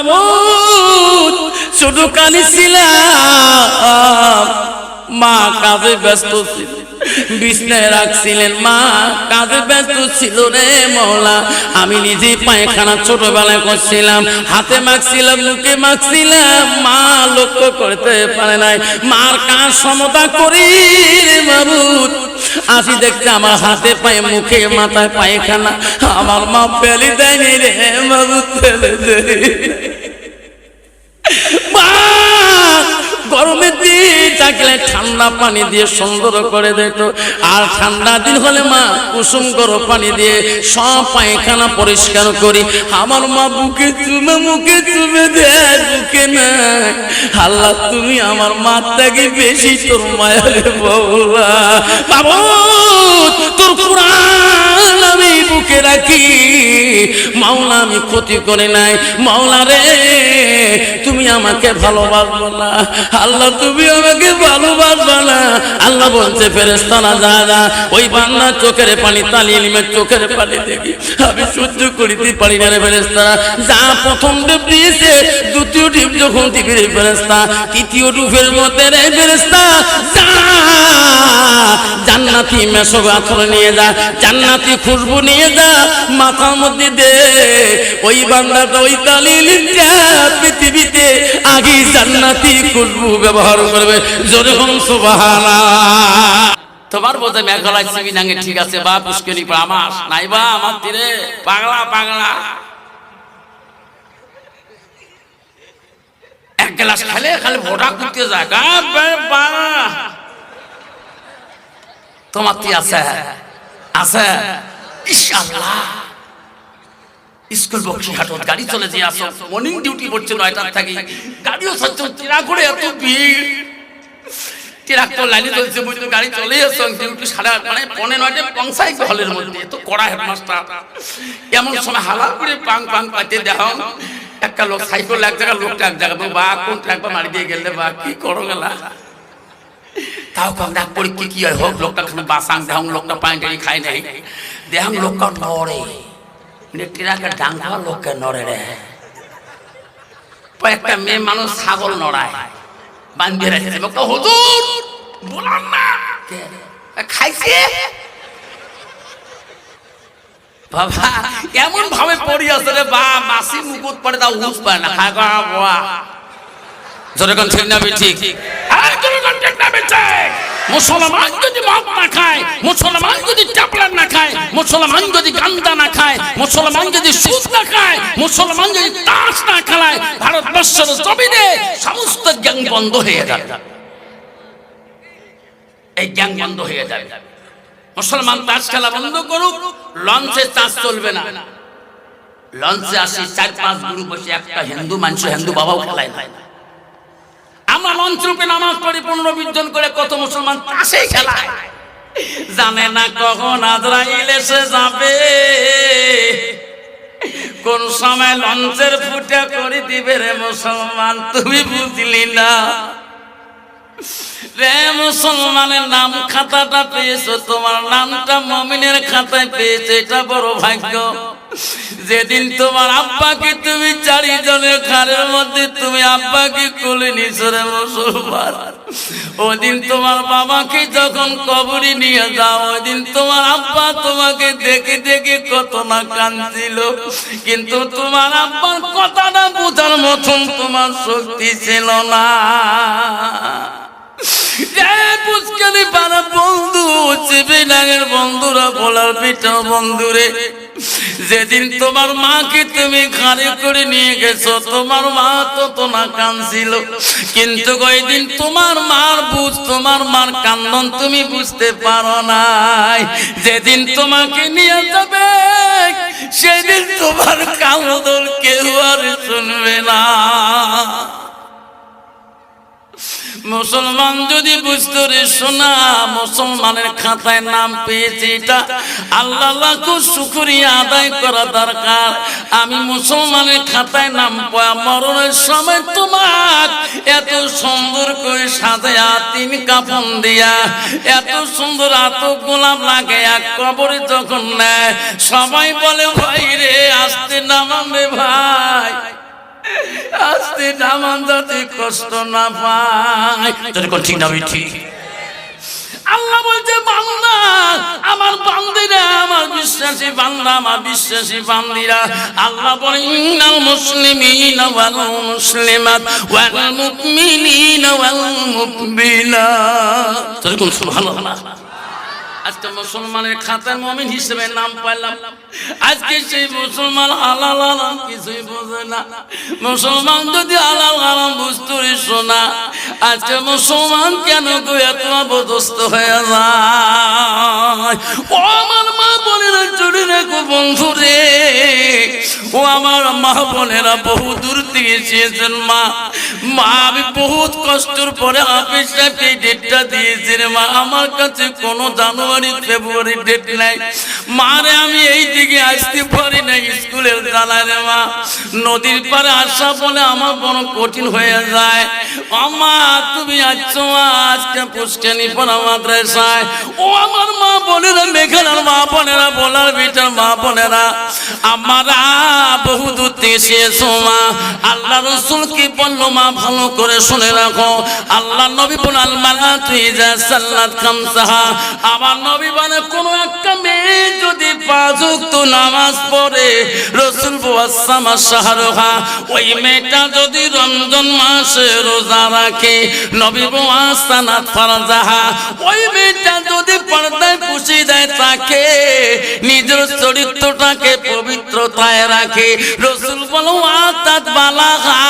মাবুদ শুধু কাঁদছিলাম, মা কাজে ব্যস্ত ছিল, বিছনায় রাখছিলেন, মা কাজে ব্যস্ত ছিল রে মওলা। আমি নিজে পায়খানা ছোটবেলায় করছিলাম, হাতে মাখছিলাম, মুখে মাখছিলাম, মা লক্ষ্য করতে পারে নাই। মার কাজ সমতা করি রে মাবুদ, আসি দেখতে আমার হাতে পায়ে মুখে মাথায় পায়খানা, আমার মা ফেলে দেয়নি রে মাবুদ, ফেলে দেয়। গরমের দিন থাকলে ঠান্ডা পানি দিয়ে সুন্দর করে দিত, আর ঠান্ডা দিন হলে মা কুসুম গরম পানি দিয়ে সব পায়খানা পরিষ্কার করি। আমার মা বুকে চুমে মুখে চুমে দেয়, বুকে না। আল্লাহ তুমি আমার মার থেকে বেশি তোর মায়া রে বাবা। বাবু তোর কুরআন আমি বুকে রাখি, মাওলা আমি ক্ষতি করে নাই, মাওলা রে তুমি আমাকে ভালোবাসবো না, আল্লাহ তুমি আমাকে ভালোবাসবো না। আল্লাহ বলছে ফেরেশতারা যা যা, ওই বান্দার চোখের পানি তালি ইলমের চোখের পানি দেখি আমি সহ্য করিতে পারি না রে ফেরেশতারা। যা প্রথম ডুব দিয়েছে, দ্বিতীয় ডুব যখন দিবি রে ফেরেশতা, তৃতীয় ডুবের মধ্যে রে ফেরেশতা যা জান্নাতি মেশক আতর নিয়ে যা, জান্নাতি খুশবু নিয়ে যা, মাথার মধ্যে দে। ওই বান্দাটা ওই তালি ইলমটা পৃথিবীতে আগে জান্নাতি খুশবু ব্যবহার করবে। জোরে বলুন সুবহানাল্লাহ। তোমার বোঝে মেঘালয় সিবি নাঙ্গে ঠিক আছে বা পুষ্করি আমার নাইবা আমার তীরে পাগলা পাগলা এক গ্লাস খেলে খালি ভোটা করতে যায়। তোমার কি আছে আছে ইনশাআল্লাহ। স্কুল বক্সিঘাটত গাড়ি চলে যে আসো, মর্নিং ডিউটি করছে 9টার থেকে, গাড়িও চলছে টিরা করে, এত ভিড়, ট্রাক্টর লাইনে চলছে, বুঝতে গাড়ি চলে আসছে ডিউটি 8:30 মানে 9:45 পৌঁছাই হলের মধ্যে। এত কড়া হেডমাস্টার, এমন সময় হালা করে পাং পাং পাইতে দেখো একটা লোক সাইকেল এক জায়গা, লোকটা এক জায়গা, বা কোন ট্রাক বা মারি দিয়ে গেলে বা কি করো গেলা, তাও কম ডাক পড়ি কি হয় হোক, লোকটা বাসাং দেহ, লোকটা পানি খায় নাই, দেহ লোকটা নড়ে, ট্রাকের ডাং খাওয়া লোককে নড়ে রে। একটা মেয়ে মানুষ ছাগল নড়ায়, বান্ধিয়ে রেখেছে, হুজুর বলার না খাইছে বাবা, এমন ভাবে পড়ি আছে রে বা, মাসি মুকুট পড়ে তা হুঁশ পায় না, খায় বাবা। যখন ঠিক না ঠিক, মুসলমান যদি মদ না খায়, মুসলমান যদি চাপলান না খায়, মুসলমান যদি গান্দা না খায়, মুসলমান যদি সুদ না খায়, মুসলমান যদি তাস না খেলায়, ভারতবর্ষের জমিনে সমস্ত গ্যাং বন্ধ হয়ে যাবে। এই গ্যাং বন্ধ হয়ে যাবে। মুসলমান তাস খেলা বন্ধ করুক, লঞ্চে তাস চলবে না। লঞ্চে আসি 4-5 গ্রুপ বসে, একটা হিন্দু মানুষ, হিন্দু বাবাও খেলায় না। আমরা মঞ্চ রূপে নামাজ পড়ি 15-20 জন করে, কত মুসলমান তাসেই খেলায়, জানে না কখন আজরাইল এসে যাবে, কোন সময় লঞ্চের ফুটা করে দিবে রে মুসলমান, তুমি বুঝলি না রে। মুসলমানের নাম খাতাটা পেয়েছো, তোমার নামটা মুমিনের খাতায় পেয়েছে, এটা বড় ভাগ্য। যেদিন তোমার আব্বাকে তুমি 4 জনের ঘাড়ের মধ্যে তুমি আব্বাকে কোলে নিছো রে মুসলমান, ওদিন তোমার বাবাকে যখন কবরে নিয়ে যাও, ওইদিন তোমার আব্বা তোমাকে দেখে দেখে কত না কাঁদছিল, কিন্তু তোমার আব্বার কথাটা বোঝার মতন তোমার শক্তি ছিল না। বন্ধু চিবিনাগের বন্ধুরা বলার পিঠা বন্ধুরে, যেদিন তোমার মাকে তুমি ঘাড়ে করে নিয়ে গেছো, তোমার মা তত না কাঁদছিল, কিন্তু ওই দিন তোমার মার বুঝ, তোমার মার কান্দন তুমি বুঝতে পারো নাই। যেদিন তোমাকে নিয়ে যাবে, সেদিন তোমার কান্দন কেউ আর শুনবে না। মুসলমান যদি বুঝতো রে শোনা, মুসলমানের খাতায় নাম পেয়েছে, এটা আল্লাহ লাখো শুকরিয়া আদায় করা দরকার। আমি মুসলমানের খাতায় নাম পাওয়া, মরণের সময় তোমার এত সুন্দর করে সাজায়া 3 কাফন দিয়া, এত সুন্দর এত গোলাপ লাগে, এক কবরে যখন নেয়, সবাই বলে ভাই রে আসতে নামাবে ভাই, যাতে নামান যাতে কষ্ট না পায়। যদি কোন ঠিক না ঠিক আল্লাহ বলছে বান্দা আমার বান্দিরা আমার বিশ্বাসী বান্দা আমার বিশ্বাসী বান্দিরা আল্লাহ বলেন ইন্নাল মুসলিমিনা ওয়াল মুসলিমাত ওয়াল মুমিনিনা ওয়াল মুমিনাত। তখন সুবহানাল্লাহ। আজকে মুসলমানের খাতায় মুমিন হিসেবে নাম পাইলাম। আজকে সেই মুসলমান হালাল হারাম কিছুই বোঝে না। মুসলমান যদি হালাল হারাম বুঝতো শোনা আজকে মুসলমান কেন গো এত অবদস্ত হয়ে যায়। ও আমার মা বোনেরা জুড়ে রেখো বন্ধু রে, ও আমার মা বোনেরা বহু দূর থেকে এসেছেন। মা আমি বহুত কষ্টের পরে হাফেজ সাহেবকে ডেটটা দিয়েছি রে মা। আমার কাছে কোনো জানুয়ারি ফেব্রুয়ারি ডেট নাই মারে, আমি এই দিকে আসতে পারি না স্কুলের জ্বালায় রে মা। নদীর পারে আসা বলে আমার বড় কঠিন হয়ে যায়। আমা তুমি আসছো আজকে পুষ্কানি পড়া মাদ্রাসায়। ও আমার মা বোনেরা মেঘালার মা বোনেরা বলার বেটার মা বোনেরা আমারা বহু দূর থেকে এসেছো মা। আল্লাহ রসুল কি বললো মা ভালো করে শুনে রাখো। আল্লাহ নবী বলাল মালা তুই যা সাল্লাত খামসাহা। আমার নবী বলে কোন একটা মেয়ে যদি 5 ওয়াক্ত নামাজ পড়ে রসুল ওয়াসামা শাহরুহা, ওই মেয়েটা যদি রমজান মাসে রোজা রাখে নবী ওয়াসানাত ফারজাহা, ওই মেয়েটা যদি পর্দায় পুষি দেয় তাকে নিজের চরিত্রটাকে পবিত্রতায় রাখে রসুল বলো আতাত বালাগা,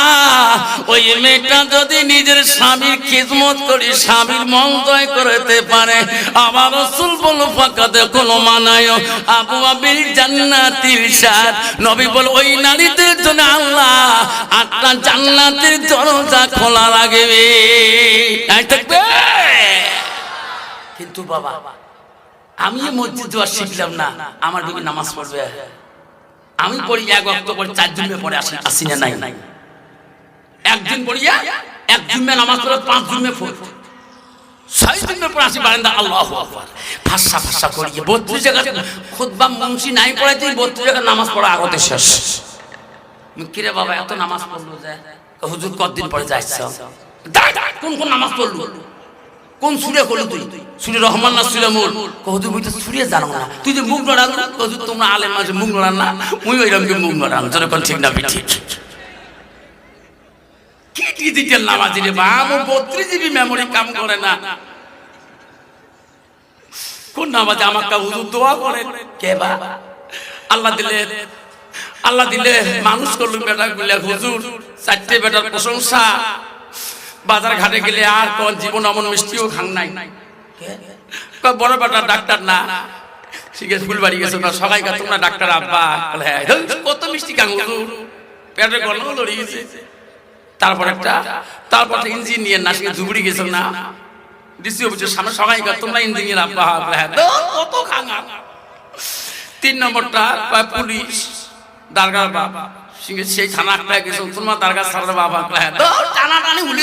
ওই মেয়েটা যদি নিজের স্বামীর খিদমত করে স্বামীর মন জয় করতে পারে আমার রসুল বলো ফাকাদে কোনো মানায় আবু আবিল জান্নাতিল সাদ। নবী বল ওই নারীদের জন্য আল্লাহ 8টা জান্নাতের দরজা খোলা রাখবে। কিন্তু বাবা আমি মসজিদ যাওয়া শিখলাম না, আমার বিবি নামাজ পড়বে। আমি পড়ি 1 ওয়াক্ত করে 4 জুমে পড়ে আসি না নাই। একদিন পড়িয়া 1 জুমে নামাজ পড়ে 5 জুমে পড়ে 6 জুমে পড়ে আসি বারান্দা আল্লাহু আকবার ভাষা ভাষা করিয়ে 32 জায়গা খুতবা মুন্সি নাই পড়াইতে 32 জায়গা নামাজ পড়া আগতে শেষ। কিরে বাবা এত নামাজ পড়লো যে হুজুর কতদিন পরে যাইছো? কোন কোন নামাজ পড়লো? কোন সুরে করলি তুই? সুরে রহমান না সুরে মূল? হুজুর মুই তো সুরে জানো না, তুই যে মুখ নড়াল হুজুর তোমরা আলেম মাঝে মুখ নড়ান না, মুই ওইরকম মুখ নড়ান। যখন ঠিক না ঠিক কি ডিজিটাল নামাজ রে বা 32 জিবি মেমোরি কাম করে না। কোন নামাজে আমাকে হুজুর দোয়া করেন কে বা আল্লাহ দিলে মানুষ করলো বেটা গুলা হুজুর 4টে বেটার প্রশংসা। বাজার ঘাটে গেলে আর কোন জীবন অমন মিষ্টিও খান নাই। বড় বেটা ডাক্তার না শিখে ফুলবাড়ি গেছে না সবাই কা তোমরা ডাক্তার আব্বা কত মিষ্টি খান হুজুর পেটে গল্প লড়ি গেছে। তারপর ইঞ্জিনিয়ার না শিখে ধুবড়ি গেছে না ডিসি অফিসের সামনে সবাই কা তোমরা ইঞ্জিনিয়ার আব্বা কত খাঙা। 3 নম্বরটা পুলিশ দারগার বাবা সিংহে সেই থানা একটা গেছে তোমার দারগা সারা বাবা টানা টানি হুলি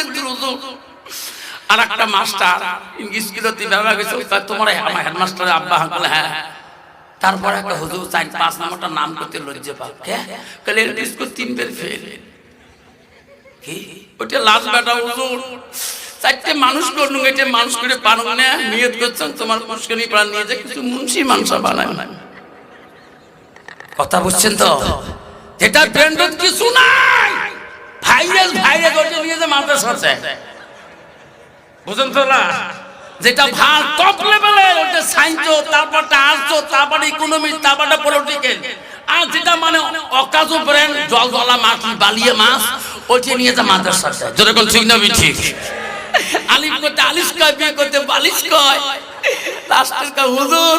আর একটা মাস্টার ইংলিশ স্কুলে বাবা গেছে তোমার আমার হেডমাস্টার আব্বা হাঁকল হ্যাঁ। তারপর একটা হুজুর 4-5 নম্বরটা নাম করতে লজ্জা পাক কালে স্কুল 3 বার ফেল কি ওটা লাস্ট বেটা হুজুর 4টে মানুষ করলুম এটা মানুষ করে পারুম না নিয়ত করছেন তোমার পুষ্করণী প্রাণ নিয়ে যে কিছু মুন্সি মানসা বানায় না। কথা বুঝছেন তো? যেটা ব্র্যান্ডেড কিছু নাই ভাইরাস ওটা নিয়ে যে মাদ্রাসা আছে বুঝেন তো না, যেটা ভাল টপ লেভেলের ওটা সায়েন্স, তারপরটা আর্টস, তারপরে ইকোনমিক্স, তারপরটা পলিটিক্যাল। আর যেটা মানে অকাজ ব্র্যান্ড জল জলা মাছ বালিয়ে মাছ ওইটা নিয়ে যে মাদ্রাসা আছে। যেরকম ঠিক না ঠিক আলিফ করতে আলিশ কয়, বিয়ে করতে বালিশ কয়, লাস্টের কা হুজুর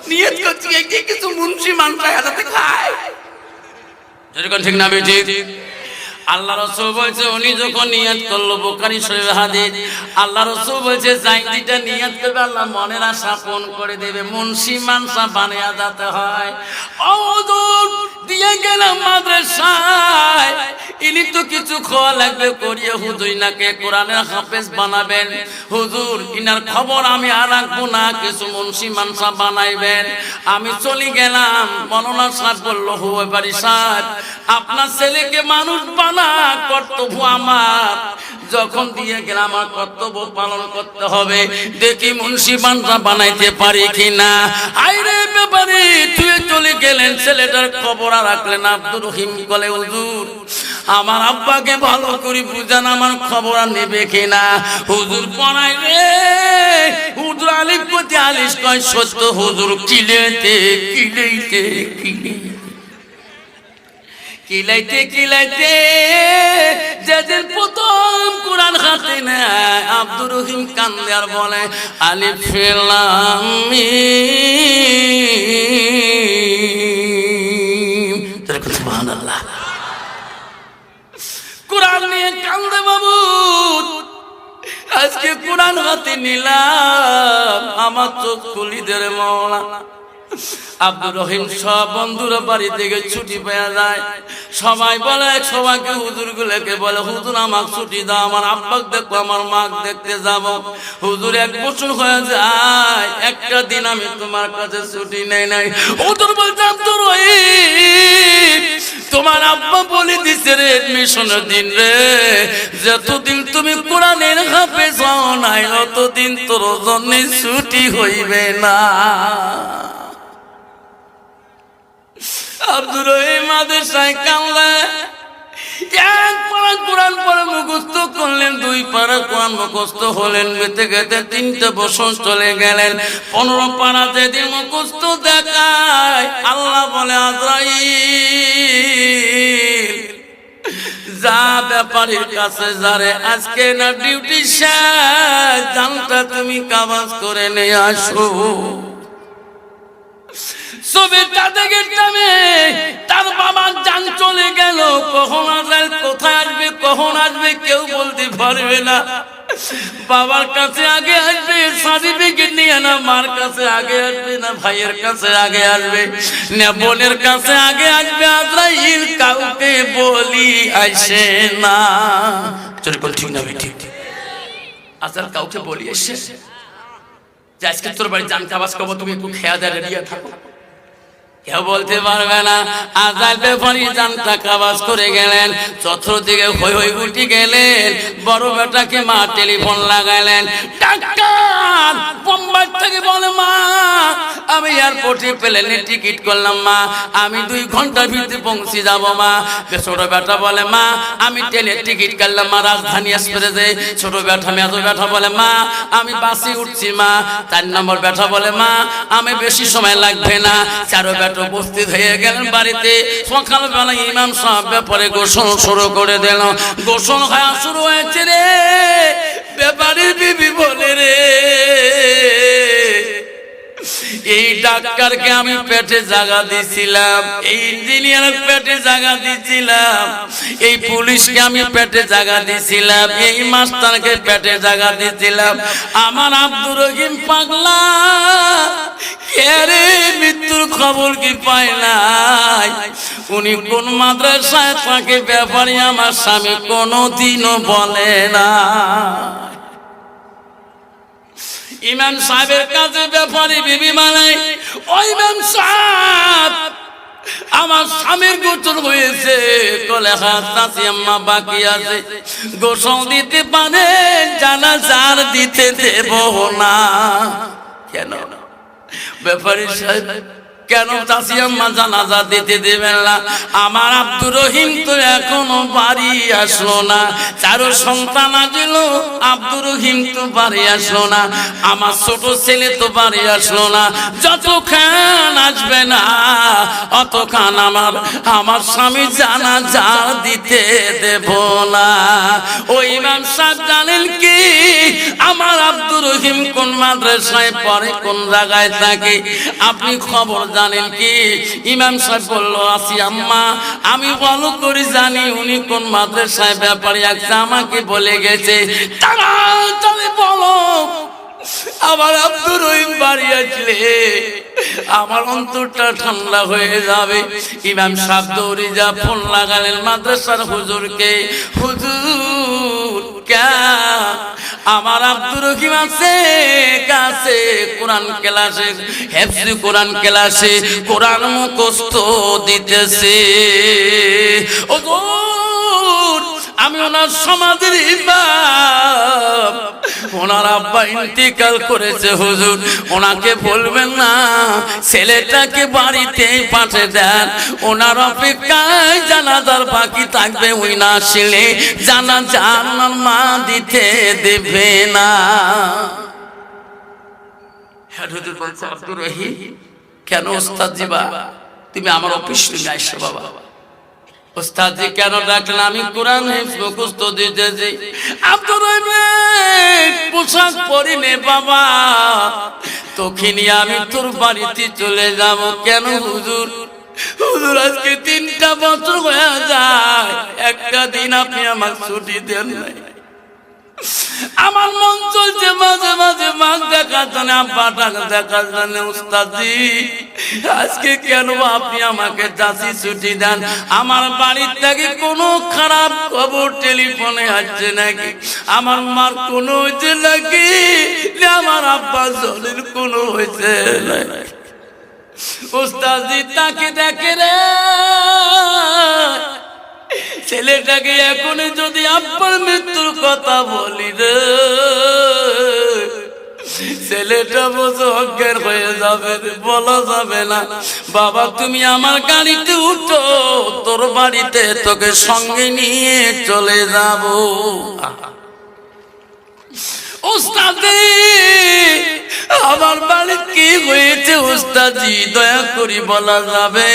নিয়ত করছি এই কিছু মুন্সি মানসা হাতে খায়। যেরকম ঠিক না ঠিক আল্লাহ রাসূল বলছে উনি যখন নিয়ত করলো বুখারী শরীফ হাদিস আল্লাহ রাসূল বলছে যাইটা নিয়ত করবে আল্লাহ মনের আশা পূরণ করে দেবে। মুন্সি মানসা বানিয়ে যেতে হয়। ও হুজুর দিয়ে গেলাম মাদ্রাসায়, ইনি তো কিছু খাওয়া লাগবে করিয়ে হুজুর ইনাকে কোরআনের হাফেজ বানাবেন, হুজুর ইনার খবর আমি আর রাখবো না, কিছু মুন্সি মানসা বানাইবেন। আমি চলে গেলাম, মৌলানা সাহেব বলল, হুয়া বাড়ি সাহেব আপনার ছেলেকে মানুষ বানা, কর্তব্য আমার। যখন দিয়ে গেলাম আমার কর্তব্য পালন করতে হবে, দেখি মুন্সি মানসা বানাইতে পারি কিনা। আইরে ব্যাপারে তুই চলে গেলেন, ছেলেটার খবর আর রাখলেন। আব্দুর রহিম বলে, হুজুর আমার আব্বাকে ভালো করে বুঝান, আমার খবর আর নেবে কিনা। হুজুর পড়াই রে, হুজুর আলিফ প্রতি আলিশ কয় সত্য, হুজুর কিলাইতে কিলাইতে কিলাইতে কিলাইতে যেদিন প্রথম কোরআন হাতে নেয়, আব্দুর রহিম কান্দে আর বলে, আলিফ লাম মিম। সুবহানাল্লাহ। কোরআন নিয়ে কান্দে বাবু। আজকে কোরআন হাতে নিলাম, আমার চোখ খুলি দে রে মওলা। আব্দুর রহিম সব বন্ধুরা বাড়ি থেকে ছুটি পেয়ে যায়, সবাই বলে, সবাইকে হুজুর গুলোকে বলে, হুজুর আমাকে ছুটি দাও, আমার আব্বাকে দেখবো, আমার মাকে দেখতে যাব। হুজুর এক বছর হয়ে যায়, একটা দিন আমি তোমার কাছে ছুটি নেই নাই। হুজুর বলছে, আব্দুর রহিম তোমার আব্বা বলে দিছে রে এডমিশনের দিন রে, যতদিন তুমি কোরআনের হাফেজ হও নাই, অতদিন তোর জন্য ছুটি হইবে না। আব্দুর রহিম মাদ্রাসায় কামলা, এক পারা কোরআন পড়ে মুখস্থ করলেন, 2 পারা কোরআন মুখস্থ হলেন, বেঁচে গেতে 3টে বছর চলে গেলেন। 15 পারা যেদিন মুখস্থ দেখায়, আল্লাহ বলে, আজরাইল যা ব্যাপারীর কাছে যারে আজকে না ডিউটি শেষ, জানটা তুমি কাবাজ করে নিয়ে আসো। তার বাবার জান চলে গেল, কখন আসবে, কোথায় আসবে, কখন আসবে কেউ বলতে পারবে না। বাবার কাছে আগে আসবে সার্টিফিকেট নিয়ে, না মার কাছে আগে আসবে, না ভাইয়ের কাছে আগে আসবে, না বোনের কাছে আগে আসবে। আজরাইল কাউকে বলি আসে না। চল বল, ঠিক না ঠিক? আজরাইল কাউকে বলি আসে যে আজকে তোর বাড়ি জান কাবাজ করবো, তুমি একটু খেয়া দেয় রেডি থাকো, কেউ বলতে পারবে না। আজরাইল ব্যাপারী জানটা কাবাজ করে গেলেন, চতুর্দিকে হই হই উঠে গেলেন। বড় বেটাকে মা টেলিফোন লাগাইলেন, ডাক্তার বোম্বাই থেকে বলে, মা আমি এয়ারপোর্টে প্লেনে টিকিট করলাম, মা আমি 2 ঘন্টার ভিতরে পৌঁছে যাব। মা ছোট বেটা বলে, মা আমি ট্রেনের টিকিট কাটলাম, মা রাজধানী এক্সপ্রেসে। ছোট বেটা মেজো বেটা বলে, মা আমি বাসে উঠছি। মা 4 নম্বর বেটা বলে, মা আমি বেশি সময় লাগবে না। 4 বেটা উপস্থিত হয়ে গেলেন বাড়িতে। সকালবেলা ইমাম সাহেব ব্যাপারে গোসল শুরু করে দিল। গোসল হওয়া শুরু হয়েছে রে, ব্যাপারীর বিবি বলে, রে এই ডাক্তারকে আমি পেটে জায়গা দিছিলাম, এই ইঞ্জিনিয়ার পেটে জায়গা দিছিলাম, এই পুলিশকে আমি পেটে জায়গা দিছিলাম, এই মাস্টারকে পেটে জায়গা দিছিলাম। আমার আব্দুর রহিম পাগলা কে মৃত্যুর খবর কি পায় নাই? উনি কোন মাদ্রাসায় থাকে ব্যাপারী আমার স্বামী কোনদিনও বলে না। ইমাম সাহেবের কাছে ব্যাপারী বিবি মানে, ওই ইমাম সাহেব আমার স্বামীর গোসল হয়েছে, কলে হাসি আম্মা বাকি আছে, গোসল দিতে পারে, জানাজার দিতে দেব না। কেন ব্যাপারী সাহেব, কেন চাষি আম্মা জানাজা দিতে দেবেন না? আমার আব্দুর রহিম তো এখনো বাড়ি আসলো না, 4 সন্তান আসলো, আব্দুর রহিম তো বাড়ি আসলো না, আমার ছোট ছেলে তো বাড়ি আসলো না। যতক্ষণ আসবে না অতক্ষণ আমার স্বামী জানাজা দিতে দেব না। ওই ইমাম সাহেব জানেন কি আমার আব্দুর রহিম কোন মাদ্রাসায় পড়ে, কোন জায়গায় থাকে? আপনি খবর জানেন কি? ইমাম সাহেব বলল, আসি আম্মা আমি ভালো করে জানি উনি কোন মাদ্রাসায় ব্যাপারী আছে, আমাকে বলে গেছে। তাড়াতাড়ি বলো আমার আব্দুর রহিম বাড়ি আসলে আমার অন্তরটা ঠান্ডা হয়ে যাবে। ইমাম সাহেব দৌড়ে যা ফোন লাগালেন মাদ্রাসার হুজুরকে, হুজুর আমার আব্দুর রহিম আছে কাছে কোরআন ক্লাসে, হেফজ কোরআন ক্লাসে কোরআন মুখস্থ দিতেছে। হুজুর আমি ওনার সমাধির ইমাম, ওনার আব্বা ইন্তেকাল করেছে হুজুর, ওনাকে বলবেন না ছেলেটাকে বাড়িতে পাঠিয়ে দেন, ওনার অপেক্ষায় জানাজার বাকি থাকবে, ওই না আসলে জানাজা ওনার মা দিতে দেবে না। হ্যাঁ হুজুর বলছে আব্দুর রহিম কেন ওস্তাদ জিবা তুমি আমার অফিস রুমে আসছো বাবা? ওস্তাদজি কেন ডাকলেন? আমি কোরআন মুখস্থ দিতেছি। আব্দুর রহিম পোশাক পরিনে বাবা, তোকে নিয়ে আমি তোর বাড়িতে চলে যাব। কেন হুজুর? হুজুর আজকে 3টা বছর হয়ে যায়, একটা দিন আপনি আমার ছুটি দেন নাই। আমার মন চলছে মাঝে মাঝে মাছ দেখার জন্য, আব্বা দেখার জন্য। উস্তাদজি আজকে কেন আপনি আমাকে যাচ্ছি ছুটি দেন? আমার বাড়ির থেকে কোনো খারাপ খবর টেলিফোনে আসছে নাকি? আমার মার কোনো হয়েছে নাকি? আমার আব্বা জলের কোনো হয়েছে নাকি? উস্তাদজি তাকে দেখে রে, ছেলেটাকে এখন যদি আব্বার মৃত্যুর কথা বলি রে, ছেলেটা বোঝো অজ্ঞান হয়ে যাবে, বলা যাবে না। বাবা তুমি আমার গাড়িতে উঠো, তোর বাড়িতে তোকে সঙ্গে নিয়ে চলে যাব। ওস্তাদি আমার বাড়ি কি হয়েছে ওস্তাদজি দয়া করি বলা যাবে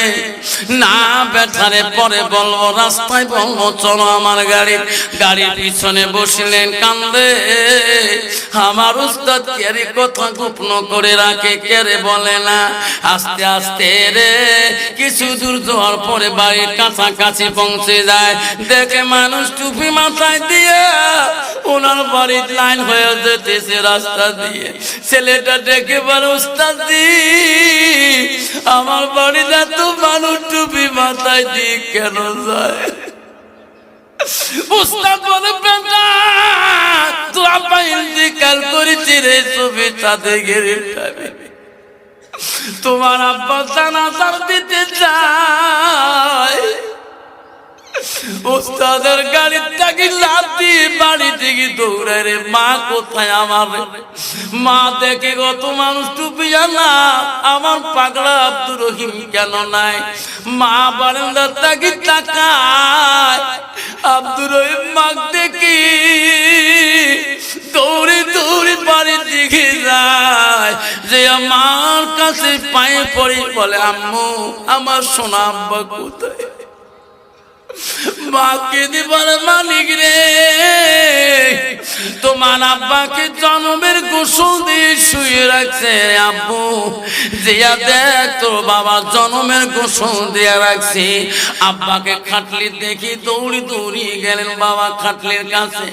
না? বেটারে পরে বলবো, রাস্তায় বলবো চলো আমার গাড়ির পিছনে বসলেন, কান্দে। আমার উস্তাদ কেরে কথা গোপন করে রাখে, কেরে বলে না। আস্তে আস্তে রে কিছু দূর যাওয়ার পরে বাড়ির কাছাকাছি পৌঁছে যায়, দেখে মানুষ টুপি মাথায় দিয়ে ওনার বাড়ির লাইন হয়ে যেতেছে রাস্তা দিয়ে। ছেলেটা ডেকে বলে উস্তাদজি আমার বাড়িতে এত মানুষ টুপি মাথায় দিয়ে কেন যায়? উস্তাদ বলে বেটা তুই আব্বা ইন্তেকাল করেছি রে, ছবি তাতে গেড়ে যাবে, তোমার আব্বা জানাজা দিতে যায়। উস্তাদের গাড়ির থেকে লাফ দিয়ে বাড়ি থেকে দৌড়ায় রে, মা কোথায় আমার? মা দেখে কত মানুষ টুপি জানা, আমার পাগলা আব্দুর রহিম কেন নাই? মা বারান্দার থেকে তাকায়, আব্দুর রহিম মা দেখি দৌড়ে দৌড়ে বাড়ির দিকে যায়, যে আমার কাছে পায়ে পড়ে বলে আম্মু আমার সোনা আব্বা কোথায়? মাকে দি বলে মালিক রে তোমার আব্বাকে জন্মের গোসল দিয়ে শুয়ে রাখছে আব্বু, দিয়া দেখ তোর বাবা জন্মের গোসল দিয়ে রাখছি। আব্বাকে খাটলি দেখি দৌড়ি দৌড়ি গেলেন বাবা খাটলির কাছে,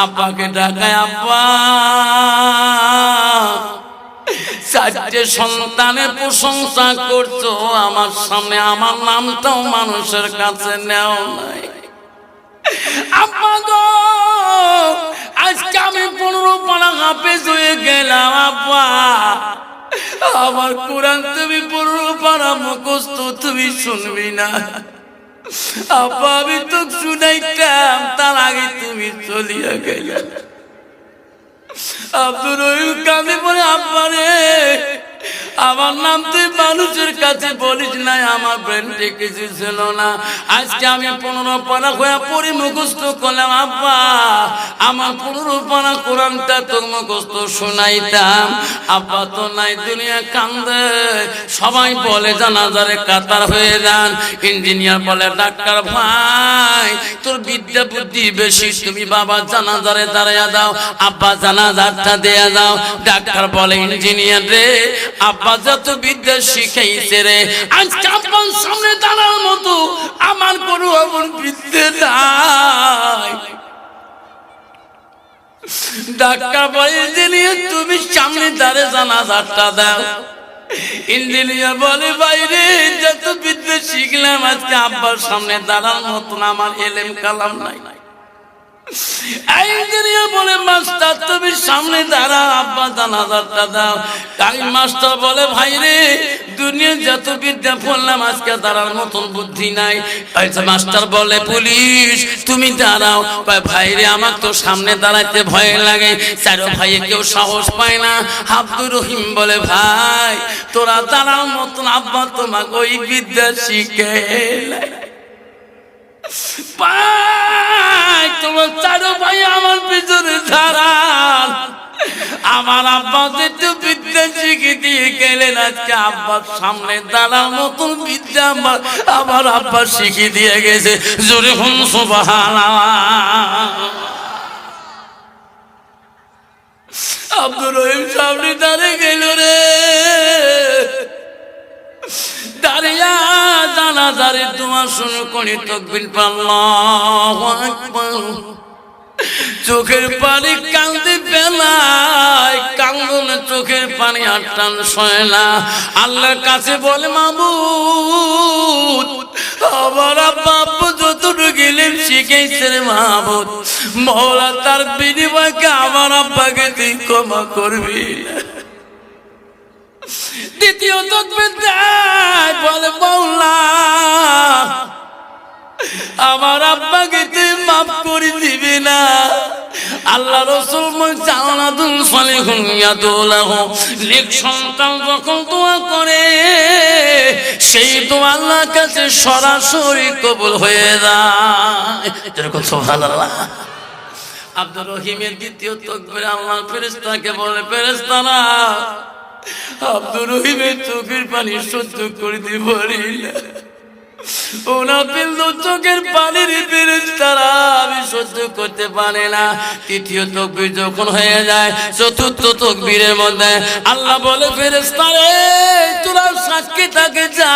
আব্বাকে ডাকায় আব্বা 4টে সন্তানের প্রশংসা করছো আমার সামনে, আমার নামটাও মানুষের কাছে নেও নাই। আব্বা গো আজকে আমি 15 পারা হাফেজ হয়ে গেলাম আব্বা, আমার কোরআন তুমি 15 পারা মুখস্থ তুমি শুনবি না আব্বা, আমি তো শুনাইতাম তার আগে তুমি চলিয়া গেলে। আব্দুর রহিম কাঁদে বলে আব্বা রে আমার নাম তুই মানুষের কাছে বলিস নাই, আমার ব্রেনটে কিছু ছিল না, আজকে আমি 15 পারা হয়ে পড়ি মুখস্থ করলাম আব্বা, আমার 15 পারা কোরআনটা তোর মুখস্থ শোনাইতাম। আব্বা তো নাই দুনিয়া কান্দে, সবাই বলে জানাজারে কাতার হয়ে যান, ইঞ্জিনিয়ার বলে ডাক্তার ভাই তোর বিদ্যা বুদ্ধি বেশি, তুমি বাবা জানাজারে দাঁড়াইয়া দাও, আব্বা জানাজারটা দেয়া দাও। ডাক্তার বলে ইঞ্জিনিয়ার রে আব্বা যত বিদ্যা শিখাইছে রে, আজকে আব্বার সামনে দাঁড়ার মতো আমার কোনো এমন বিদ্যা নাই। ডাক্তার বলে ইঞ্জিনিয়ার তুমি সামনে দাঁড়ে জানাজাটা দাও। ইঞ্জিনিয়ার বলে বাইরে যত বিদ্যা শিখলাম আজকে আব্বার সামনে দাঁড়ার মতন আমার এলেম কালাম নাই। ইঞ্জিনিয়ার বলে মাস্টার তুমি সামনে দাঁড়াও আব্বা জানাজাটা দাও। তাই মাস্টার বলে ভাই রে দুনিয়ার যত বিদ্যা পড়লাম আজকে দাঁড়ার মতন বুদ্ধি নাই। মাস্টার বলে পুলিশ তুমি দাঁড়াও। ভাই রে আমার তো সামনে দাঁড়াইতে ভয় লাগে, চারো ভাইয়ে কেউ সাহস পায় না। আব্দুর রহিম বলে ভাই তোরা দাঁড়ার মতন আব্বা তোমাকে ওই বিদ্যা শিখে ভাই তোমার চারো ভাই আমার পিছনে দাঁড়ান। আমার আব্বা যেহেতু বিদ্যা শিখে দিয়ে গেলেন আজকে আব্বার সামনে দাঁড়ার মতন বিদ্যা আমার আব্বা শিখে দিয়ে গেছে। জোরে হুম সুবহানাল্লাহ। আব্দুর রহিম সামনে দাঁড়িয়ে গেল রে, দাঁড়িয়া জানাজারে তোমার শুরু করি তাকবীর আল্লাহু আকবার। চোখের পানি কান্দে বেলায় কান্দনে চোখের পানি আর টান সয় না। আল্লাহর কাছে বলে মাবুদ আমার আব্বা যতটুকু গেলেন শিখেছে রে মাবুদ, মওলা তার বিনিময়ে আমার আব্বাকে তুই ক্ষমা করবি। দ্বিতীয় তাকবীর দেয় বলে মওলা আমার আব্বাকে তুই মাফ করে দিবি না। আল্লাহ রাসূল জাওনাতুল সালিহুন ইয়াদুলাহু নেক সন্তান যখন দোয়া করে সেই দোয়া আল্লাহর কাছে সরাসরি কবুল হয়ে যায়। যেরকম সুবহানাল্লাহ। আব্দুর রহিমের দ্বিতীয় তাকবীরে আল্লাহর ফেরেশতাকে বলে ফেরেশতারা আব্দুর রহিমের চোখের পানি সহ্য করতে পারি না, চোখের পানির ফেরেশতারা আমি সহ্য করতে পারে না। তৃতীয় তাকবীর যখন হয়ে যায় চতুর্থ তাকবীরের মধ্যে আল্লাহ বলে ফেরেশতারে তোরা সাক্ষী থাকে যা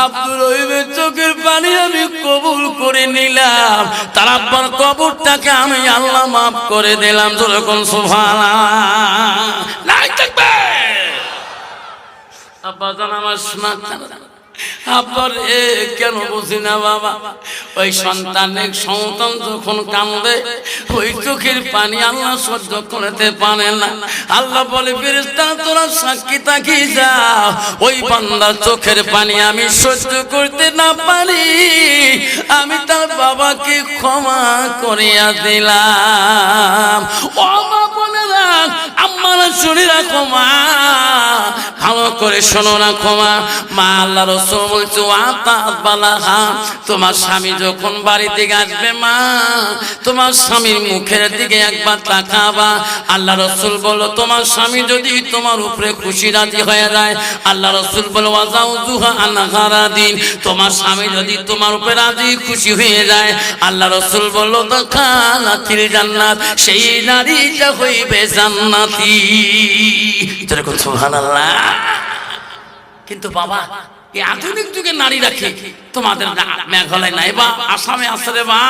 আব্দুর রহিমের চোখের পানি আমি কবুল করে নিলাম, তার আব্বার কবরটাকে আমি আল্লাহ মাফ করে দিলাম। যেরকম সুবহানাল্লাহ। আব্বা জান আমার শোনা আব্বার কেন বুঝি না বাবা, ওই সন্তান যখন কান্দে ওই চোখের পানি আল্লাহ সহ্য করতে পারে না। আল্লাহ বলে ফেরেশতা তোরা সাক্ষী থাকি যাও ওই বান্দার চোখের পানি আমি সহ্য করতে না পারি আমি তার বাবাকে ক্ষমা করিয়া দিলাম। ও মা বোনেরা আমার শুনে রাখো মা, ভালো করে শোনো না ক্ষমা মা। আল্লাহ রাসূল বলছে তোমার স্বামী যখন বাড়ি থেকে আসবে মা তোমার স্বামীর মুখের দিকে একবার তাকাবা। আল্লাহ রাসূল বলল তোমার স্বামী যদি তোমার উপরে খুশি রাজি হয়ে যায়, আল্লাহ রাসূল বলল ওয়াজাউজুহা আনহারাদিন, তোমার স্বামী যদি তোমার উপরে রাজি খুশি হয়ে যায় আল্লাহ রাসূল বলল দাখালাতিল জান্নাত, সেই নারীটা হইবে জান্নাতি। যেরকম সুবহানাল্লাহ। কিন্তু বাবা এই আধুনিক যুগের নারী রাখে তোমাদের মেঘালয় নাই বা আসামে আছে রে বা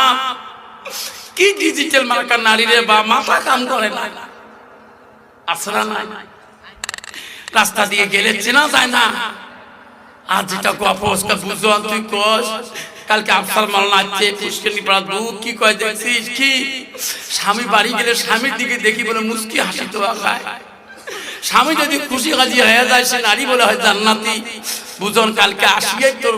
কি ডিজিটাল মার্কার নারী রে বা মাথা কাম করে না আসরা নাই। রাস্তা দিয়ে গেলে চেনা যায় না। আর যেটা গপসটা বুঝো তুই কস কালকে আফসার মাল নাচছে পুষ্করণী পাড়া বুক কি কয় দেখছিস কি স্বামী বাড়ি গেলে স্বামীর দিকে দেখি বলে মুস্কি হাসি তো খায়। স্বামী যদি খুশি হাজি হয়ে যায় সে নারী বলে হয় জান্নাতি। বুঝন কালকে আসিয়ে তোর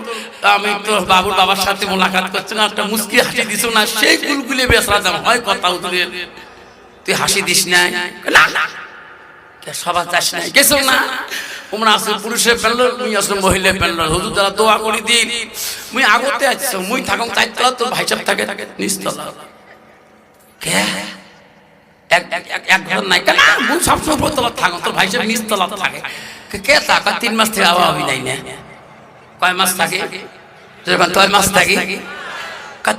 আমি তোর বাবুর বাবার সাথে মোলাকাত করছি না একটা মুস্কি হাসি দিস না সেই গুলগুলি বেসরা দাম হয় কথা উঠে তুই হাসি দিস নাই সবার চাস নাই গেছো না তোমরা আসলে পুরুষের পেনল মুই আসলে মহিলা পেনল হুজুর দ্বারা দোয়া করি দিন মুই আগতে আসছো মুই থাকুন চারতলা তোর ভাই সাহেব থাকে নিচতলা কে এক ঘর নাই কেন মুই সবসময় উপরতলা থাকো তোর ভাই সাহেব নিচতলা থাকে কে থাকা 3 মাস থেকে আবহাওয়া নাই না কয় মাস থাকে যখন 6 মাস থাকি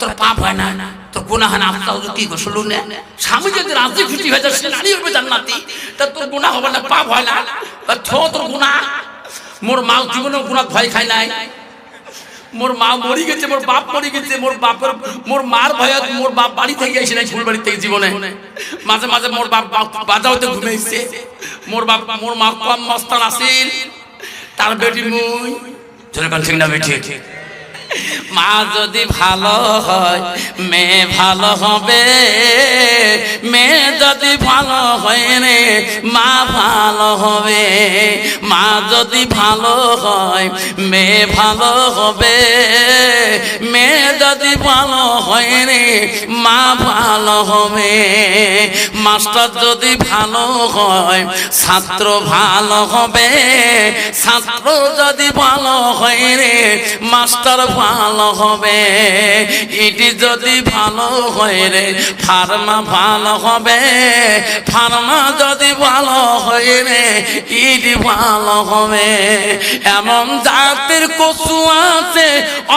তোর পাপ হয় না তোর গুনাহ হয় না আফসার হুজুর কি গোসল না স্বামী যদি রাজি খুশি হয়ে যায় সে নারী হবে জান্নাতি তা তোর গুনাহ হবে না পাপ হয় না তোর গুনাহ মোর মাল জীবনে গুনাহ ভয় খাই নাই মোর মা মরি গেছে, মোর বাপ মরি গেছে, মোর মার ভয়ত মোর বাপ বাড়ি থেকে আসে নাই, ফুল বাড়ি থেকে জীবনে মাঝে মাঝে মোর বাপ বাজাওতে ঘুমাইছে। মোর মা কম মস্তান আছিল, তার বেটি মুই যেরকম ঠিক না বেটি। মা যদি ভালো হয় মেয়ে ভালো হবে, মেয়ে যদি ভালো হয় রে মা ভালো হবে। মা যদি ভালো হয় মেয়ে ভালো হবে, মেয়ে যদি ভালো হয় রে মা ভালো হবে। মাস্টার যদি ভালো হয় ছাত্র ভালো হবে, ছাত্র যদি ভালো হয় রে মাস্টার ভালো হবে। ইটি যদি ভালো হয় রে ফার্মা ভালো হবে, ফার্মা যদি ভালো হয় রে ইটি ভালো হবে। এমন জাতের কচু আছে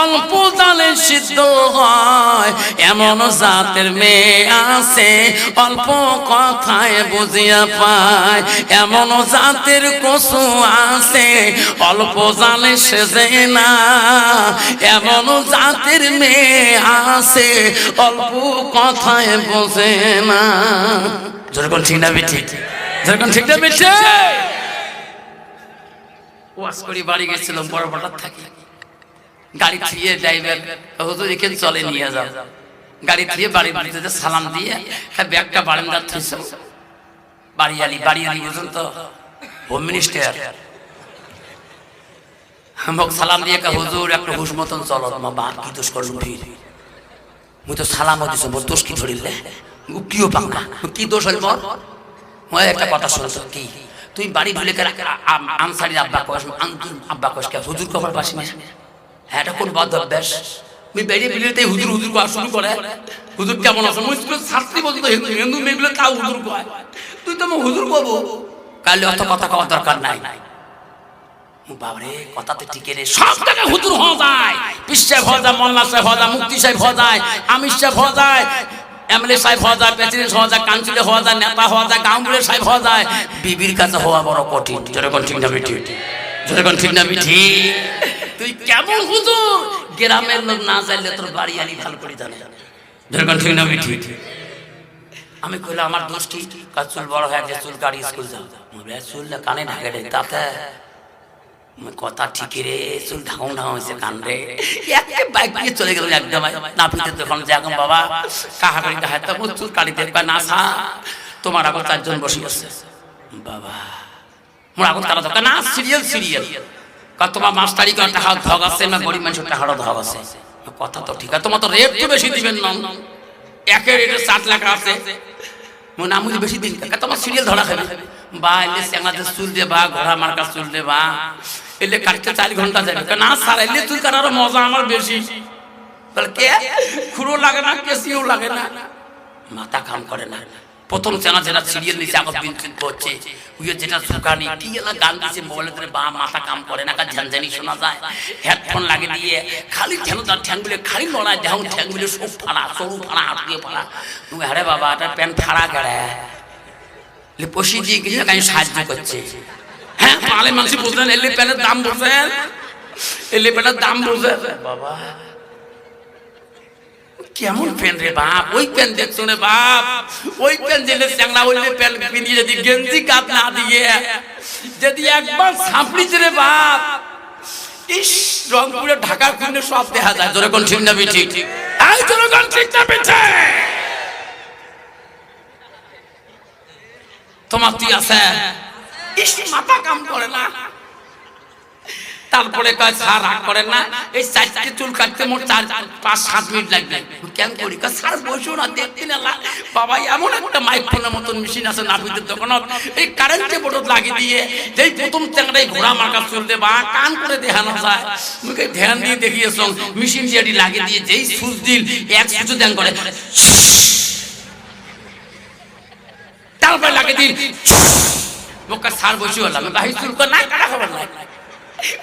অল্প জালে সিদ্ধ হয়, এমন জাতের মেয়ে আছে অল্প কথায় বুঝিয়া পায়। এমন জাতের কচু আছে অল্প জালে সেজে না, এমন জাতের মেয়ে আছে অল্প কথায় বোঝে না। যেরকম ঠিক না বেঠি, যেরকম ঠিক না বেঠি। ওয়াজ করি বাড়ি গেছিলাম বড় বড় থাকি, গাড়ি থিয়ে ড্রাইভার হুজুর এখানে চলে নিয়ে যাও। গাড়ি থিয়ে বাড়িতে সালাম দিয়ে ব্যাগটা বারান্দার থুইছ। বাড়িয়ালি বুঝুন তো হোম মিনিস্টার আমাকে সালাম দিয়ে হুজুর একটা হুশ মতন চলো। মা কি দোষ করলু ফির? মুই তো সালামও দিছ, মোর দোষ কি ধরিলে? কিও পাক না, কি দোষ হইল মোর? মই একটা কথা শুনছ কি, তুই বাড়ি ঢুলে আনসারি আব্বা কস, আব্বা কস কে হুজুর কবার বাসি না? হ্যাঁ, এটা কোন বদ অভ্যাস? মুই বেরিয়ে বিলিতে হুজুর হুজুর কয়া শুরু করে। হুজুর কেমন আছে? মুই স্কুল ছাত্রী বলতো হিন্দু মেয়েগুলো তাও হুজুর কয়। তুই তো হুজুর কব, কালে অত কথা কওয়ার দরকার নাই। বাবরে কথাতে টিকে রে, সব টাকা হুজুর হওয়া যায়। পীর সাহেব হওয়া যায়, মোল্লা সাহেব হওয়া যায়, মুফতি সাহেব হওয়া যায়, আমির সাহেব হওয়া যায়, এমএলএ সাহেব হওয়া যায়, প্রেসিডেন্ট হওয়া যায়, কাউন্সিলর হওয়া যায়, নেতা হওয়া যায়, গাঁওবুড়ের সাহেব হওয়া যায়। বিবির কাছে হওয়া বড় কঠিন। যেরকম ঠিক না বিঠি, যেরকম ঠিক না বিঠি। তুই কেমন হুজুর গ্রামের লোক না চাইলে তোর বাড়ি আনি ভালো করে জানে। যেরকম ঠিক না বিঠি। আমি কইলাম আমার দোষ কি? কাজ চুল বড় হয়ে গেছে, চুল কাটি স্কুল যাও। চুল কানে ঢাকে রে, তাতে কথা ঠিকই রে, চুল ঢাকাও ঢাকা হয়েছে কান রে। বাইক দিয়ে চলে গেল একদম নাপিতে দোকানে যে এখন বাবা কাহা করি কাহা তো চুল কাটি দেবে না সা, তোমার আগত 4 জন বসে আছে। বাবা মোর আগত কারা দোকান না, সিরিয়াল তোমার মাস্টারি করে টাকা ধগ আছে না, গরিব মানুষের টাকারও ধগ আছে। কথা তো ঠিক আছে, তোমার তো রেট তো বেশি দিবেন না, একের রেটে 7 লাখ আছে, মনে আমি বেশি দিন তোমার সিরিয়াল ধরা খাবে। বা এলে সেঙ্গাতে চুল দে বা ঘোড়া মার্কা চুল দে বা এলে কাটতে 4 ঘন্টা যাবে না স্যার, এলে চুল কাটার মজা আমার বেশি। বলে কে খুঁড়ো লাগে না, কেসিও লাগে না, মাথা কাম করে না। প্রথম চেনা যেটা সিরিয়াল নিচে আগত দিন করছে ওই যেটা সুকানি কি এলা গান দিছে মোবাইলে ধরে বা মাথা কাম করে না, ঝানঝানি শোনা যায়। হেডফোন লাগে দিয়ে খালি ঠ্যাংদার ঠ্যাংগুলো খালি লড়ায়, দেখুন ঠ্যাংগুলো সব ফাড়া, সরু ফাড়া, হাঁটিয়ে ফাড়া। তুমি আরে বাবা এটা প্যান্ট ফাড়া গেড়ে পশি দিয়ে কিছু আমি সাহায্য করছে। হ্যাঁ পালে মানুষ বুঝলেন, এলে প্যান্টের দাম বোঝেন, এলে প্যান্টের দাম বোঝেন। বাবা কেমন প্যান্ট রে বাপ, ওই প্যান্ট দেখছো রে বাপ, ওই প্যান্ট দিলে চ্যাংলা হইলে প্যান্ট পিনিয়ে যদি গেঞ্জি কাট না দিয়ে যদি একবার ছাপড়িছে রে বাপ, ইস রংপুরে ঢাকার কিনে সব দেখা যায়। যেরকম ঠিক না বিঠি, এই যেরকম ঠিক না বিঠি। তোমার তুই আছে ইস মাথা কাম করে না, তারপরে কয় স্যার রাগ করেন না, এই 4টে চুল কাটতে মোট 4-5-7 মিনিট লাগবে। কেন করি? স্যার বসো না, দেখতে না বাবা এমন একটা মাইক্রোফোনের মতন মেশিন আছে নাপিতের দোকানত, এই কারেন্টে বোর্ড লাগিয়ে দিয়ে যেই প্রথম চ্যাংড়াই ঘোড়া মার্কা চলতে বা কান করে দেখানো যায়, মুখে ধ্যান দিয়ে দেখিয়েছ মেশিন দিয়ে লাগিয়ে দিয়ে যেই সুচ দিল এক সুচ ধ্যান করে, তারপরে লাগিয়ে দিল মোকা স্যার বসে হলাম বাহি চুল করে না কাটা খবর নাই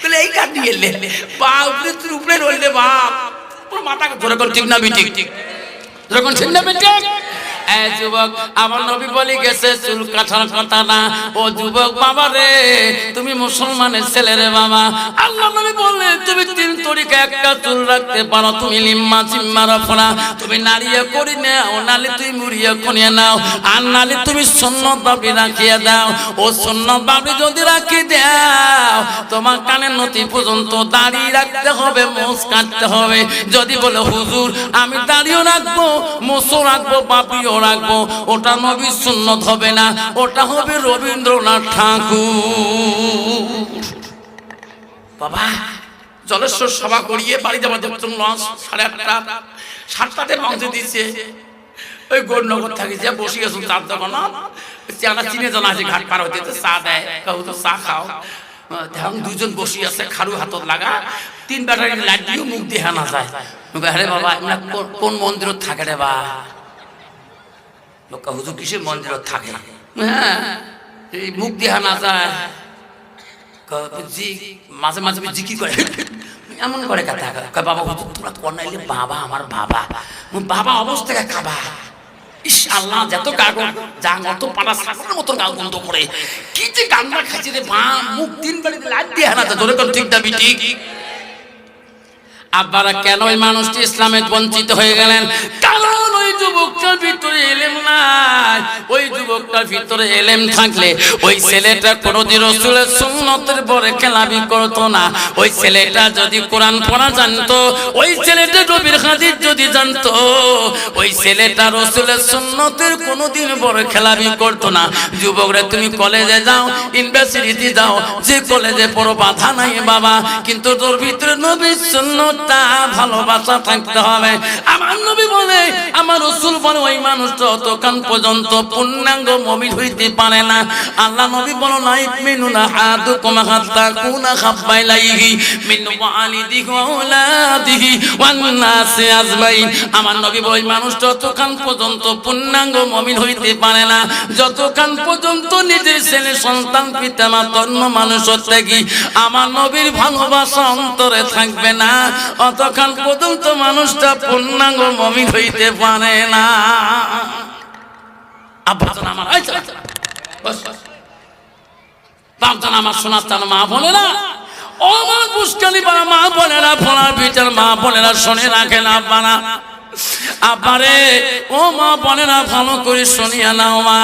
বলে এই কাট দিয়ে এলে বা উপরে রইলে বাপ পুরো মাথা। যেরকম ঠিক না বিটি, যেরকম ঠিক না বিটি। এই যুবক, আমার নবী বলে গেছে চুল কাটার কথা না। ও যুবক বাবা রে, তুমি মুসলমানের ছেলে রে বাবা। আল্লাহ নবী বললে তুমি তিন তরিকা একটা চুল রাখতে পারো। তুমি লিম্মা চিম্মা রাফনা, তুমি নাড়িয়ে করি নাও, নালে তুই মুড়িয়ে করিয়ে নাও, আর নালে তুমি সুন্নত বাবি রাখিয়ে দাও। ও সুন্নত বাবি যদি রাখি দাও, তোমার কানের নতি পর্যন্ত দাড়ি রাখতে হবে, মোছ কাটতে হবে। যদি বলে হুজুর আমি দাড়িও রাখবো, মোছও রাখবো, বাপিও রাখবো, ওটা নবীর সুন্নত হবে না, ওটা হবে রবীন্দ্রনাথ ঠাকুর। বাবা জলেশ্বর সভা করিয়ে বাড়ি যাওয়া দেখতাম লঞ্চ 8:30 7টাতে পৌঁছে দিচ্ছে। ওই গৌরনগর থাকি যে বসে গেছো চার দোকান, চেনা চিনে জানা আছে, ঘাট পার হইতে চা দেয়, কাউ তো চা খাও। দেখুন দুজন বসে আছে, খারু হাতত লাগা, 3 ব্যাটারি লাইট দিয়ে মুখ দিয়ে হানা যায়। আরে বাবা এমনা কোন মন্দিরত থাকে রে বা? লোক হুজুর কিসের মন্দিরত থাকে? হ্যাঁ এই মুখ দিয়ে হানা যায়, মাঝে মাঝে জিকি করে, এমন করে কথা। বাবা হুজুর তোমরা কর নাইলে বাবা আমার বাবা, বাবা অবস্থায় খাবা। ইস আল্লাহ যত গাগল যা অত পাড়া সাগরের মতন গাল বন্ধ করে কি যে গান্ডা খাইছে রে মা, মুখ 3 বাড়িতে লাইট দিয়ে হানা যায়। ধরে কোন ঠিক দাবি ঠিক। আব্বারা কেন ওই মানুষটি ইসলামের বঞ্চিত হয়ে গেলেন? কারণ ওই যুবকটার ভিতরে এলেম নাই। ওই যুবকটার ভিতরে এলেম থাকলে ওই ছেলেটা কোনদিন রাসূলের সুন্নতের পরে খেলাপি করতো না। ওই ছেলেটা যদি কোরআন পড়া জানতো, ওই ছেলেটা নবীর হাদিস যদি জানতো, ওই ছেলেটা রাসূলের সুন্নতের কোনদিন পরে খেলাপি করতো না। যুবকরা তুমি কলেজে যাও, ইউনিভার্সিটিতে যাও, যে কলেজে পড়ো বাধা নাই বাবা, কিন্তু তোর ভিতরে নবীর সুন্নত ভালোবাসা থাকতে হবে। আমার নবী বলে, আমার রাসূল বলে, ওই মানুষটা ততক্ষণ পর্যন্ত পূর্ণাঙ্গ মুমিন হইতে পারে না। আল্লাহ নবী বলে না ইমিনুনা আহাদুকুম হাত্তা কুনা খাবাইলাইহি মিন ওয়ালিদিহি ওয়া আওলাদিহি ওয়ান নাসি আজমাইন। আমার নবী বলে ওই মানুষটা ততক্ষণ পর্যন্ত পূর্ণাঙ্গ মুমিন হইতে পারে না যতক্ষণ পর্যন্ত নিজের ছেলে সন্তান পিতামাতা অন্য মানুষের থেকে আমার নবীর ভালোবাসা অন্তরে থাকবে না, অতক্ষণ পর্যন্ত মানুষটা পূর্ণাঙ্গ মুমিন হইতে পারে না। আব্বাজান আমার বাপজান আমার শোনাচ্ছেন মা বোনেরা, ও আমার পুষ্কালি পাড়া মা বোনেরা, ফোনার বিচার মা বোনেরা শুনে রাখেন। আব্বারা আব্বারে ও মা বোনেরা ভালো করে শুনিয়া নাও মা।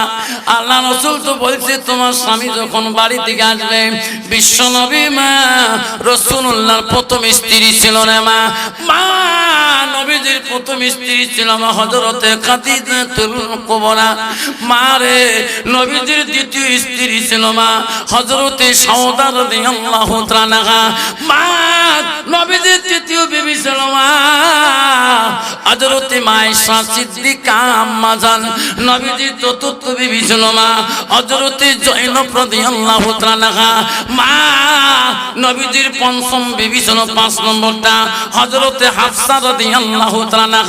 আল্লাহ রাসূল তো বলছে তোমার স্বামী যখন বাড়ি থেকে আসবে, বিশ্ব নবী মা রাসূলুল্লাহর প্রথম স্ত্রী ছিল না মা, মা নবীজির প্রথম স্ত্রী ছিল মা হযরতে খাদিজাতুল কুবরা। মা রে নবীজির দ্বিতীয় স্ত্রী ছিল মা হযরতে সাউদা রাদিয়াল্লাহু তাআলা। মা নবীজির তৃতীয় বিবি ছিল মা হযরতে আয়েশা সিদ্দিকা আম্মা জান। নবীজির চতুর্থ বিবি ছিল মা হযরতে জয়নব রাদিয়াল্লাহু তাআলা। মা নবীজির পঞ্চম বিবি ছিল 5 নম্বরটা হযরতে হাফসা রাদিয়াল্লাহু তাআলা।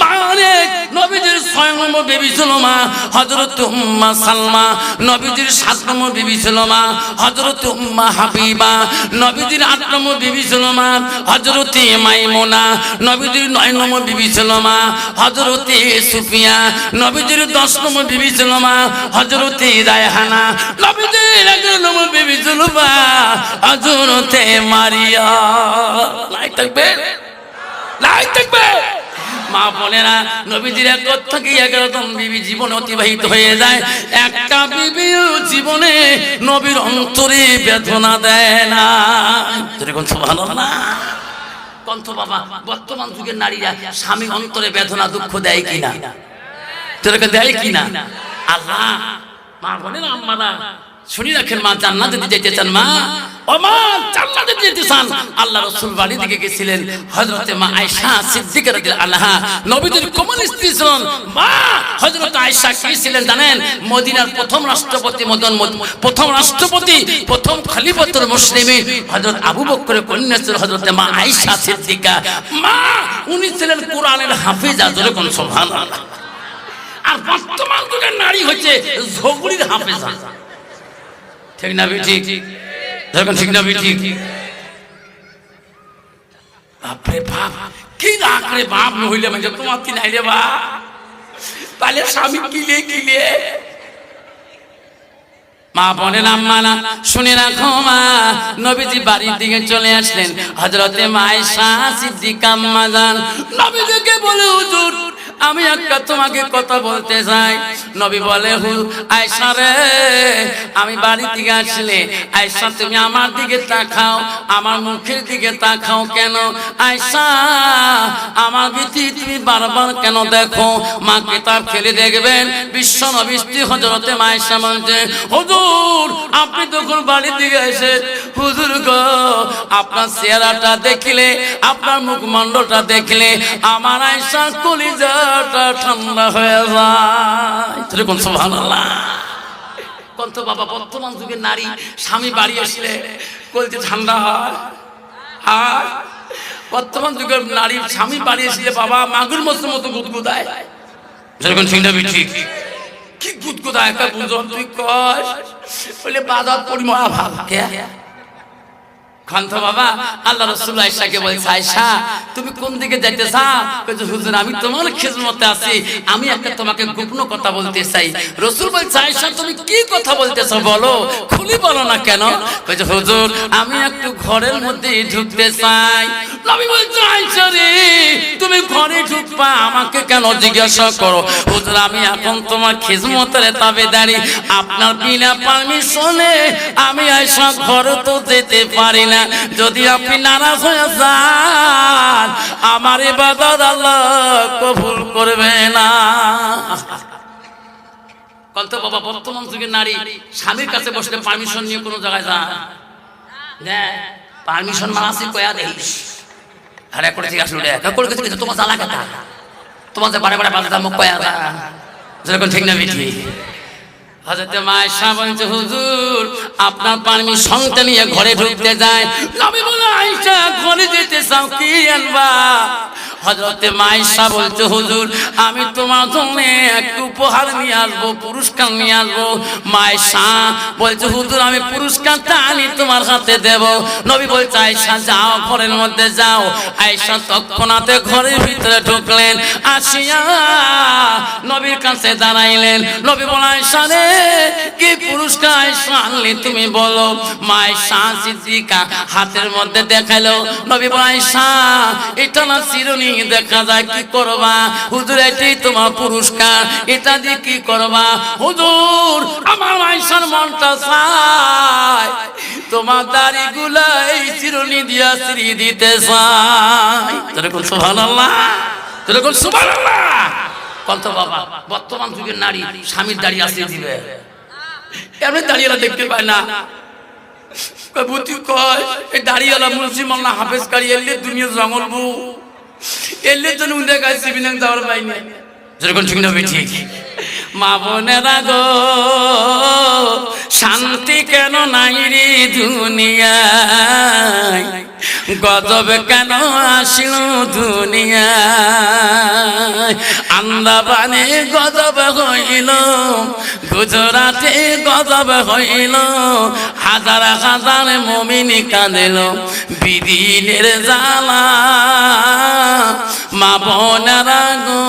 মা রে নবীজির 6 নম্বর বিবি ছিল মা হযরতে উম্মা সালমা। নবীজির 7 নম্বর বিবি ছিল মা হযরতে উম্মা হাবিবা। নবীজির 8 নম্বর বিবি ছিল মা হযরতে মাইমুনা। নবীজির 9 নম্বর বিবি ছিল মা হযরতে সুফিয়া। নবীজির 10 নম্বর বিবি ছিল মা হযরতে রায়হানা। নবীজির 11 নম্বর বিবি ছিল মা হযরতে মারিয়া। লাই থাকবে, লাই থাকবে। মা বোনেরা নবীজির 1 থেকে 11জন বিবি জীবনে অতিবাহিত হয়ে যায়। একটা বিবি জীবনে নবীর অন্তরে বেদনা দেয় না। যেরকম সুবহানাল্লাহ কণ্ঠ বাবা। বর্তমান যুগের নারীরা স্বামী অন্তরে বেদনা দুঃখ দেয় কিনা? তোরকে দেয় কিনা? আল্লাহ মা বোনেরা আম্মারা শুনি রাখেন, মা জান্নাতে যেতে চান, মা ও মা জান্নাতে যেতে চান। আল্লাহ রাসূল বাড়ি থেকে গেছিলেন, হযরতে মা আয়েশা সিদ্দিকা রাদিয়াল্লাহু আনহা নবীজির কোমল স্ত্রী ছিলেন। মা হযরত আয়েশা কি ছিলেন জানেন? মদিনার প্রথম রাষ্ট্রপতি, প্রথম রাষ্ট্রপতি, প্রথম খলিফাতুল মুসলিমিন হযরত আবু বকরের কন্যা ছিল হযরতে মা আয়েশা সিদ্দিকা। মা উনি ছিলেন কোরআনের হাফেজা। জোরে কোন সুবহানাল্লাহ। আর বর্তমান যুগের নারী হচ্ছে ঝগড়ির হাফেজা। ঠিক না ঠিক? দেখুন ঠিক না ঠিক? বাপরে বাপ কি রাগ রে বাপ, নইলে মানে তোমার কি নাই রে বাপ। তাহলে স্বামী কিলে কিলে। মা বোনের আম্মানা শুনে রাখো মা, নবীজি বাড়ির দিকে চলে আসলেন। হযরতে মা আয়েশা সিদ্দিকা আম্মা জান নবীজিকে বলে, হুজুর আমি একটা তোমাকে কথা বলতে চাই। নবী বলে, আয়েশা রে, আমি বাড়ি থেকে আসলে আয়েশা তুমি আমার দিকে তাকাও, আমার মুখের দিকে তাকাও কেন? আয়েশা আমার বিটি তুমি বারবার কেন দেখো? মা কিতাব ফেলে দেখবেন বিশ্ব নবী হযরতে মা আয়েশা বলছে, হুজুর আপনি তখন বাড়ি থেকে এসে, হুজুর গো আপনার চেহারাটা দেখলে, আপনার মুখমণ্ডলটা দেখলে আমার আয়েশা কলিজাটা ঠান্ডা হয়ে যায়। কোন সুবহানাল্লাহ। কোন তো বাবা বর্তমান যুগের নারী স্বামী বাড়ি আসলে কলিজা ঠান্ডা হয়। আর বর্তমান যুগের নারী স্বামী বাড়ি আসলে বাবা মাগুর মতো মতো গুদগুদায়। যেরকম ঠিক না ঠিক কি গুদগুদায় একটা বুঝন তুই কস বলে বাজার পরিমা ভাগ কে খান্ত বাবা। আল্লাহ রাসূল আয়েশাকে বলছে, আয়েশা তুমি কোন দিকে যাইতে চাও? কইছে, হুজুর আমি তোমার খিদমতে আছি, আমি একটা তোমাকে গোপন কথা বলতে চাই। রাসূল বলছে, আয়েশা তুমি কি কথা বলতেছো বলো, খুলি বলো না কেন? কইছে, হুজুর আমি একটু ঘরের মধ্যে ঢুকতে চাই। নবী বলছে, আয়েশা রে তুমি ঘরে ঢুকবা আমাকে কেন জিজ্ঞাসা করো? হুজুর আমি এখন তোমার খিদমতের তাবেদারি, আপনার বিনা পারমিশনে আমি আয়েশা ঘরে তো যেতে পারি না। যদি আপনি নারাজ হয়ে যান আমার ইবাদত আল্লাহ কবুল করবে না। কত বাবা বর্তমান যুগের নারী স্বামীর কাছে বসলে পারমিশন নিয়ে কোনো জায়গায় যান না, পারমিশন মানাসি কয়া দেইস আরে করে ঠিক আছে রে করে কিছু তোমার জ্বালা কথা তোমার যে বারে বারে বাজার মুখ কয়া দা যেরকম ঠিক না বিটি। হযরতে মা আয়েশা বলছে, হুজুর আপনার পারমিশনটা নিয়ে ঘরে ঢুকতে যায়। নবী বলে, আয়েশা ঘরে যেতে চাও কি আনবা? হযরতে মা আয়েশা বলছে, হুজুর আমি তোমার জন্য একটা উপহার নিয়ে আসবো, পুরস্কার নিয়ে আসবো। মা আয়েশা বলছে, হুজুর আমি পুরস্কারটা আনি তোমার হাতে দেব। নবী বলছে, আয়েশা যাও ঘরের মধ্যে যাও। আয়েশা তৎক্ষণাৎ ঘরের ভিতরে ঢুকলেন, আসিয়া নবীর কাছে দাঁড়াইলেন। নবী বলে, আয়েশা রে কি পুরস্কার আয়েশা আনলি তুমি বলো? মা আয়েশা সিদ্দিকা হাতের মধ্যে দেখালো। নবী বলে, আয়েশা এটা না চিরুনি দেখা যায়, কি করবা? হুজুর এটাই তোমার পুরস্কার, এটা দিয়ে কি করবা? হুজুর আমার আয়েশার মনটা চায় তোমার দাড়িগুলা এই চিরুনি দিয়া চিরি দিতে চায়। যেরকম সুবহানাল্লাহ, যেরকম সুবহানাল্লাহ। কত বাবা বর্তমান যুগের নারী স্বামীর দাড়ি আসিয়ে দিবে, এমনি দাড়িওয়ালা দেখতে পায় না। বুদ্ধি কয় এই দাড়িওয়ালা মুন্সি মোল্লা হাফেজ কারি এলে দুনিয়া জঙ্গল বউ এলে তো উন্দে গাইছে বিনাং যাওয়ার পাইনি। যেরকম ঠিক না ঠিক। মা বোনেরা গো শান্তি কেন নাই রে দুনিয়ায়, গজব কেন আসিল দুনিয়ায়। আন্দামানে গজব হইল, গুজরাটে গজব হইল, হাজার হাজার মুমিন কাঁদিল বিদিনের জ্বালা। মা বোনেরা গো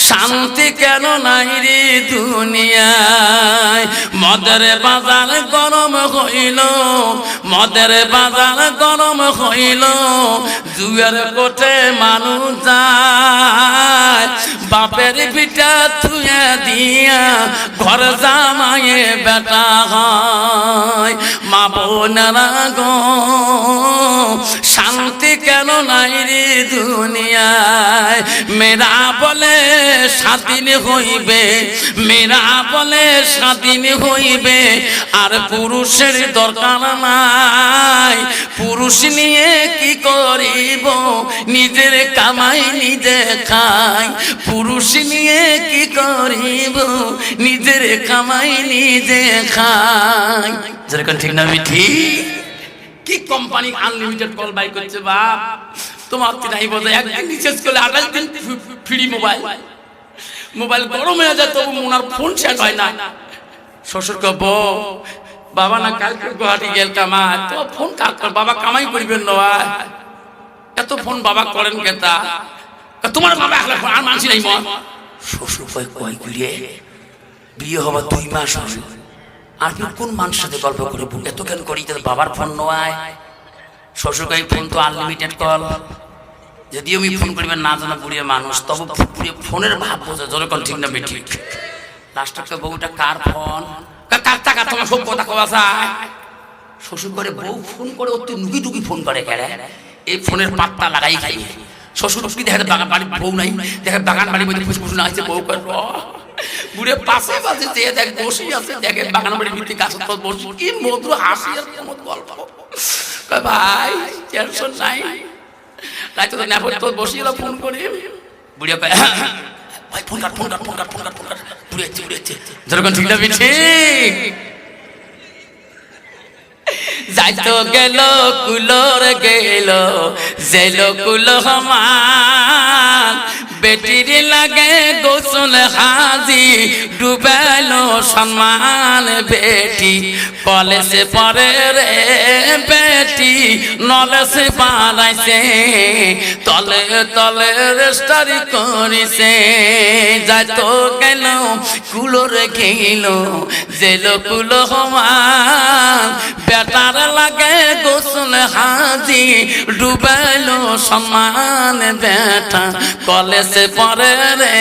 শান্তি কেন নাই রে দুনিয়ায়। মদের বাজার গরম হইল, মদের বাজার গরম হইল, জুয়ার কোঠে মানুষ যায়, বাপের পিঠা থুয়ে দিয়া ঘর জামাইয়ে বেটা হয়। মা বোনেরা গো শান্তি কেন নাই রে দুনিয়ায়। মেয়েরা বলে স্বাধীন হইবে, মেয়েরা বলে স্বাধীন হইবে, আর পুরুষের দরকার নাই। পুরুষ নিয়ে কি করিব, নিজের কামাই নিজে খাই। পুরুষ নিয়ে কি করিব, নিজের কামাই নিজে খাই। যেরকম ঠিক না ঠিক। কি কোম্পানি আনলিমিটেড কল বাই করছে বাপ, তোমার নাই বোঝা। একদিন রিচার্জ করলে 28 দিন ফ্রি মোবাইল। মোবাইল গরম হয়ে যায় তবু ওনার ফোন শেষ হয় না। শ্বশুর কব বাবা না কালকে গুয়াহাটি গেল কামা, তো ফোন কার বাবা কামাই করবেন না, এত ফোন বাবা করেন কেতা? তোমার বাবা আর মানছি নাই মন শ্বশুর কয় কয় ঘুরে বিয়ে হবার 2 মাস হল, আর তুই কোন মানুষের সাথে গল্প করে এত কেন করি? বাবার ফোন নয়, শ্বশুর কয় ফোন তো আনলিমিটেড কল, যদিও আমি ফোন করিবেন না জানা বুড়িয়ে মানুষ, তবু ফোনের ভাব বোঝা যখন ঠিক না ঠিক। লাস্টকে বউটা কার ফোন, কার টাকা তোমার সব কথা কওয়া যায়। শ্বশুর করে বউ ফোন করে অতি নুকি টুকি ফোন করে কেড়ে, এই ফোনের পাত্তা লাগাই খাই। শ্বশুর কি দেখে বাগান বাড়ি বউ নাই, দেখে বাগান বাড়ির মধ্যে ফুসফুস না আছে, বউ করে বুড়ে পাশে পাশে চেয়ে দেখ বসে আছে, দেখে বাগান বাড়ির ভিত্তি গাছ বসে কি মধুর হাসি আর কেমন গল্প। ভাই টেনশন নাই, রাইতে তো নেপথ্য তো বসিয়ে ফোন করে বুড়িয়া কয় ভাই phone cut phone cut phone cut phone cut phone cut, বুড়ে যাচ্ছে যেরকম ঠিক না ঠিক যাইতো গেল কুলোর গেল জেল কুল সমান, বেটির লাগে গোসল হাজি ডুবেল সম্মান। বেটি কলেজে পড়ে রে বেটি নলেজে বাড়াইছে, তলে তলে রেস্টারি করিছে। যাইতো গেল কুলোর গেল জেল কুল সমান, বেটার লাগে গোসল হাজি ডুবেল সম্মান। বেটা কলেজে পড়ে রে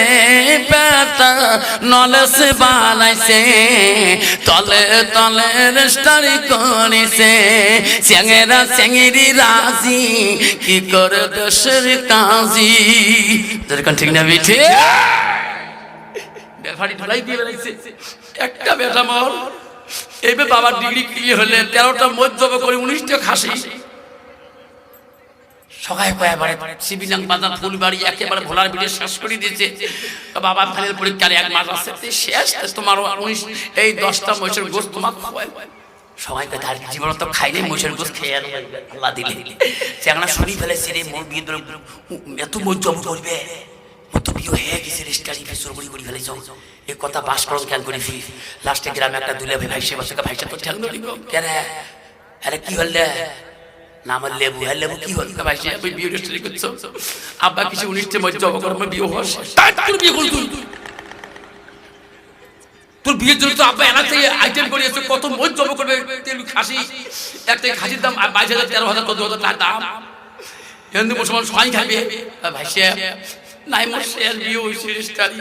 বেটা নলেজে বানাইছে, তলে তলে রেস্টারি করিছে। চেঙ্গেরা চেঙ্গেরি রাজি কি করে দেশের কাজী, যেরকম ঠিক না বিঠে বেফারি ঢালাই দিয়ে বেড়াইছে। একটা বেটা মর এইভাবে বাবার ডিগ্রি ক্লিয়ার হলে 13টা মজ্জব করে 19টা খাসি সবাই কয়েকবারে শিবিনাং বাজার ফুলবাড়ি একেবারে ভোলার ভিড়ে শেষ করে দিয়েছে। বাবা ফাইনাল পরীক্ষার 1 মাস আছে শেষ, তোমার 19 এই 10টা মহিষের গোস্ত তোমার সবাই কে তার জীবন তো খাইনি মহিষের গোস্ত খেয়ে আল্লাহ দিলে চেংড়া শুনি ফেলেছে রে মোর বিয়ে এত মজ্জব করবে, তো বিয়ে হয়ে গেছে রেস্টারি ফেসর করে করে ফেলেছ। এই কথা বাস করন কেন করে ফি লাস্টে গ্রামে একটা দুলে ভাই ভাইসে বসে ভাইসা তো ঠেল নলি কেন আরে কি হলে না আমার লেবু হ্যাঁ লেবু কি হল ভাইসে আমি বিয়ে রেস্টারি করছো আব্বা কিছু 19টে মজ্জব করে আমার বিয়ে হওয়া তোর বিয়ে করল তোর বিয়ের জন্য তো আব্বা এনা থেকে আইটেম করিয়েছে কত মজ্জব করবে তেল খাসি একটা খাসির দাম 22,000 13,000 14,000 টাকা দাম হিন্দু মুসলমান সবাই খাবে ভাইসে নাই মোর শেয়ার বিয়ে হইছে রেস্টারি।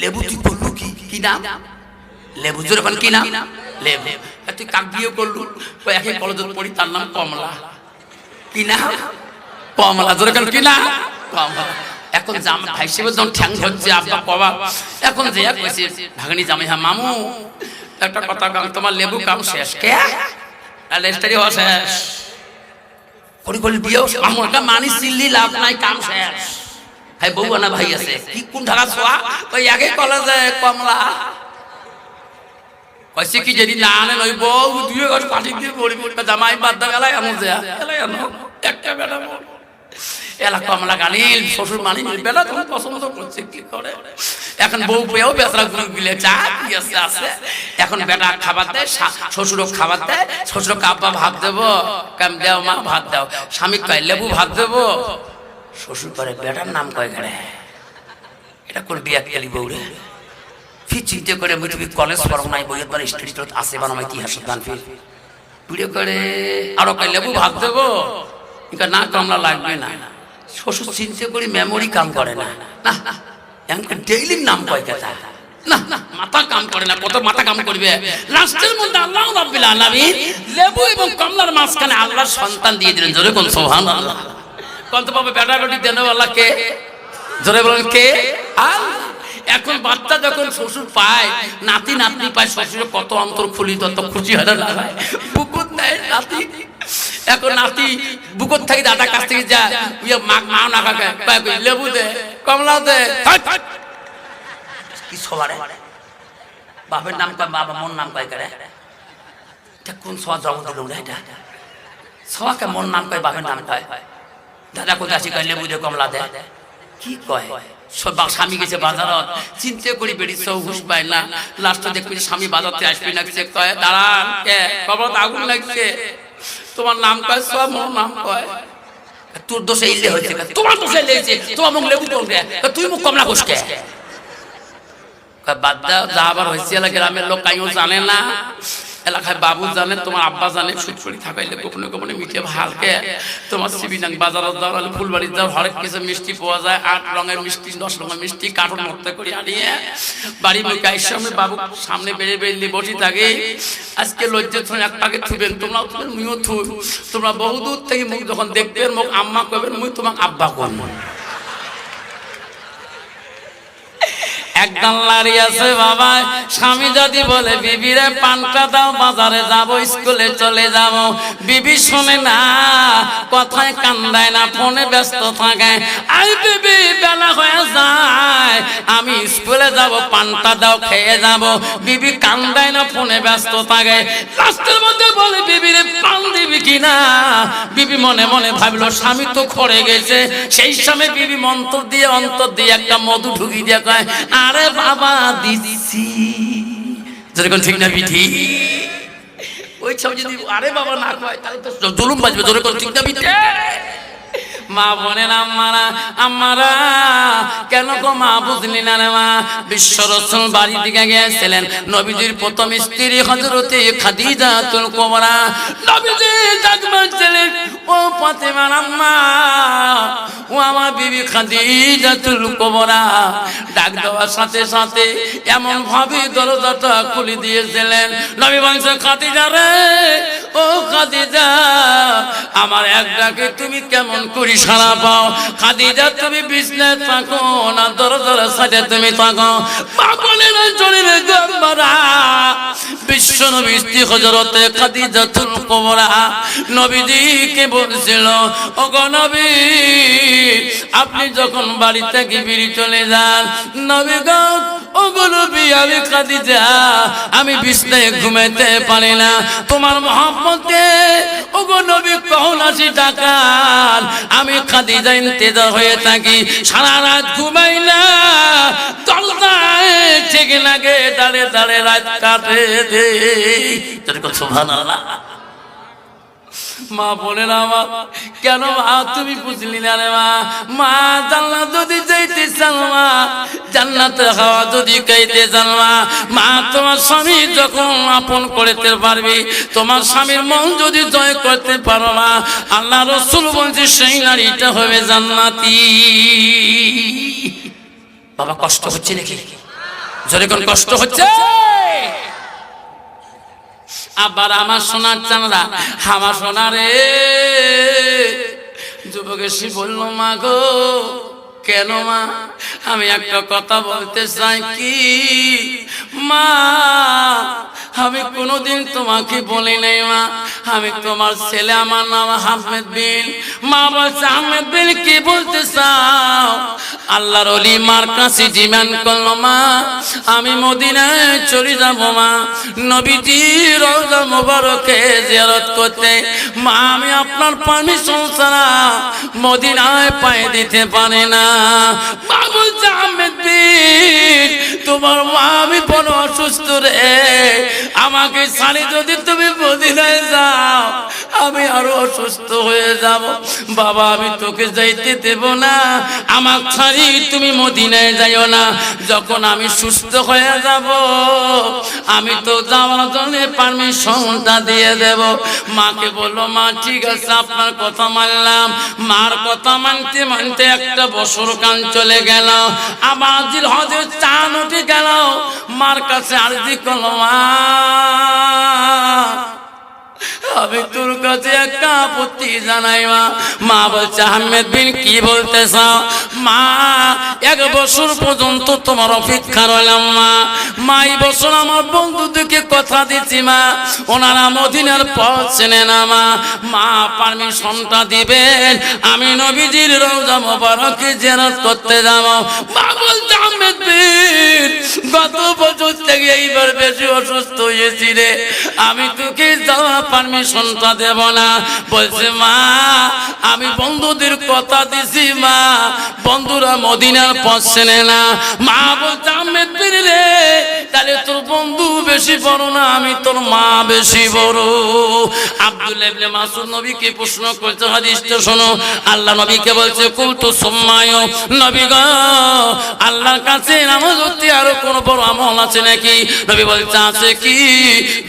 লেবু তুই করলু কি নাম লেবু যখন কি নাম লেবু, তুই কাক বিয়ে করলু ওই একে কলেজে পড়ি তার নাম কমলা। কি নাম কমলা, যখন কি নাম কমলা। এখন জামা ভাই হিসেবে যখন ঠ্যাং ধরছে আব্বা কবা এখন যে কইছে ভাগনি জামাই হ্যাঁ মামু একটা কথা কাম তোমার লেবু কাম শেষ কে রেস্টারি হওয়া শেষ করি করি বিয়ে মামু একটা মানি চিল্লি লাভ নাই কাম শেষ। ভাই বউ আনা ভাই আছে কি কোন ঢাকা ছোয়া ওই একে কলেজে কমলা কইছে কি যদি না আনে নই বউ 2 ঘর পাটি দিয়ে পড়ি জামাই বাদ দা গেলাই আমু যা এলাই আনো একটা বেটা এলা কমলা গালিল শ্বশুর মানি বেটা তুমি পছন্দ করছে কি করে। এখন বউ পেয়েও বেচারা গুলো গিলে চা কি আছে আছে। এখন বেটা খাবার দেয় শ্বশুরও খাবার দেয়, শ্বশুর কাব্বা ভাত দেবো কাম দেও মা ভাত দাও, স্বামী কয় লেবু ভাত দেবো, শ্বশুর করে বেটার নাম কয় ঘরে এটা কোন বিয়া গেলি বউরে ফি চিন্তা করে আমি তুমি কলেজ পড়ো নাই বইয়ের বার স্টাডি আছে বানাম ইতিহাস গান ফির ভিডিও করে আরো কয় লেবু ভাত দেবো না কমলা লাগবে না। শ্বশুর চিন্তা করি মেমোরি কাম করে না না এমনকি ডেইলি নাম কয় কথা না না মাথা কাম করে না, কত মাথা কাম করবে। লাস্টের মধ্যে আল্লাহ রাব্বুল আলামিন লেবু এবং কমলার মাঝখানে আল্লাহর সন্তান দিয়ে দিলেন। জোরে কোন সুবহানাল্লাহ কত পাবে বেটা বেটি দেন আল্লাহ কে জোরে বলেন কে আল্লাহ। এখন বাচ্চা যখন শ্বশুর পায় নাতি নাতনি পায় শ্বশুর কত অন্তর খুলিত তো খুশি হয় না বুকুত নেয় নাতি। এখন নাতি বুকুত থেকে দাদা কাছ থেকে যা মা না কাকে লেবু দে কমলা দে কি সবার বাপের নাম কয় বাবা মোর নাম কয় করে এটা কোন সবার জন্ম দিল এটা সবাকে মোর নাম কয় বাপের নাম কয় দাদা কোথায় আসি কয় লেবু দে কমলা দে কি কয় স্বামী গেছে বাজারত চিন্তা করি বেড়ি সব হুশ পায় না। লাস্টে দেখবি স্বামী বাজারতে আসবি না সে কয় দাঁড়ান কে কবর আগুন লাগছে তোমার নাম কয় সব মোর নাম কয় তোর দোষে ইলে হয়েছে তোমার দোষে লেগেছে তোমার মুখ লেবু কোন গে তুই মুখ কমলা কোষ কে বাদ দাও, যা আবার হয়েছে গ্রামের লোক কাইও জানে না, এলাকায় বাবু জানে, তোমার আব্বা জানে, সুটফুলি থাকাইলে গোপনে গোপনে মিঠে ভালকে তোমার সিবিনাং বাজারে যাও, ফুলবাড়ি যাও, হরেক কিছু মিষ্টি পাওয়া যায়, 8 রঙের মিষ্টি 10 রঙের মিষ্টি কার্টুন মধ্যে করে আনিয়ে বাড়ি মুখাই সামনে বাবু সামনে বেড়ে বেরিয়ে বসে থাকে। আজকে লজ্জা ছড়ে এক পাকে থুবেন, তোমরাও থুবেন, মুইও থুব। তোমরা বহুদূর থেকে মুখ যখন দেখবেন, মুখ আম্মা কবেন, মুই তোমার আব্বা কব। একদম লারি আছে বাবা, স্বামী যদি বলে বিবিরে পানটা দাও, বাজারে যাব, স্কুলে চলে যাব, বিবি শোনে না, কথায় কান্দায় না, ফোনে ব্যস্ত থাকে। আই বিবি বেলা হয়ে যায়, আমি স্কুলে যাব, পানটা দাও, খেয়ে যাব, বিবি কান্দায় না, ফোনে ব্যস্ত থাকে। লাস্টের মধ্যে বলে বিবিরে পান দিবি কিনা, বিবি মনে মনে ভাবলো স্বামী তো খড়ে গেছে। সেই সময় বিবি মন্ত্র দিয়ে অন্তর দিয়ে একটা মধু ঢুকি দিয়ে কয়, আরে বাবা দিচ্ছি, যেরকম ঠিক না বিধি। ওই সব যদি আরে বাবা না কয় তাহলে তো জুলুম বাজবে, যেরকম ঠিক না বিধি। মা বোনের আম্মারা কেন গো মা বুঝলি না রে মা? বিশ্ব রাসূল বাড়ি দিকে গিয়েছিলেন, নবীজির প্রথম স্ত্রী হযরতে খাদিজাতুল কুবরা, নবীজি ডাক মারছিলেন, ও ফাতেমার আম্মা, ও আমার বিবি খাদিজাতুল কুবরা। ডাক দেওয়ার সাথে সাথে এমন ভাবে দরজাটা খুলে দিয়েছিলেন, নবী বলছেন, খাদিজা রে, ও খাদিজা, আমার এক ডাকে তুমি কেমন করি সারা পাও? খাদিজা তুমি বিছনায় থাকো না দরজার সাথে তুমি থাকো? পাগলের জড়িয়ে গম্বরা বিশ্ব নবী স্ত্রী হযরতে খাদিজাতুল কুবরা নবীজিকে বলছিল, ওগো নবী, আপনি যখন বাড়ি থেকে বেরিয়ে চলে যান, নবী গো, ওগো নবী, আমি খাদিজা, আমি বিছনায় ঘুমাতে পারি না, তোমার মহব্বতে ওগো নবী কখন আসি ডাকান, আমি খাদিজা ইন্তেজার হয়ে থাকি, সারা রাত ঘুমাই না, দরজায় ঠিক লাগে, দাঁড়ে দাঁড়ে রাত কাটে দে। সুবহানাল্লাহ। মা বলেন আমার, কেন মা তুমি বুঝলি না রে মা? মা জান্নাত যদি যাইতে চান, মা জান্নাতের হাওয়া যদি খাইতে চান, মা তোমার স্বামী যখন আপন করতে পারবে, তোমার স্বামীর মন যদি জয় করতে পারো, মা আল্লাহ রাসূল বলছে সেই নারীটা হবে জান্নাতি। বাবা কষ্ট হচ্ছে নাকি? জোরে কোন কষ্ট হচ্ছে? আবার আমার সোনার চাঁদা, আমার সোনা রে, যুবক এসে বলল, মা গো, কেন মা? আমি একটা কথা বলতে চাই, কি মা? আমি কোনোদিন তোমাকে বলি নাই মা, আমি তোমার ছেলে, আমার নাম আহমেদ বিন। মা বলছে, আহমেদ বিন কি বলতে চাও? আল্লাহর ওলি মার কাছে ডিমান্ড করলো, মা আমি মদিনায় চলে যাব, মা নবীজির রওজা মুবারকে জিয়ারত করতে, মা আমি আপনার পারমিশন ছাড়া মদিনায় পায়ে দিতে পারি না। মা বলছে, আহমেদ বিন, তোমার মা আমি বড় অসুস্থ রে, আমাকে ছাড়ি যদি তুমি মদিনায় যাও, আমি আরো অসুস্থ হয়ে যাব। বাবা আমি তোকে যাইতে দেব না, আমার ছাড়ি তুমি মদিনায় যাইও না, যখন আমি সুস্থ হয়ে যাব আমি তো যাওয়ার জন্য পারমিশনটা দিয়ে দেব। মাকে বললো, মা ঠিক আছে, আপনার কথা মানলাম। মার কথা মানতে মানতে একটা বছর কান চলে গেল, আবার জিল হজের চাঁদ উঠে গেল। মার কাছে আরজি করলো, মা আমি তোর কাছে একটা আপত্তি জানাই মা। মা বলছে, আহমেদ বিন কি বলতে চাও? মা 1 বছর পর্যন্ত তোমার অপেক্ষা রইলাম মা। মা এই বছর আমার বন্ধুদেরকে কথা দিচ্ছি মা, ওনারা মদিনার পথ চেনে না মা। মা পারমিশনটা দিবেন, আমি নবীজির রওজা মোবারকে জিয়ারত করতে যাব। মা বলছে, আহমেদ বিন গত বছর থেকে এইবার বেশি অসুস্থ হয়েছি রে, আমি তোকে যাওয়া পারমিশনটা দেব না। বলছে, মা আমি বন্ধুদের কথা দিছি মা, বন্ধুরা মদিনার পথ চেনে না। মা বলছে, আহমেদ বিন রে তাহলে তোর বন্ধু বেশি বড় না আমি তোর মা বেশি বড়? আব্দুল্লাহ ইবনে মাসউদ নবীকে প্রশ্ন করতে, হাদিসটা শোনো। আল্লাহ নবীকে বলছে কুলতু সুম্মায়, নবী গো আল্লাহর কাছে নামাজ পড়তে আরো কোন বড় আমল আছে নাকি? নবী বলছে আছে কি?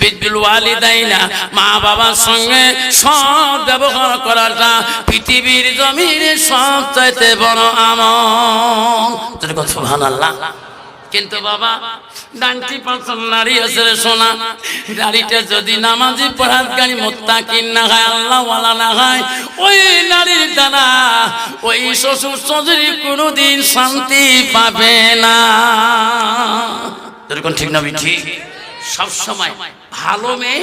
বিদ্যুল ওয়ালিদাইনা, মা বাবার সঙ্গে সৎ ব্যবহার করাটা পৃথিবীর জমিনে সবচাইতে বড় আমল। সুবহানাল্লাহ। কিন্তু বাবা 90% নারী আছে রে সোনা, নারীটা যদি নামাজি পরহেজগারী মুত্তাকিন না হয়, আল্লাহ ওয়ালা না হয়, ওই নারীর দ্বারা ওই শ্বশুর শাশুড়ি কোনোদিন শান্তি পাবে না। এরকম ঠিক না ঠিক? সব সময় ভালো মেয়ে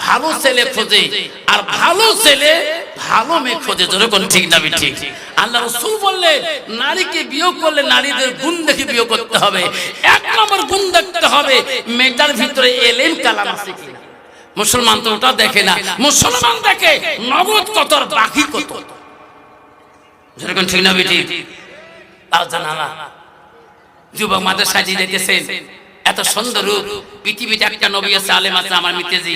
ভালো ছেলে খোঁজে, আর ভালো ছেলে ভালো মেয়ে খোঁজে। যেরকম ঠিক না ঠিক? আল্লাহ রাসূল বললেন নারীকে বিয়ে করলে নারীদের গুণ দেখে বিয়ে করতে হবে। এক নম্বর গুণ দেখতে হবে মেয়েটার ভিতরে এলেম কালাম আছে কিনা। মুসলমান তো ওটা দেখে না, মুসলমান দেখে নগদ কত আর বাকি কত। যেরকম ঠিক না ঠিক? তাও জানা না যুবক মাদ্রাসায় যেতেছেন, এত সুন্দর রূপ। পৃথিবীতে একটা নবী আছে, আলেম আছে, আমার মিতেজি।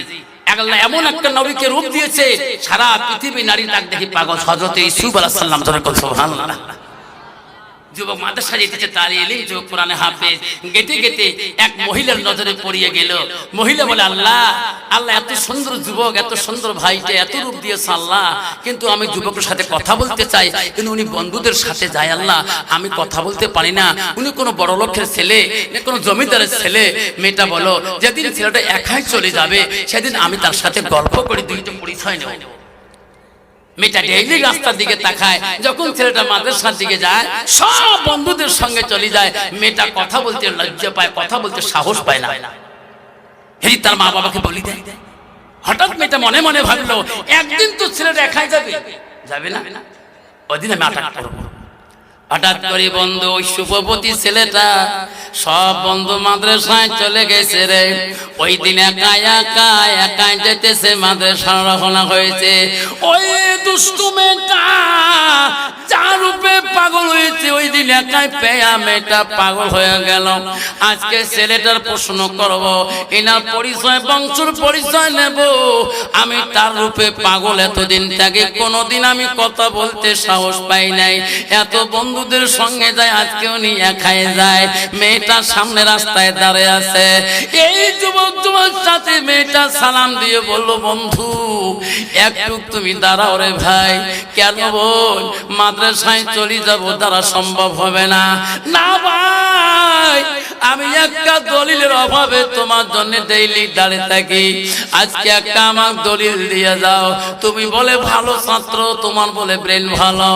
আল্লাহ এমন একটা নবীকে রূপ দিয়েছে, সারা পৃথিবী নারী তাক দেখি পাগল। হযরত ইউসুফ আলাইহিস সালাম। সুবহানাল্লাহ। যুবক মাদ্রাসা যেতেছে, তার এলিম যুবক কোরআনে হাফেজ। গেতে গেতে এক মহিলার নজরে পড়িয়ে গেল। মহিলা বলে আল্লাহ আল্লাহ এত সুন্দর যুবক, এত সুন্দর ভাইটা, এত রূপ দিয়েছে আল্লাহ, কিন্তু আমি যুবকের সাথে কথা বলতে চাই, কিন্তু উনি বন্ধুদের সাথে যায় আল্লাহ, আমি কথা বলতে পারি না। উনি কোনো বড় লোকের ছেলে, কোনো জমিদারের ছেলে। মেয়েটা বলো যেদিন ছেলেটা একাই চলে যাবে সেদিন আমি তার সাথে গল্প করে দুইটা পরিচয় নেব। মেয়েটা ডেইলি রাস্তার দিকে তাকায়, যখন ছেলেটা মাদ্রাসার দিকে যায় সব বন্ধুদের সঙ্গে চলে যায়। মেয়েটা কথা বলতে লজ্জা পায়, কথা বলতে সাহস পায় না। হেরি তার মা বাবাকে বলি দেয়। হঠাৎ মেয়েটা মনে মনে ভাবলো একদিন তো ছেলেটা একাই যাবে না, ওইদিন আমি আটাক করবো। হঠাৎ করে বন্ধু ওই সুপপতি ছেলেটা সব বন্ধু মাদ্রাসায় চলে গেছে রে। ওই দিন একাই যেতেছে, মাদ্রাসা রওনা হয়েছে। ওই দুষ্টু মেয়েটা যার রূপে পাগল হয়েছে, ওই দিন একাই পেয়া মেয়েটা পাগল হয়ে গেল। আজকে ছেলেটার প্রশ্ন করব, এনার পরিচয় বংশের পরিচয় নেব। আমি তার রূপে পাগল এতদিন থেকে কোনোদিন আমি কথা বলতে সাহস পাই নাই। এত বন্ধুদের সঙ্গে যায়, আজকে উনি একাই যায়। মেয়েটা সামনে রাস্তায় দাঁড়িয়ে আছে। এই যুবক সাথে মেয়েটা সালাম দিয়ে বলল বন্ধু একটু তুমি দাঁড়াও রে ভাই। কেন বোন? মাদ্রাসায় চলে যাবো, দ্বারা সম্ভব হবে না। না ভাই, আমি একটা দলিলের অভাবে তোমার জন্য ডেইলি দাঁড়িয়ে থাকি, আজকে একটা আমার দলিল দিয়ে যাও। তুমি বলে ভালো ছাত্র, তোমার বলে ব্রেন ভালো,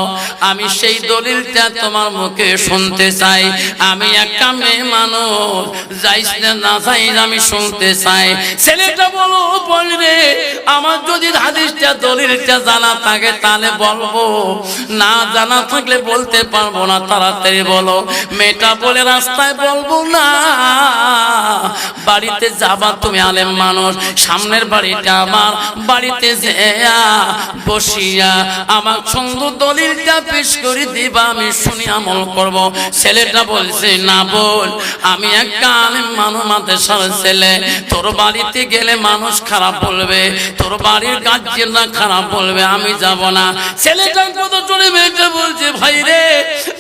আমি সেই দলিলটা তোমার মুখে শুনতে চাই। আমি একটা মেয়ে মানুষ, যাইস না যাই আমি শুনতে চাই। ছেলেটা বলো বলবে আমার যদি হাদিসটা দলিলটা জানা থাকে তাহলে বলবো, না জানা থাকলে বলতে পারবো না, তাড়াতাড়ি বলো। মেয়েটা বলে রাস্তায় বলবো না, বাড়িতে যাবা তুমি আলেম মানুষ, সামনের বাড়িটা আমার, বাড়িতে যেয়া বসিয়া আমার সুন্দর দলিলটা পেশ করে দিবা, আমি শুনি আমল করব। ছেলেটা বলছে না বল, আমি একটা আলেম মানুষ, মাদ্রাসার ছেলে, তোর বাড়িতে গেলে মানুষ খারাপ বলবে, তোর বাড়ির গার্জিয়ানরা খারাপ বলবে, আমি যাব না। ছেলেটার কথা চলে মেয়েটা বলছে ভাই রে,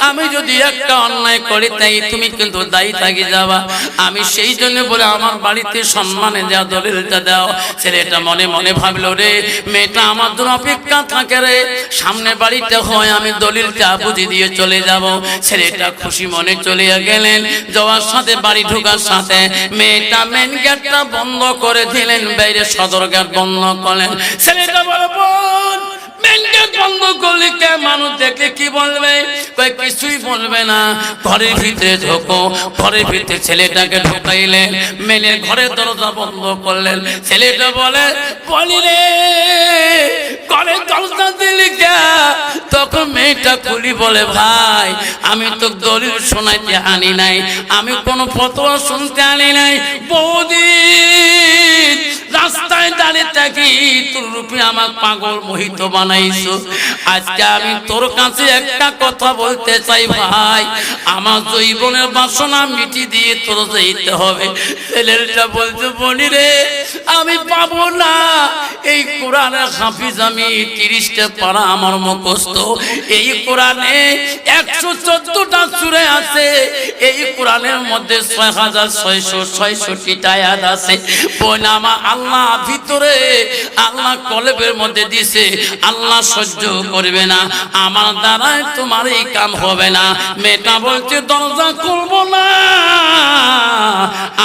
আমি যদি একটা অন্যায় করি তাই তুমি কিন্তু দায়ী থাকি যাবা। আমি সেই জন্য বলে আমার বাড়িতে সম্মানে যা দলিলটা দাও। ছেলেটা মনে মনে ভাবলো রে, মেয়েটা আমার জন্য অপেক্ষা থাকে রে, সামনে বাড়িটা হয় আমি দলিলটা বুঝি দিয়ে চলে যাব। ছেলেটা খুশি মনে চলে গেলেন। যাওয়ার সাথে বাড়ি ঢোকার সাথে মেয়েটা মেন গেটটা বন্ধ করে দিলেন, বাইরে সদর গেট বন্ধ করলেন। ছেলেটা বলে বোন মেন গেট বন্ধ করলে কে মানুষ দেখলে কি বলবে? কিছুই বলবে না, ঘরের ভিতরে ঢোকো। ঘরের ভিতরে ছেলেটাকে ঢোকাইলেন, মেনে ঘরের দরজা বন্ধ করলেন। ছেলেটা বলে বলি রে ঘরের দরজা দিলি কে? তখন মেয়েটা খুলি বলে ভাই আমি তো দলিল শোনাইতে আনি নাই, আমি কোনো ফতোয়া শুনতে আনি নাই। বৌদি রাস্তায় দাঁড়িয়ে থাকি তোর রূপে আমার পাগল মোহিত বানাইছো। আজকে আমি তোর কাছে একটা কথা বলতে চাই ভাই, আমার জীবনের বাসনা মিটি দিয়ে তোর যেতে হবে। ছেলেটা বলছে বনি রে আমি পাবো না, এই কোরআনের হাফিজ আমি 30টা পারা আমার মুখস্থ, এই কোরআনে 114টা সূরা আছে, এই কোরআনের মধ্যে 6666টা আয়াত আছে। বোন আমার আল্লাহ ভিতরে আল্লাহ কলবের মধ্যে দিছে, আল্লাহ সহ্য করবে না, আমার দ্বারাই তোমার এই কাম হবে না। মেয়েটা বলছে দরজা খুলবো না,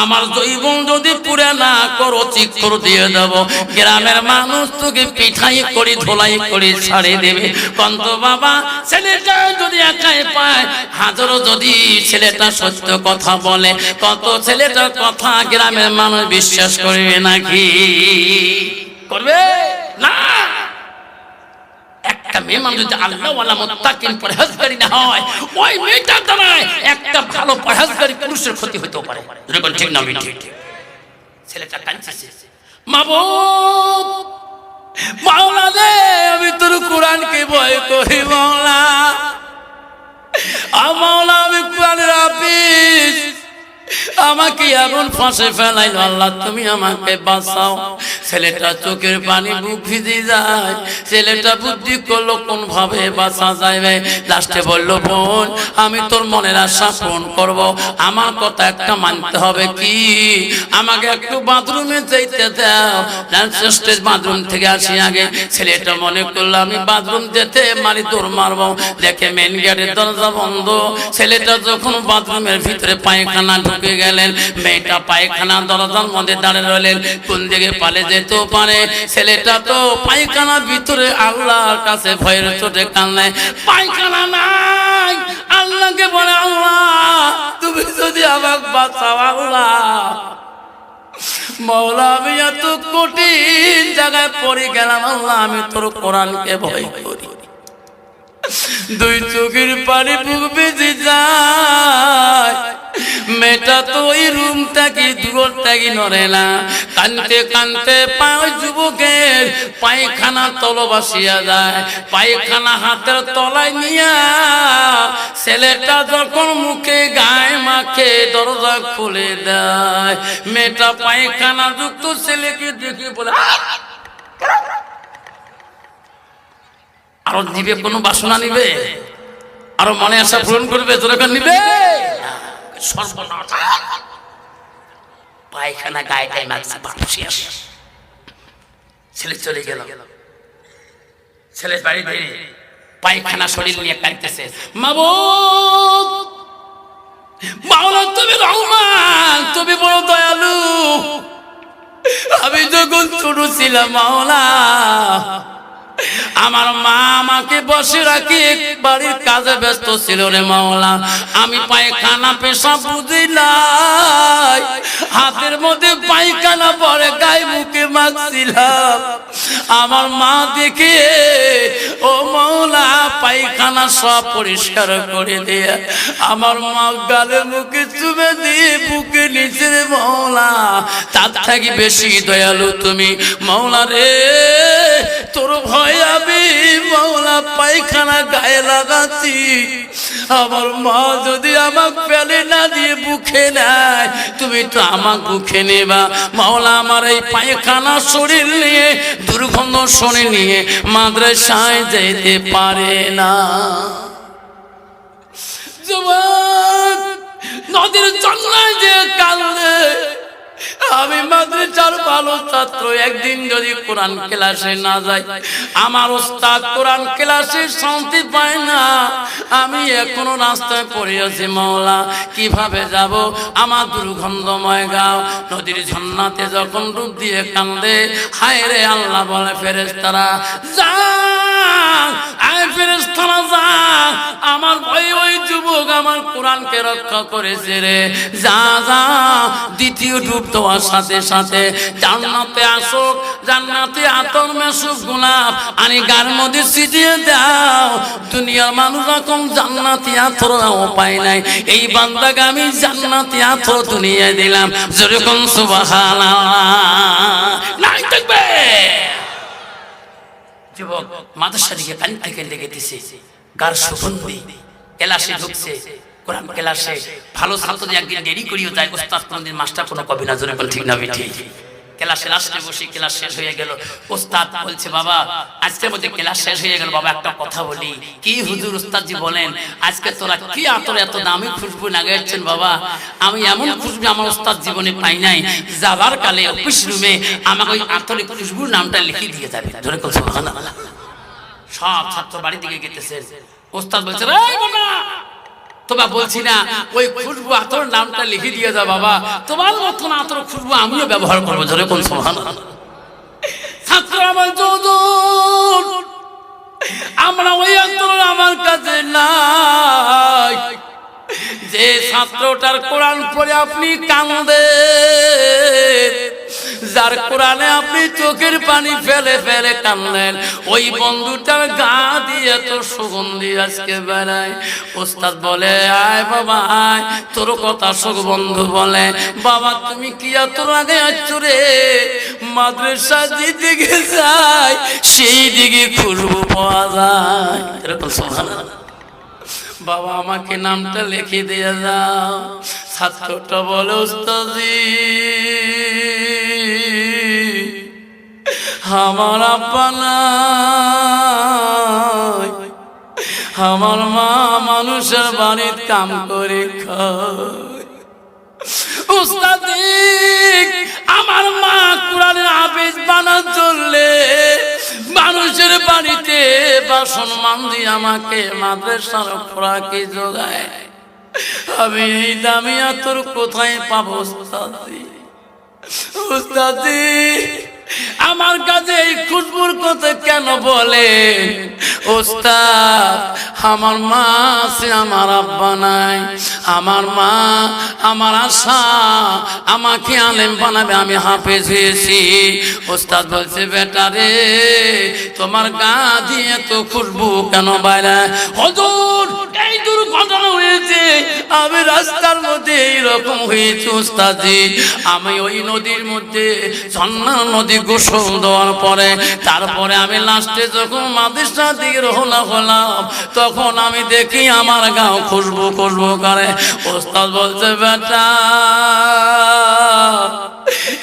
আমার জৈবন যদি পুরে না করো চিৎকার দিয়ে দেবো, গ্রামের মানুষ তোকে পিঠাই করে ধোলাই করে ছাড়ে দেবে। কন্ত বাবা ছেলেটা যদি একাই পায়, হাজারো যদি ছেলেটা সত্য কথা বলে, কত ছেলেটার কথা গ্রামের মানুষ বিশ্বাস করবে নাকি? করবে না। একটা মেয়ে মানুষ যদি আল্লাহওয়ালা মুত্তাকিন পরহেজগারি না হয়, ওই মেয়েটার দ্বারা একটা ভালো পরহেজগারি পুরুষের ক্ষতি হতে পারে। যেরকম ঠিক না ঠিক ছেলেটা কাঁদছে, মাবুদ মাওলা রে আমি তোর কোরআনকে ভয় করি মাওলা, মাওলা আমি কোরআনের হাফিজ, আমাকে এমন ফাঁসে ফেলাইল আল্লাহ তুমি আমাকে বাঁচাও। ছেলেটা চোখের পানি বুক ভিজে যায়, ছেলেটা বুদ্ধি করলো কোন ভাবে বাঁচা যাবে। লাস্টে বলল বোন আমি তোর মনের আশা পূরণ করব, আমার কথা একটা মানতে হবে, কি আমাকে একটু বাথরুমে যাইতে দাও, স্টেজ বাথরুম থেকে আসি আগে। ছেলেটা মনে করলো আমি বাথরুম যেতে মারি দৌড় মারবো, দেখে মেন গেটের দরজা বন্ধ। ছেলেটা যখন বাথরুমের ভিতরে পায়খানা ঢুকে গেলেন, মেয়েটা পায়খানা দরজার মধ্যে দাঁড়িয়ে রইলেন, কোন দিকে পালে যেতে পারে। ছেলেটা তো পায়খানার ভিতরে আল্লাহর কাছে ভয়ের চোটে কান্নায়, পায়খানা নাই, আল্লাহকে বলে আল্লাহ তুমি যদি আমাকে বাঁচাও আল্লাহ। মাওলা আমি এত কঠিন জায়গায় পড়ে গেলাম আল্লাহ, আমি তোর কোরআনকে ভয় করি। দুই চোখের পানি বুক বেজে যায়, মেয়েটা তো ওই রুমটা কি দূরটা কি নড়ে না, কানতে কানতে পায় যুবকের পায়খানা তল বাসিয়া যায়। পায়খানা হাতের তলায় নিয়া ছেলেটা যখন মুখে গায়ে মাখে দরজা খুলে দেয়, মেয়েটা পায়খানা যুক্ত ছেলেকে দেখে বলে আরো নিবে, কোনো বাসনা নিবে, আরো মনে আশা পূরণ করবে, তোরা নিবে সর্বনাশ। পায়খানা গায়ে মাখছে শেষ। ছেলে চলে গেল, ছেলে বাড়িতে পায়খানা শরীর নিয়ে কাঁদতেছে, মাবুদ মাওলা তুমি রহমান, তুমি বড় দয়ালু, আমি যখন ছোট ছিলাম মাওলা আমার মা আমাকে বসে রাখি বাড়ির কাজে ব্যস্ত ছিল রে মাওলা, আমি পায়খানা পেশা বুঝি নাই, হাতের মধ্যে পায়খানা পরে গায়ে মুখে মাখছিলাম, আমার মা দেখে ও মাওলা পায়খানা সব পরিষ্কার করে দিয়ে আমার মা গালে মুখে চুমে দিয়ে বুকে নিচে রে মাওলা, তার থেকে বেশি দয়ালু তুমি মাওলা রে, তোর ভয় আমি মাওলা পায়খানা গায়ে লাগাচ্ছি, আমার মা যদি আমাকে ফেলে না দিয়ে বুকে নেয়, তুমি তো আমাকে বুকে নেবা মাওলা। আমার এই পায়খানা শরীর নিয়ে দুর্গন্ধ শরীর নিয়ে মাদ্রাসায় যেতে পারে না। যুবক নদীর জন্নায় যে কান্দে, আমি মাদ্রাসার ভালো ছাত্র, একদিন যদি কোরআন ক্লাসে না যাই, আমার ওস্তাদ কোরআন ক্লাসে শান্তি পায় না, আমি এখনো রাস্তায় পড়ে আছি মাওলা, কিভাবে যাব? আমার দুর্গন্ধময় গাও নদীর ঝর্ণাতে যখন ডুব দিয়ে কান্দে, হায় রে আল্লাহ বলে ফেরেশতারা যা, আয় ফেরেশতারা যা, আমার ওই যুবক আমার কোরআনকে রক্ষা করেছে রে, যা যা। দ্বিতীয় ডুব দেওয়ার সাথে সাথে আছে জান্নাতে আসুক, জান্নাতে আতর মেশুক গোলাপ আনি গার মধ্যে ছিটিয়ে দাও। দুনিয়ার মানুষ রকম জান্নাতি আতর পায় নাই, এই বান্দাকে আমি জান্নাতি আতর দুনিয়ায় দিলাম। যেরকম সুবহানাল্লাহ নাই থাকবে। যুবক মাদ্রাসা দিকে কান থেকে লেগে দিছে, গার সুগন্ধি ক্লাসে ঢুকছে, কোরআন ক্লাসে ভালো ছাত্র একদিন দেরি করিও যায়, ওস্তাদ কোনদিন মাস্টার কোনো কবি না, জোরে ঠিক না ঠিক। ক্লাসে লাস্টে বসে ক্লাস শেষ হয়ে গেল, ওস্তাদ বলছে বাবা আজকের মধ্যে ক্লাস শেষ হয়ে গেল, বাবা একটা কথা বলি। কি হুজুর? ওস্তাদজি বলেন। আজকে তোরা কি আতর এত দামি খুশবু লাগাচ্ছেন বাবা? আমি এমন খুশবু আমার ওস্তাদ জীবনে পাই নাই। যাবার কালে অফিস রুমে আমাকে ওই আতরের খুশবুর নামটা লিখে দিয়ে যাবে। ধরে কথা সুবহানাল্লাহ। সব ছাত্র বাড়ি দিকে গেতেছেন, ওস্তাদ বলছে এই বাবা তোমার বলছি না ওই খুশবু আতর নামটা লিখে দিয়ে যা বাবা, তোমার মতন আতর খুশবু আমিও ব্যবহার করবো। ধরে কোন সুবহানাল্লাহ। ছাত্ররা বলছে হুজুর আমরা ওই আতর আমার কাছে নাই। যে ছাত্রটার কোরআন পড়ে আপনি কাঁদেন, যার কোরআনে আপনি চোখের পানি ফেলে ফেলে কাঁদলেন, ওই বন্ধুটার গা দিয়ে তো সুগন্ধি আজকে বেড়ায়। ওস্তাদ বলে আয় বাবা আয়, তোর কথা শোক। বন্ধু বলে বাবা তুমি কি এত আগে আসছো রে? মাদ্রাসা যেদিকে যায় সেই দিকে খুশবু পাওয়া যায়। এরকম সুবহানাল্লাহ। বাবা আমাকে নামটা লিখে দিয়ে যাও। ছাত্রটা বলে ওস্তাদজি আমার আব্বা নাই, আমার মা মানুষের বাড়ির কাম করে খায়। ওস্তাদজি আমার মা কোরআনের হাফেজ বানার চললে মানুষের বাড়িতে বাসন মান্দি আমাকে মাদ্রাসার খোরাকি যোগায়। আমি এই দামি আতর কোথায় পাবো ওস্তাদজি? ওস্তাদজি আমার কাছে এই খুশবুর কথা কেন বলে? ওস্তাদ আমার মা আছে, আমার আব্বা নাই। আমার মা আমার আশা আমাকে আলেম বানাবে, আমি হাফেজ হয়েছি। ওস্তাদ বলছে বেটা রে তোমার গা দিয়ে তো খুশবু কেন বাইরে? হুজুর এই দুর্ঘটনা হয়েছে, আমি রাস্তার মধ্যে এইরকম হয়েছে ওস্তাদজি। আমি ওই নদীর মধ্যে ঝর্ণা নদী গোসল দেওয়ার পরে তারপরে আমি লাস্টে যখন মাদ্রাসা দিকে রওনা হলাম তখন আমি দেখি আমার গাও খুশবু খুশবু করে। ওস্তাদ বলছে বেটা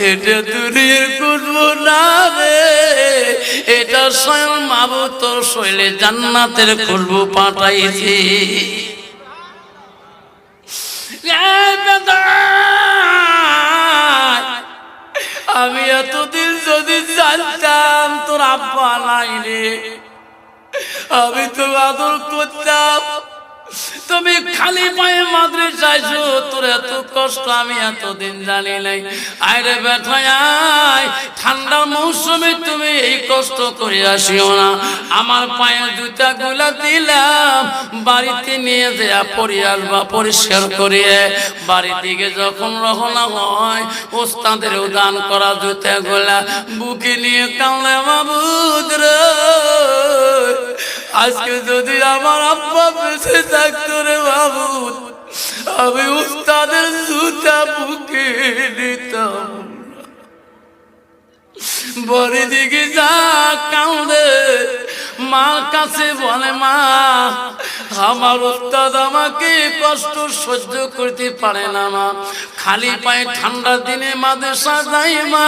এটা দুনিয়ার খুশবু না রে, এটা স্বয়ং মাবুদ তোর শৈলে জান্নাতের খুশবু পাঠাইছি। আমি এতদিন যদি জানতাম তোর আব্বা নাই রে, আমি তো আদর করতাম। তুমি খালি পায়ে মাদ্রাসায় যাইছো, তোর এত কষ্ট আমি এতদিন জানি নাই। আরে বেটা আয়, ঠান্ডার মৌসুমে তুমি এই কষ্ট করে আসিও না। আমার পায়ে জুতা গুলা দিলাম, বাড়িতে নিয়ে যা পরে আসবা পরিষ্কার করিয়ে। বাড়ির দিকে যখন রওনা হয় ওস্তাদের দান করা জুতা গুলা বুকে নিয়ে কাঁদে মাবুদ রে, আজকে যদি আমার আব্বা বেঁচে থাকতো রে মাবুদ, আমি উস্তাদের জুতা বুকে নিতাম। বড়ি দিকে যা কাঁদে, মার কাছে বলে মা আমার উস্তাদ আমাকে কষ্ট সহ্য করতে পারে না মা, খালি পায়ে ঠান্ডার দিনে মাদ্রাসা যাই মা,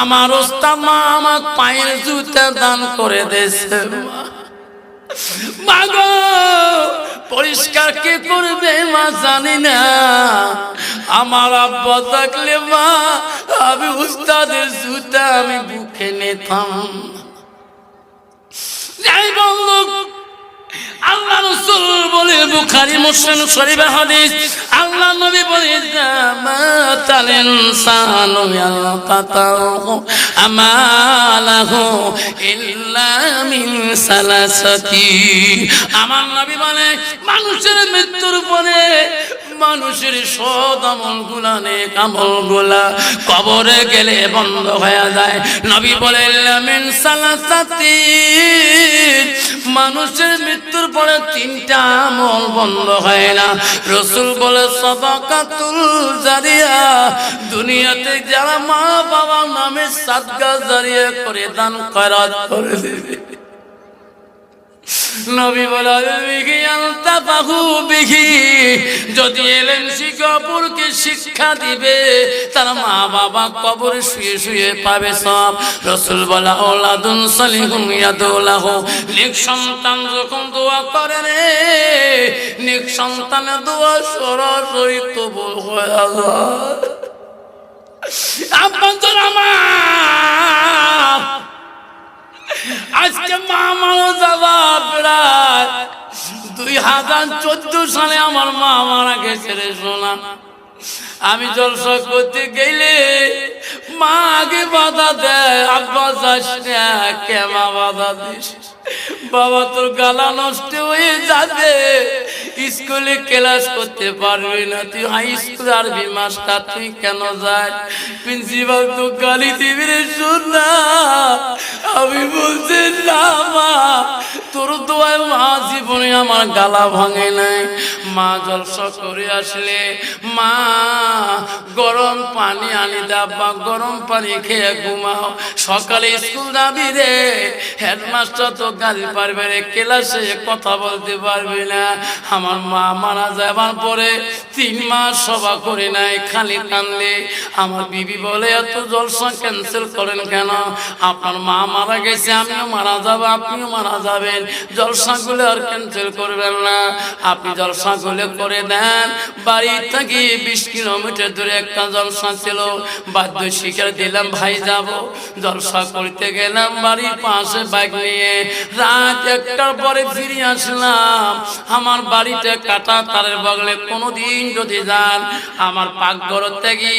আমার উস্তাদ মা আমার পায়ের জুতা দান করে দিয়েছে মা গো, পরিষ্কার কে করবে মা জানি না। আমার আব্বা থাকলে মা আমি উস্তাদের জুতা আমি বুকে নিতাম। যাই বললো আল্লাহ রাসূল বলে বুখারী মুসলিম শরীফের হাদিস, আল্লাহ নবী বলে জামাতাল ইনসানু ইয়ালকাতাহু আমালাহু ইল্লা মিন সালাসাতি। আমার নবী বলে মানুষের মৃত্যুর পরে মানুষের সৎ আমল গুলা নেক আমল গুলা কবরে গেলে বন্ধ হয়ে যায়। নবী বলেন মিন সালাসাতি, মানুষের মৃত্যুর পরে তিনটা আমল বন্ধ হয় না। রাসূল বলে সাদাকাতুল জারিয়া, দুনিয়াতে যারা মা বাবা নামে সাদকা জারিয়া করে দান খয়রাত করে দেবে। নবী বলে বিহি আলতাফাহু বিহি, যদি এলেন শিক্ষাপুরকে শিক্ষা দিবে তার মা বাবা কবরে শুয়ে শুয়ে পাবে সব। রাসূল বলে আওলাদুন সালিহুন ইয়াদুলাহু, নেক সন্তান যখন দোয়া করে রে, নেক সন্তানের দোয়া সরাসরি কবুল হয়ে যায়। আপনার আমার আজকে মা মারা যাওয়া প্রায় 2014 সালে আমার মা মারা গেছে রে সোনা। আমি জলসা করতে গেলে মা আগে বাধা দেয়, আব্বা যাস না, কেমা বাধা দিস, বাবা তোর গালা নষ্ট হয়ে যাবে, স্কুলে ক্লাস করতে পারবি না, তুই হাই স্কুল আরবি মাস্টার, তুই কেন যাস? প্রিন্সিপাল তো গালি দিবি রে সোনা। আমি বলছি না মা, তোর দোয়ায় মা জীবনে আমার গালা ভাঙে নাই। মা জলসা করে আসলে মা গরম পানি আনি দাব্বা, গরম পানি খেয়ে ঘুমাও, সকালে স্কুল যাবি রে, হেডমাস্টার তো গালি পারবে রে, ক্লাসে কথা বলতে পারবি না। আমার মা মারা যাবার পরে 3 মাস সভা করে নাই, খালি কান্দে। আমার বিবি বলে এত জলসা ক্যান্সেল করেন কেন? আপনার মা মারা গেছে, আমিও মারা যাবো, আপনিও মারা যাবেন, জলসাগুলো আর ক্যান্সেল করবেন না, আপনি জলসাগুলো করে দেন। বাড়ি থেকে 20 কিলোমিটার দূরে একটা জলসা ছিল, বাধ্য স্বীকার দিলাম ভাই যাব। জলসা করতে গেলাম বাড়ির পাশে বাইক নিয়ে, রাত 1টার পরে ফিরে আসলাম। আমার বাড়িতে কাটা তারের বগলে কোনোদিন যদি যান, আমার পাকঘর থেকে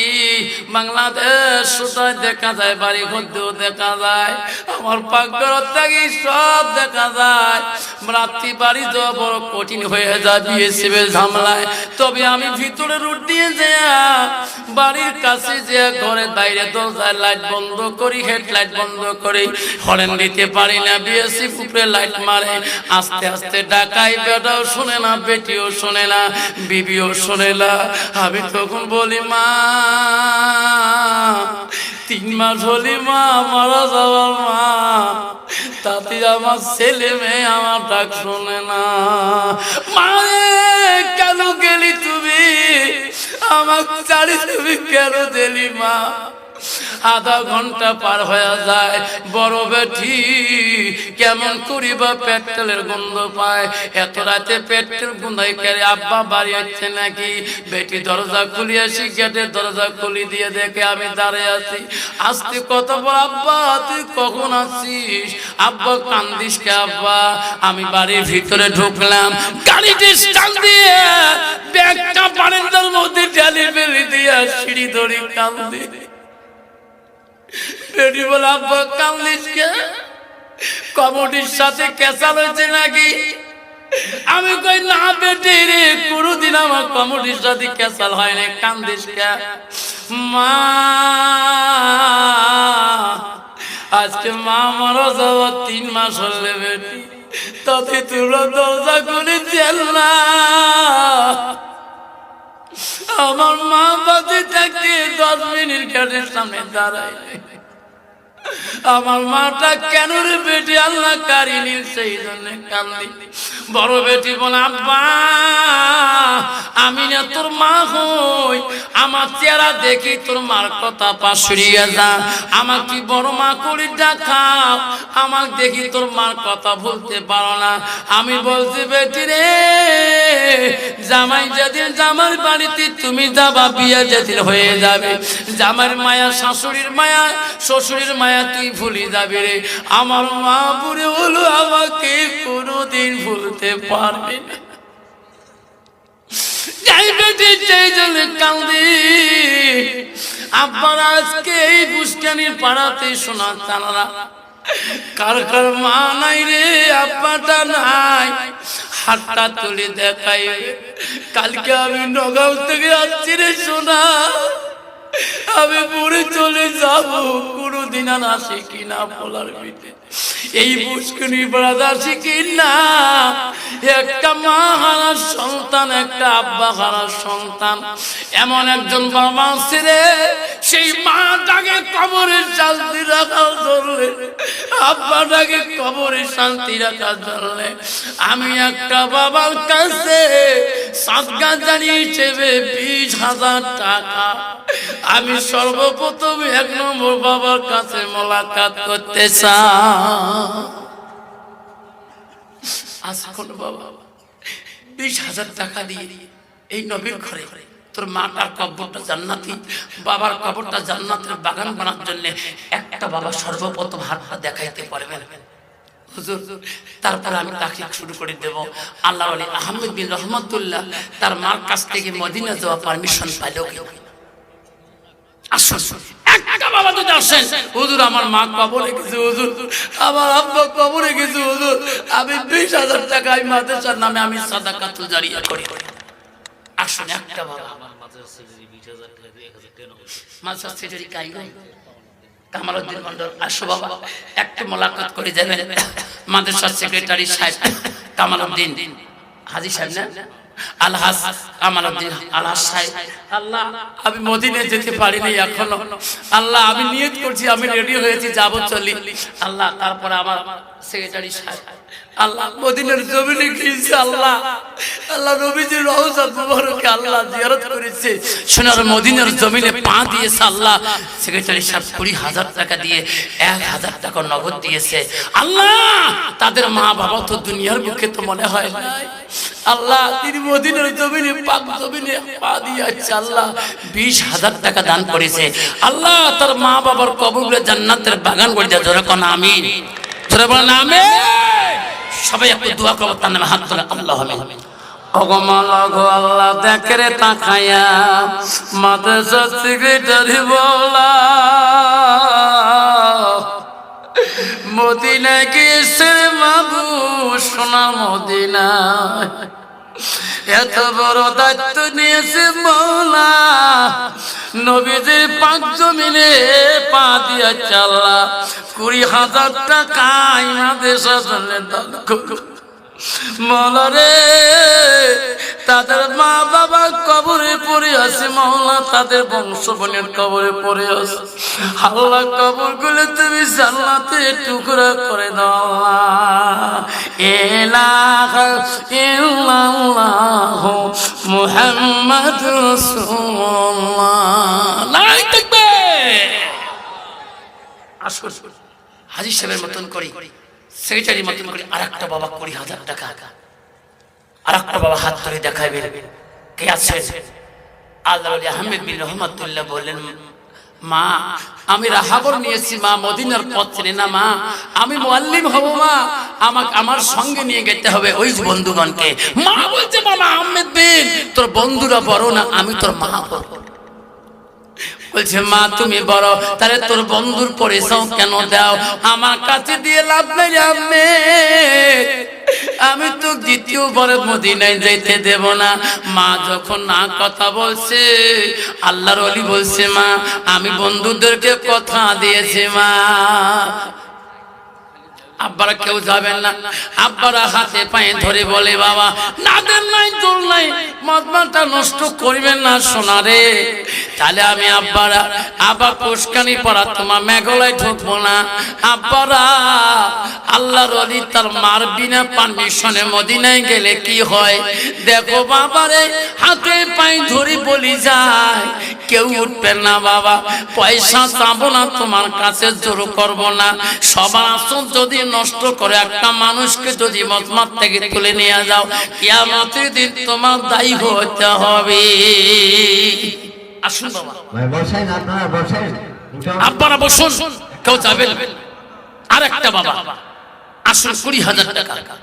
বাংলাদেশ সুতায় দেখা যায়, বাড়ি ঘরতেও দেখা যায়, আমার পাকঘর থেকে সব দেখা যায়। রাত্রি বাড়ি যাওয়া বড় কঠিন হয়ে যায় বিএসএফের ঝামেলায়। তবে আমি ভিতরে রুট দিয়ে যাইয়া বাড়ির কাছে যে ঘরের বাইরে দরজায় লাইট বন্ধ করি, হেডলাইট বন্ধ করি, হরেন দিতে পারি না, বিএসএফ উপরে লাইট মারে। আস্তে আস্তে ডাকাই, বেটাও শোনে না, বেটিও শোনে না, বিবিও শোনে না। আমি তখন বলি মা 3 মাস হলি মা মারা যাওয়ার মা, তাতে আমার ছেলে মেয়ে আমার ডাক শোনে না। মা কেন গেলি তুমি, আমার চারি তুমি কেন দিলি মা? আধা ঘন্টা পার হয়ে যায়, বড় বেটি কেমন করিবা পেট্রোলের গন্ধ পায়, এত রাতে পেট্রোল গন্ধাই করে, আব্বা বাড়ি আসছে নাকি? বেটি দরজা খুলে আসি, গেটের দরজা খুলি দিয়ে দেখে আমি দাঁড়িয়ে আছি। আজকে কত বড় আব্বা তুই কখন আসছিস? আব্বা কান্দিস কে আব্বা? আমি বাড়ির ভিতরে ঢুকলাম, গাড়িটি স্টার্ট দিয়ে ব্যাগটা বারান্দার মধ্যে ঢেলে ফেলে দিয়ে সিঁড়ি ধরে কান্দি। বেটি বলে আব্বা কান্দিস কে? কমিটির সাথে কেসাল হয়েছে নাকি? আমি কই না বেটি রে, কোনদিন আমার কমিটির সাথে কেসাল হয় না, কান্দিস কে? মা আজকে মা মারা যাওয়া 3 মাস হলে বেটি, তাতে তোমরা দরজা খুলে দেন না। আমার মা বাদে থাকতে 10 মিনিট গেটের সামনে দাঁড়ায়, আমার মাটা কেন রে বেটি আল্লাহ কারিনি, সেই জন্য কান্দি। বড় বেটি বলে আব্বা আমি না তোর মা হই, আমার চেহারা দেখি তোর মার কথা পাশরিয়ে যা, আমাকে বড় মা করে দেখাও, আমার দেখি তোর মার কথা বলতে পারো না। আমি বলছি বেটি রে, জামাই যেদিন জামার বাড়িতে তুমি যাবা, বিয়ে যেদিন হয়ে যাবে, জামার মায়া, শাশুড়ির মায়া, শ্বশুরের মায়া তুই ভুলে যাবে রে। আমার মা বুড়ি হলো, আমাকে কোনোদিন ভুলতে পারবে না। যাই বেটি সেই জন্য কান্দি। আব্বার আজকে এই বুসকানির পাড়াতে শোনা জানালা, কার কার মা নাই রে, আব্বাটা নাই, হাতটা তুলে দেখাই, কালকে আমি নগাঁও থেকে আসছি রে সোনা, আমি পুরে চলে যাব, কোনোদিন আর আসি কিনা বলার ভিতরে এই মুশকিল বাধা শিখি না। একটা মা হারা সন্তান, একটা আব্বা হারা সন্তান, এমন একজন বাবা আছে রে, সেই মাটাকে কবরে শান্তি রাখার জন্য, আব্বাটাকে কবরে শান্তি রাখার জন্য আমি একটা বাবার কাছে সাদকা জানিয়ে হিসেবে 20,000 টাকা আমি সর্বপ্রথম 1 নম্বর বাবার কাছে মোলাকাত করতে চাই। আজ কোন বাবা 20,000 টাকা দিয়ে এই নবীর ঘরে তোর মাটার কবরটা জান্নাতি, বাবার কবরটা জান্নাতের বাগান বানার জন্য একটা বাবা সর্বপ্রথম হাতটা দেখাইতে পারবেন হুজুর, তারপরে আমি তাকে শুরু করে দেব। আল্লাহর ওলি আহমেদ বিন রহমতুল্লাহ তার মার কাছ থেকে মদিনা যাওয়া পারমিশন পাইল কি? আসুন একটা বাবা যদি আসেন, হুজুর আমার মা কবরে গেছে, হুজুর আমার আব্বা কবরে গেছে, হুজুর আমি 20,000 টাকা এই মাদ্রাসার নামে আমি সাদাকাতুল জারিয়া করি। আসুন একটা বাবা, মাদ্রাসা সেক্রেটারি কাইগো কামালউদ্দিন মন্ডল, আসো বাবা একটা মোলাকাত করে যাবেন মাদ্রাসা সেক্রেটারি সাহেব কামালউদ্দিন হাজী সাহেব না, আলহাজ কামালউদ্দিন আলহাজ সাহেব। আল্লাহ আমি মদিনায় যেতে পারিনি এখনো, আল্লাহ আমি নিয়ত করছি, আমি রেডি হয়েছি যাব চলি। আল্লাহ তারপরে আমার সেক্রেটারি সাহেব আল্লাহ মদিনার জমিনে গিয়েছে, আল্লাহ আল্লাহ নবীজির রওজা মুবারকে আল্লাহ জিয়ারত করেছে, সোনার মদিনার জমিনে পা দিয়েছে। আল্লাহ সেক্রেটারি সাহেব 20,000 টাকা দিয়ে 1,000 টাকা নগদ দিয়েছে। আল্লাহ তাদের মা বাবা তো দুনিয়ার বুকে তো মনে হয় নাই, আল্লাহ তিনি মদিনার জমিনে পাক জমিনে পা দিয়েছে। আল্লাহ 20,000 টাকা দান করেছে। আল্লাহ তার মা বাবার কবরগুলো জান্নাতের বাগান করে দেয়। জোরে কোন আমিন, জোরে বলেন আমিন। সবাই একটু দোয়া করব, তার নামে হাত তুলে আল্লাহ আমিন। ওগো মাওলা গো আল্লাহ দেখে রে তাকায়া মাদ্রাসা সেক্রেটারি বলা মদিনা গেছে মাবু সোনা মদিনা, এত বড় দায়িত্ব নিয়েছে মওলা, নবীজির পাক জমিনে পা দিয়া চাল্লা 20,000 টাকা মাদ্রাসার জন্য দান করো। মওলা রে তাদের মা বাবা কবরে পড়ে আছে, মওলা তাদের বংশ বোনের কবরে পড়ে আছে, আল্লাহ কবরগুলো তুমি জান্নাতে টুকরা করে দাও। ইলাহা ইল্লাল্লাহ মুহাম্মাদুর রাসূলুল্লাহ। নারায়ে তাকবীর। আসুন হাজী সাহেবের মতন করি, সেক্রেটারির মতন করি আরেকটা বাবা 20,000 টাকা, আরেকটা বাবা হাত ধরে দেখাইবে কে আছে? আল্লাহর ওলি আহমেদ বিন রহমতুল্লাহ বললেন, মা আমি রাহাবর নিয়েছি, মা মদিনার পথ চেনে না, মা আমি মুআল্লিম হব, মা আমাকে আমার সঙ্গে নিয়ে যেতে হবে ওই বন্ধুগণকে। মা বলছে, মামা আহমেদ বিন তোর বন্ধুরা বড় না, আমি তোর মা বড়। বলছে মা তুমি বড়, তাহলে তোর বন্ধুর পরিচয় কেন দাও? আমার কাছে দিয়ে লাভ নাই আহমেদ, আমি তো দ্বিতীয়বার মদিনায় যাইতে দেব না। মা যখন না কথা বলছে, আল্লাহর ওলি বলছে, মা আমি বন্ধুদেরকে কথা দিয়েছি, মা আব্বারা কেউ যাবেন না। আব্বারা হাতে পায়ে ধরে বলে, বাবা নাদের নাই দোল নাই, মদমানটা নষ্ট করবেন না সোনা রে, তাহলে আমি আব্বারা আবার কোশকানি পড়া তোমার মেঘলায় ঢুকবো না। আব্বারা আল্লাহর ওলি তার মার বিনা পারমিশনে মদিনায় গেলে কি হয় দেখো বাবারে, হাতে পায়ে ধরে বলি যায় কেউ উঠবেন না বাবা, পয়সা চাবো না তোমার কাছে, জোর করবো না। সবার আসন যদি নষ্ট করে একটা মানুষকে যদি মজমাত থেকে তুলে নিয়ে যাও, কিয়ামতের দিন তোমার দায়ী হতে হবে। আসুন বাবা, বসেন আপনারা বসেন, আপনারা বসুন, কেউ যাবেন। আর একটা বাবা আসুন 20,000 টাকা।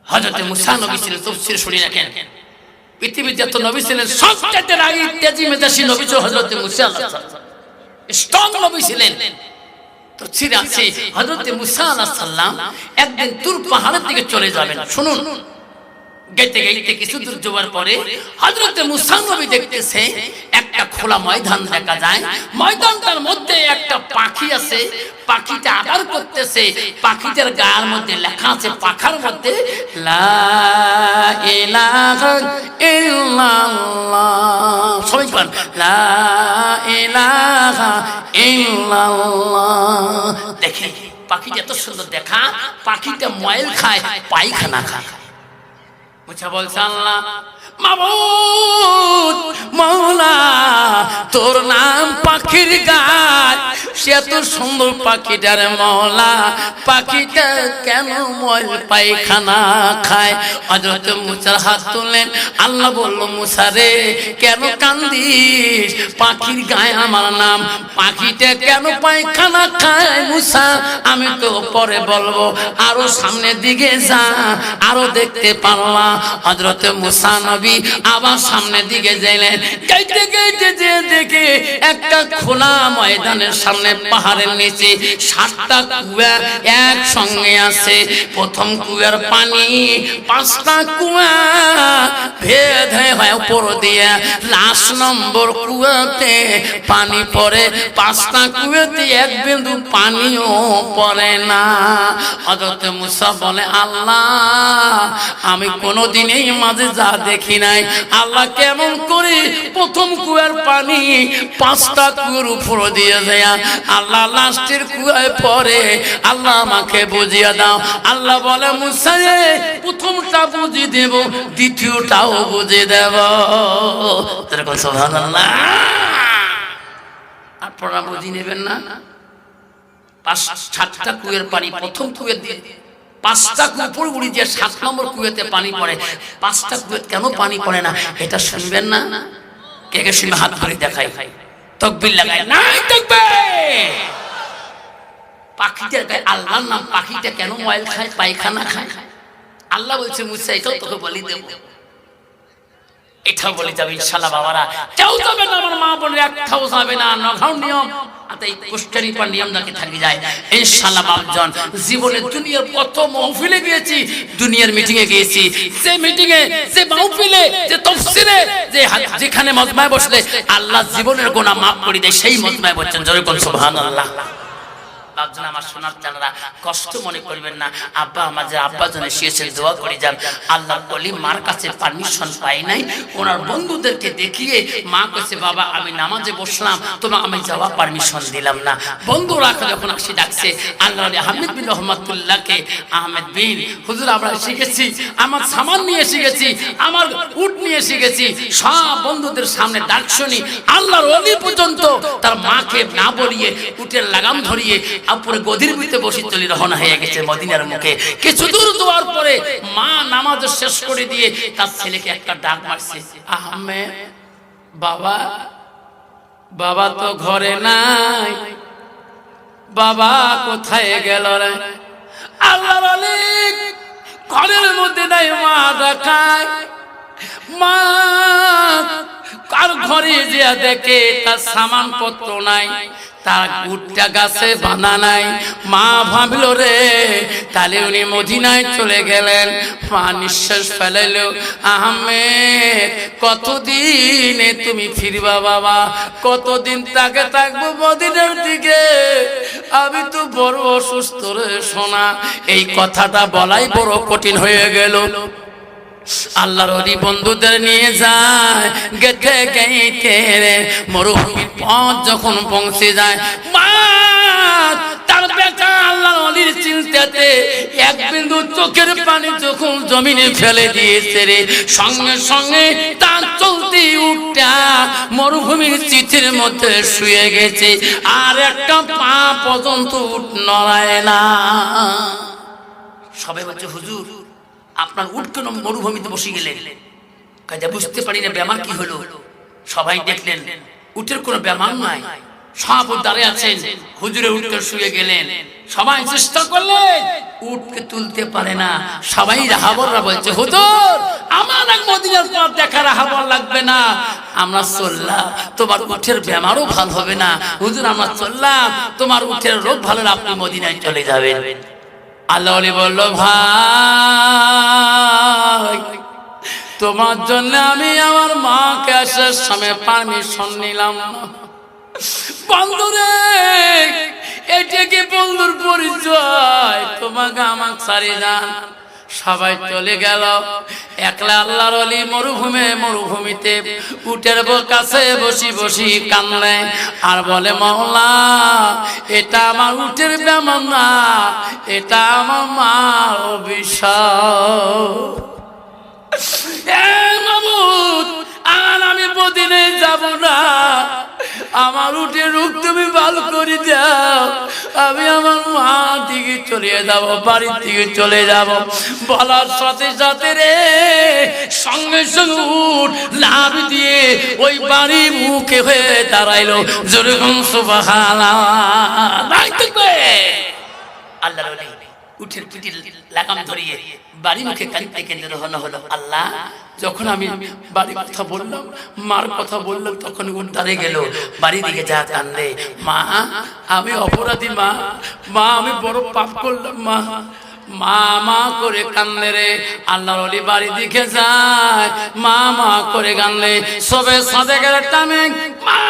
হযরত মুসা নবী ছিলেন, তাফসীর শুনি রাখেন, পৃথিবীর যত নবী ছিলেন সবচেয়ে রাগী তেজি মেজাজি নবী ছিল হযরত মুসা। স্ট্রং নবী ছিলেন, তো ছিঁড়ে আছে হযরত মুসা আলাইহিস সালাম একদিন তুর পাহাড়ের দিকে চলে যাবেন। শুনুন, গেতে গেতে কিছু দূর যাওয়ার পরে হযরত মুসা নবী দেখতেছে একটা খোলা ময়দান দেখা যায়। ময়দানটার মধ্যে একটা পাখি আছে, পাখিটা আদর করতেছে। পাখিটার গায়ের মধ্যে লেখা আছে, পাখার মধ্যে লা ইলাহা ইল্লাল্লাহ। সবাই বলেন লা ইলাহা ইল্লাল্লাহ। দেখে পাখিটা এত সুন্দর দেখা, পাখিটা ময়ল খায়, পায়খানা খায়। মুছা বলছে আল্লাহ মাবুদ মাওলা, তোর নাম পাখির গায়, সে এত সুন্দর পাখিটার মাওলা, পাখিটা কেন ময়ল পায়খানা খায়? হযরত মুসার হাত তুললেন। আল্লাহ বলল, মুসা রে কেন কান্দিস? পাখির গায়ে আমার নাম, পাখিটা কেন পায়খানা খায়? মুসা আমি তো পরে বলবো, আরো সামনের দিকে যা, আরো দেখতে পারবা। হযরত মুসা নবী আবার সামনের দিকে যাইলেন। গাইতে গাইতে যে দেখে একটা খোলা ময়দানের সামনে পাহাড়ের নিচে 7টা কুয়া একসঙ্গে আছে। প্রথম কুয়ার পানি 5টা কুয়া ভেদ হয়ে উপর দিয়ে লাস্ট নম্বর কুয়াতে পানি পড়ে। 5টা কুয়াতে এক বিন্দু পানিও পড়ে না। হযরত মুসা বলে, আল্লাহ আমি কোনোদিন এই মাঝে যা দেখি নাই, আল্লাহ কেমন করে প্রথম কুয়ার পানি 5টা কুয়ার উপর দিয়ে যায়, আল্লাহ লাস্টের কুয়ায় পড়ে, আল্লাহ আমাকে বুঝিয়ে দাও। আল্লাহ বলে, মুসা রে প্রথমটা বুঝিয়ে দেব, দ্বিতীয়টাও বুঝিয়ে দেব। সুবহানাল্লাহ। আপনারা বুঝিয়ে নেবেন না? 7টা কুয়ের পানি প্রথম কুয়ে দিয়ে 5টা কুপুর গুড়ি দিয়ে 7 নম্বর কুয়েতে পানি পড়ে। 5টা কুয়েতে কেন পানি পড়ে না এটা শুনবেন না? কে কে শুনে হাত ধরে দেখাই, তাকবীর লাগাই, নাই তাকবীর। পাখিটার গায়ে আল্লাহর নাম, পাখিটা কেন ময়ল খায়, পায়খানা খায়? আল্লাহ বলছে, মুসা এটাও তোকে বলি দেব, এটাও বলে যাবে ইনশাআল্লাহ। বাবারা কেউ যাবে না, আমার মা বলে একটাও যাবে না, নখাও নিয়ম জীবনে দুনিয়ার কত মাহফিলে গিয়েছি, দুনিয়ার মিটিং এ গিয়েছি, যে মিটিং এ যে মাহফিলে যে তাফসীরে যেখানে মজমায় বসলে আল্লাহ জীবনের গুনাহ maaf করে দেয়, সেই মজমায় বসছেন। জোরে কোন সুবহানাল্লাহ। বাপজন আমার সোনার জানারা কষ্ট মনে করবেন না, আব্বা আমার যে আব্বা জনে শিয়েছেন দোয়া করে যান। আল্লাহর ওলি মার কাছে পারমিশন পাই নাই, ওনার বন্ধুদেরকে দেখিয়ে মা কইছে, বাবা আমি নামাজে বসলাম, তোমাকে আমি যাওয়া পারমিশন দিলাম না। বন্ধুরা যখন আসি ডাকছে, আল্লাহ আহমেদ বিন রহমাতুল্লাহকে, আহমেদ বিন হুজুর আমরা শিখেছি, আমার সামান নিয়ে শিখেছি, আমার উট নিয়ে শিখেছি। সব বন্ধুদের সামনে ডাক শুনি, আল্লাহর ওলি পর্যন্ত তার মাকে না বলিয়ে উটের লাগাম ধরিয়ে আপুরে গদির ভিতরে বসে চলে রওনা হয়ে গেছে মদিনার মুখে। কিছু দূর যাওয়ার পরে মা নামাজ শেষ করে দিয়ে তার ছেলেকে একটা ডাক মারছে, আহমেদ বাবা, বাবা তো ঘরে নাই, বাবা কোথায় গেল রে? আল্লাহর ওলি ঘরের মধ্যে নাই, মা ডাকায়, মা কার ঘরে যে দেখে তার সামান পত্র নাই, তার উটটা গাছে বাঁধা নাই। মা ভাবলো রে তাহলে উনি মদিনায় চলে গেলেন। মা নিঃশ্বাস ফেলাইল, আহমেদ কতদিনে তুমি ফিরবা বাবা? কতদিন তাকে থাকবো মদিনার দিকে? আমি তো বড় অসুস্থ রে সোনা। এই কথাটা বলাই বড় কঠিন হয়ে গেল। আল্লাহর ওলি বন্ধুদের নিয়ে যায়, গেতে গেতে মরুভূমির পথ যখন পৌঁছে যায়, মা তার বেটা আল্লাহর ওলির চিন্তাতে এক বিন্দু চোখের পানি যখন জমিনে ফেলে দিয়েছে রে, সঙ্গে সঙ্গে তার চলতি উটটা মরুভূমির চিঠির মধ্যে শুয়ে গেছে, আর একটা পা পর্যন্ত উট নড়ায় না। সবাই বলছে, হুজুর আপনার উট কেন মরুভূমিতে বসে গেলেন? কাজে বুঝতে পারি না বেমার কি হলো। সবাই দেখলেন উটের কোনো বেমার নাই, সব দাঁড়িয়ে আছেন, হুজুরে উঠকে শুয়ে গেলেন। সবাই চেষ্টা করলেন, উটকে তুলতে পারে না। সবাই রাহাবররা বলছে, হুজুর আমার এক মদিনার পথ দেখা রাহাবর লাগবে না, আমরা চললাম, তোমার উঠের বেমারও ভালো হবে না। হুজুর আমরা চললাম, তোমার উঠের রোগ ভালো না, আপনি মদিনায় চলে যাবেন। আল্লাহ ওলি বলল, ভাই তোমার জন্য আমি আমার মাকে আসার সময় পারমিশন নিলাম না। বন্ধুরে, এটা কি বন্ধুর পরিচয়? তোমাকে আমাকে ছাড়িয়ে যান, সবাই চলে গেল, একলা আল্লাহর ওলি মরুভূমিতে উটের কাছে বসি বসি কান্দে আর বলে, মাওলা এটা আমার উটের বেমার না, এটা আমার মার অভিশাপ। আর আমি মদিনে যাব না, আমার উঠে রোগ তুমি ভালো করে দাও, আমি আমার মা দিকে চলে যাব, বাড়ির দিকে চলে যাব। বলার সাথে সাথে রে সঙ্গে সঙ্গে উঠ লাভ দিয়ে ওই বাড়ি মুখে হয়ে দাঁড়াইলো। যেরকম সুবহানাল্লাহ। আল্লাহর ওলি উঠের পিঠে লাগাম ধরিয়ে বাড়ি মুখে কাঁদতে কেন্দ্র রওনা হলো। আল্লাহ, যখন আমি বাড়ির কথা বললাম, মার কথা বললাম, তখন উঠ দাঁড়িয়ে গেল, বাড়ি দিকে যা কান্দে, মা আমি অপরাধী, মা আমি বড় পাপ করলাম, মা মা মা করে কান্দে রে। আল্লাহর ওলি বাড়ি দিকে যায়, মা মা করে কান্দে। সবে সাথে গেলে টানে মা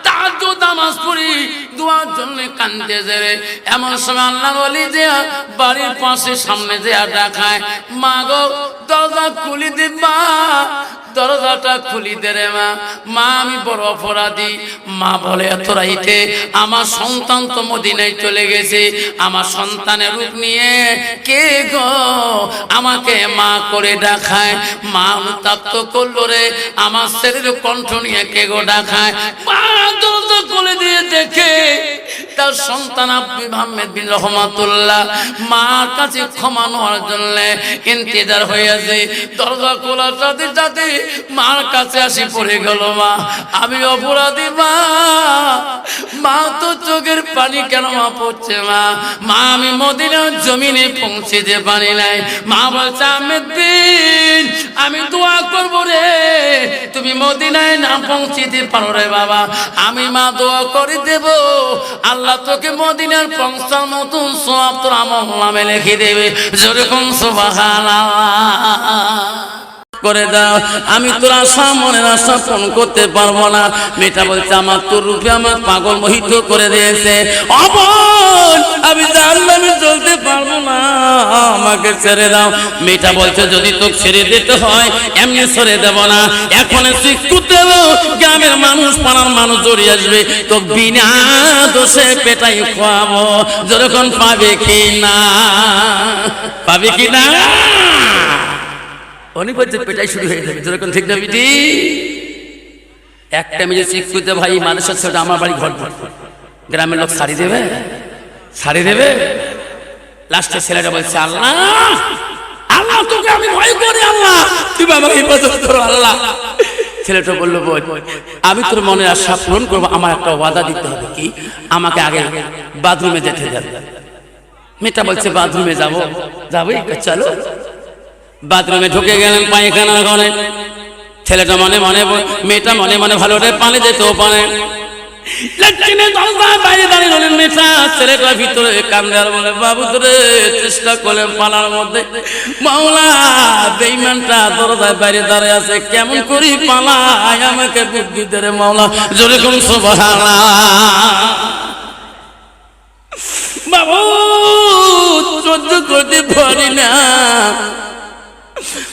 তাহাজ্জুদ নামাজ পড়ি দোয়ার জন্য কান্দে রে। এমন সময় আল্লাহর ওলি যে বাড়ির পাশে সামনে যে ডাকায়, মা গো দরজা খুলি দে, মা দরজাটা খুলি দে রে মা, মা আমি বড় অপরাধী। মা বলে, এত রাইতে আমার সন্তান তো মদিনায় চলে গেছে, আমার সন্তানের রূপ নিয়ে কে গো আমাকে মা করে ডাকায়? মা অনুতাপ্ত করলো রে, আমার ছেলের কণ্ঠ নিয়ে কে গো ডাকায়? মা দরজা খুলে দিয়ে দেখে তার সন্তান আহমেদ বিন রহমাতুল্লাহ মার কাছে ক্ষমা নেওয়ার জন্য ইন্তজার হয়ে আছে। দরজা খোলার সাথে সাথে মার কাছে আসি পড়ে গেল, মা আমি অপরাধী, মা তো চোখের পানি কেন মা পড়ছে, মা আমি মদিনার জমিনে পৌঁছেতে পারি নাই। মা বলছে, আহমেদ বিন আমি দোয়া করবো রে, তুমি মদিনায় না পৌঁছিতে পারো রে বাবা, আমি মা দোয়া করে দেব, আল্লাহ তোকে মদিনার পৌঁছার মতন সওয়াব তোর আমল নামে লিখে দেবে। যেরকম সুবহানাল্লাহ করে দাও, আমি তোর আশা মনের আশা পূরণ করতে পারবো না। মেয়েটা বলছে, আমার তোর রূপে আমার পাগল মোহিত করে দিয়েছে, আমি জাহান্নামে চলতে পারবো না, আমাকে ছেড়ে দাও। মেয়েটা বলছে, যদি তোকে ছেড়ে দিতে হয় এমনি ছেড়ে দেব না, এখন শিক্ষু দেব, গ্রামের মানুষ পাড়ার মানুষ জড়িয়ে আসবে, তো বিনা দোষে পেটাই খাওয়াবো। যখন পাবে কি না, পাবে কি না, অনেক বলছে পেটাই শুরু হয়ে যাবে। যখন ঠিক না বিটি, একটা মেয়ে শিক্ষিত ভাই মানুষের ছেলে আমার বাড়ি ঘর, গ্রামের লোক শাড়ি দেবে, শাড়ি দেবে। লাস্টে ছেলেটা বলছে, আল্লাহ আল্লাহ তোকে আমি ভয় করি, আল্লাহ তুমি আমাকে হেফাজত করো আল্লাহ। ছেলেটা বললো, বল আমি তোর মনের আশা পূরণ করবো, আমার একটা ওয়াদা দিতে হবে, কি আমাকে আগে বাথরুমে যেতে যাবে। মেয়েটা বলছে, বাথরুমে যাবো, যাবো চলো। বাথরুমে ঢুকে গেলেন পায়খানা ঘরে। ছেলেটা মনে মনে, মেয়েটা মনে মনে ভালো রে পানি যেতেও পারে। বাইরে দাঁড়িয়ে রলেন মেয়েটা, ছেলেটা ভিতরে কান্দে আর বলে, বাবু তোরে চেষ্টা করলেন পালার মধ্যে, মাওলা বেঈমানটা দরজায় বাইরে দাঁড়িয়ে আছে, কেমন করি পালাই, আমাকে বুদ্ধি দে রে মাওলা। জোরে কোন সুবহানাল্লাহ। বাবু সহ্য করতে পারি না,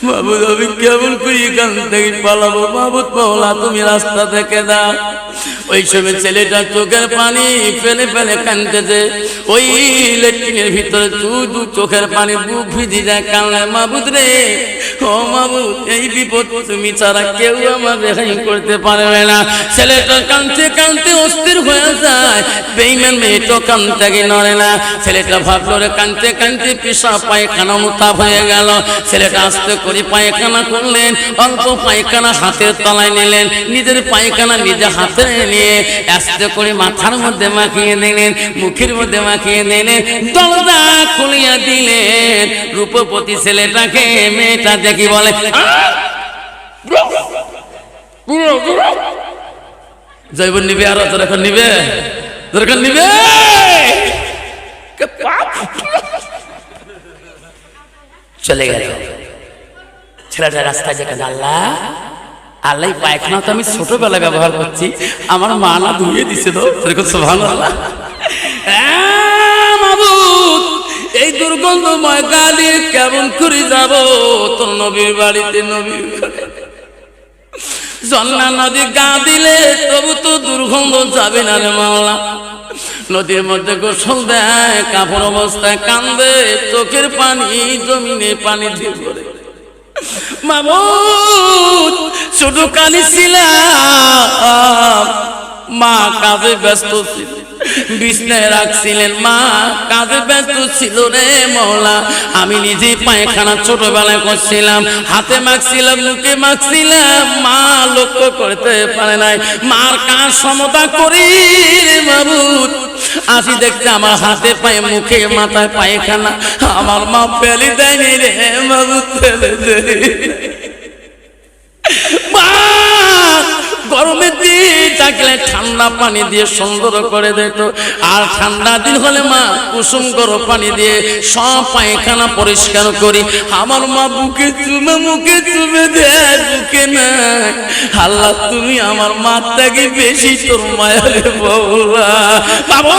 বাবু আমি কেমন করি এখান থেকে পালাবো, বাবুত মাওলা তুমি রাস্তা থেকে দাও। ওই সময় ছেলেটা চোখের পানি ফেলে ফেলে কাঁদতেছে, ওই লেট্রিনের ভিতরে শুধু চোখের পানি বুক ভিজে যায়, কান্না, মাবুদ রে ও মাবুদ এই বিপদ তুমি ছাড়া কেউ আমার রেহাই করতে পারবে না। ছেলেটা কাঁদতে কাঁদতে অস্থির হয়ে যায়, বেঈমান মেয়েটা কান থেকে নড়ে না। ছেলেটা ভাবলো রে কাঁদতে কাঁদতে পেশাব পায়খানা মুতাব হয়ে গেল। ছেলেটা আস্তে করে পায়খানা করলেন, অল্প পায়খানা হাতের তলায় নিলেন, নিজের পায়খানা নিজে হাতে নিয়ে আস্তে করে মাথার মধ্যে মাখিয়ে দিলেন, মুখের মধ্যে মাখিয়ে দিলেন, দরজা খুলিয়া দিলেন। রূপবতী ছেলেটাকে মেয়েটা দেখি বলে, জৈবন নিবে আর দরকার নিবে দরকার নিবে চলে গেল ছেলেটা রাস্তায় যেখানে আল্লাহ আল্লাহ পায়খানা তো আমি ছোটবেলায় ব্যবহার করছি আমার মা না ধুয়ে দিছে তো এরকম সুবহানাল্লাহ। মাবুদ এই দুর্গন্ধময় গালি কেমন করে যাব তোর নবীর বাড়িতে নবীর ঘরে জন্না নদী গা দিলে তবু তো দুর্গন্ধ যাবে না রে মাওলা। নদীর মধ্যে গোসল দেয় কাপড় অবস্থায় কান্দে চোখের পানি জমিনে পানি দিয়ে পড়ে মাবুদ শুধু কাঁদছিলাম মা কাজে ব্যস্ত ছিল বিছনায় রাখছিলেন মা কাজে ব্যস্ত ছিল রে মওলা। আমি নিজে পায়খানা ছোটবেলায় করছিলাম হাতে মাখছিলাম মুখে মাখছিলাম মা লক্ষ্য করতে পারে নাই মার কাজ সমতা করি রে মাবুদ আসি দেখতে আমার হাতে পায়ে মুখে মাথায় পায়খানা আমার মা ফেলে দেয়নি রে মাবুদ ফেলে দেয় মা গরমের দিন থাকলে ঠান্ডা পানি দিয়ে সুন্দর করে দিত আর ঠান্ডা দিন হলে মা কুসুম গরম পানি দিয়ে সব পায়খানা পরিষ্কার করি আমার মা বুকে চুমে মুখে চুমে দেয় বুকে না আল্লাহ তুমি আমার মার থেকে বেশি তোর মায়া রে বাবা বাবা